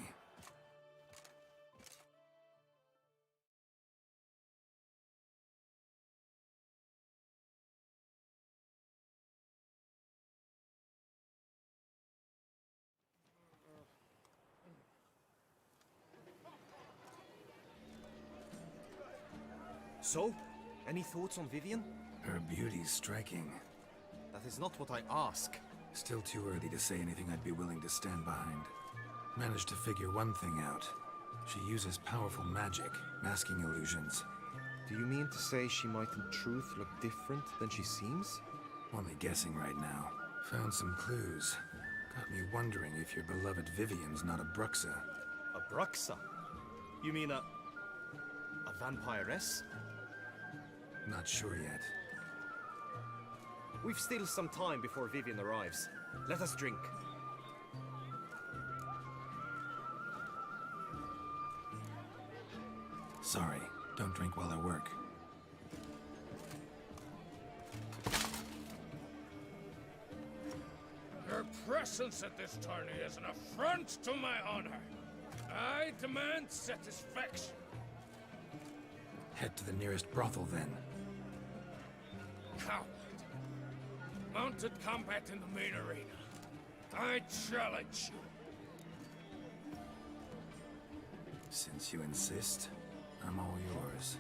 So, any thoughts on Vivian? Her beauty's striking. That is not what I ask. Still too early to say anything I'd be willing to stand behind. Managed to figure one thing out. She uses powerful magic, masking illusions. Do you mean to say she might in truth look different than she seems? Only guessing right now. Found some clues. Got me wondering if your beloved Vivian's not a Bruxa. A Bruxa? You mean a vampiress? Not sure yet. We've still some time before Vivian arrives. Let us drink. Sorry, don't drink while I work. Your presence at this tourney is an affront to my honor. I demand satisfaction. Head to the nearest brothel then. Coward. Mounted combat in the main arena. I challenge you. Since you insist, I'm all yours.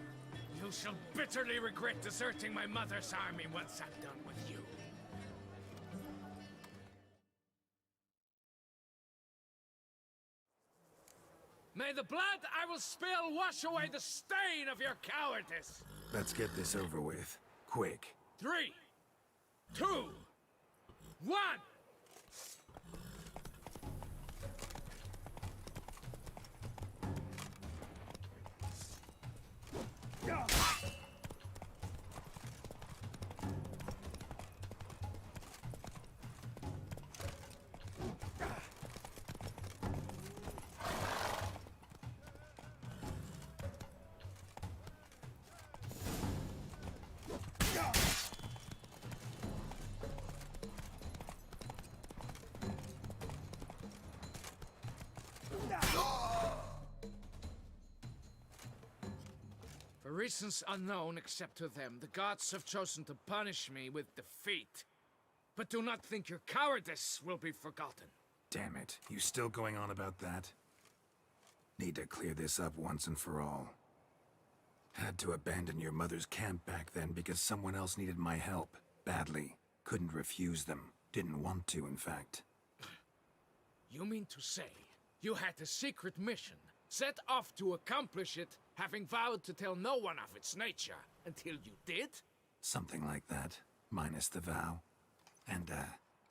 You shall bitterly regret deserting my mother's army once I'm done with you. May the blood I will spill wash away the stain of your cowardice! Let's get this over with. Quick. 3, 2, 1! For reasons unknown except to them, the gods have chosen to punish me with defeat. But do not think your cowardice will be forgotten. Damn it, you still going on about that? Need to clear this up once and for all. Had to abandon your mother's camp back then because someone else needed my help. Badly. Couldn't refuse them. Didn't want to, in fact. You mean to say you had a secret mission, set off to accomplish it, having vowed to tell no one of its nature, until you did? Something like that, minus the vow. And,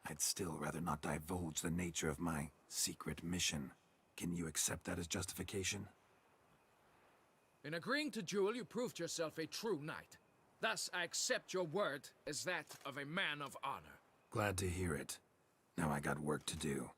I'd still rather not divulge the nature of my secret mission. Can you accept that as justification? In agreeing to duel, you proved yourself a true knight. Thus, I accept your word as that of a man of honor. Glad to hear it. Now I got work to do.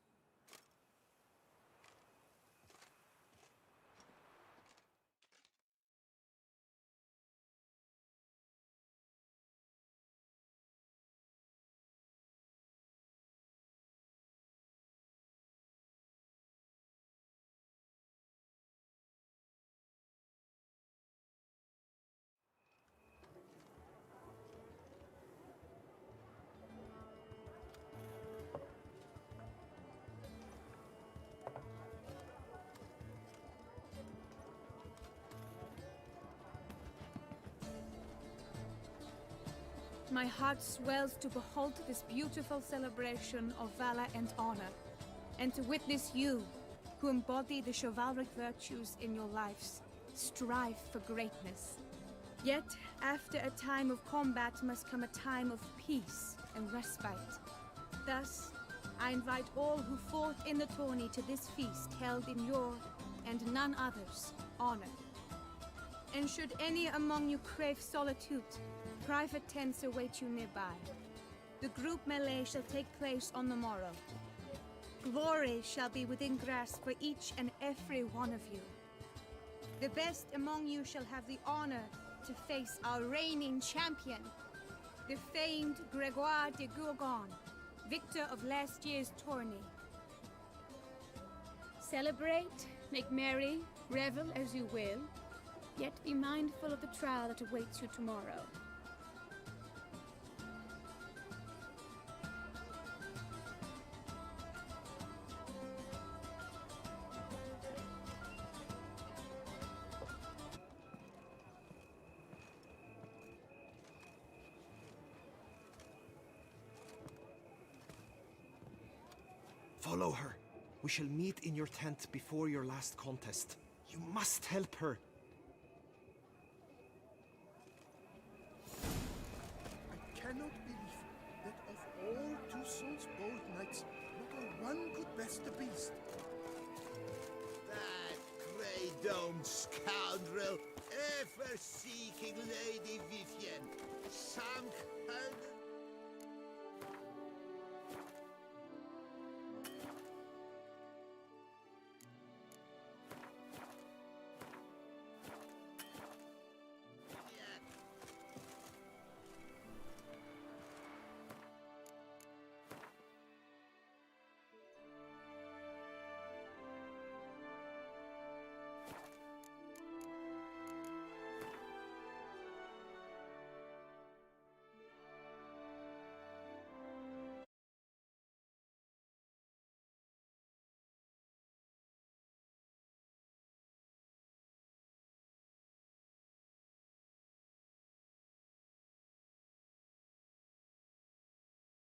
My heart swells to behold this beautiful celebration of valor and honor, and to witness you, who embody the chivalric virtues in your lives, strive for greatness. Yet, after a time of combat must come a time of peace and respite. Thus, I invite all who fought in the tourney to this feast held in your, and none other's, honor. And should any among you crave solitude, private tents await you nearby. The group melee shall take place on the morrow. Glory shall be within grasp for each and every one of you. The best among you shall have the honor to face our reigning champion, the famed Gregoire de Gourgon, victor of last year's tourney. Celebrate, make merry, revel as you will, yet be mindful of the trial that awaits you tomorrow. Follow her. We shall meet in your tent before your last contest. You must help her. I cannot believe that of all Toussaint's bold knights, not a one could best the beast. That grey-domed scoundrel, ever seeking Lady Vivienne, sunk under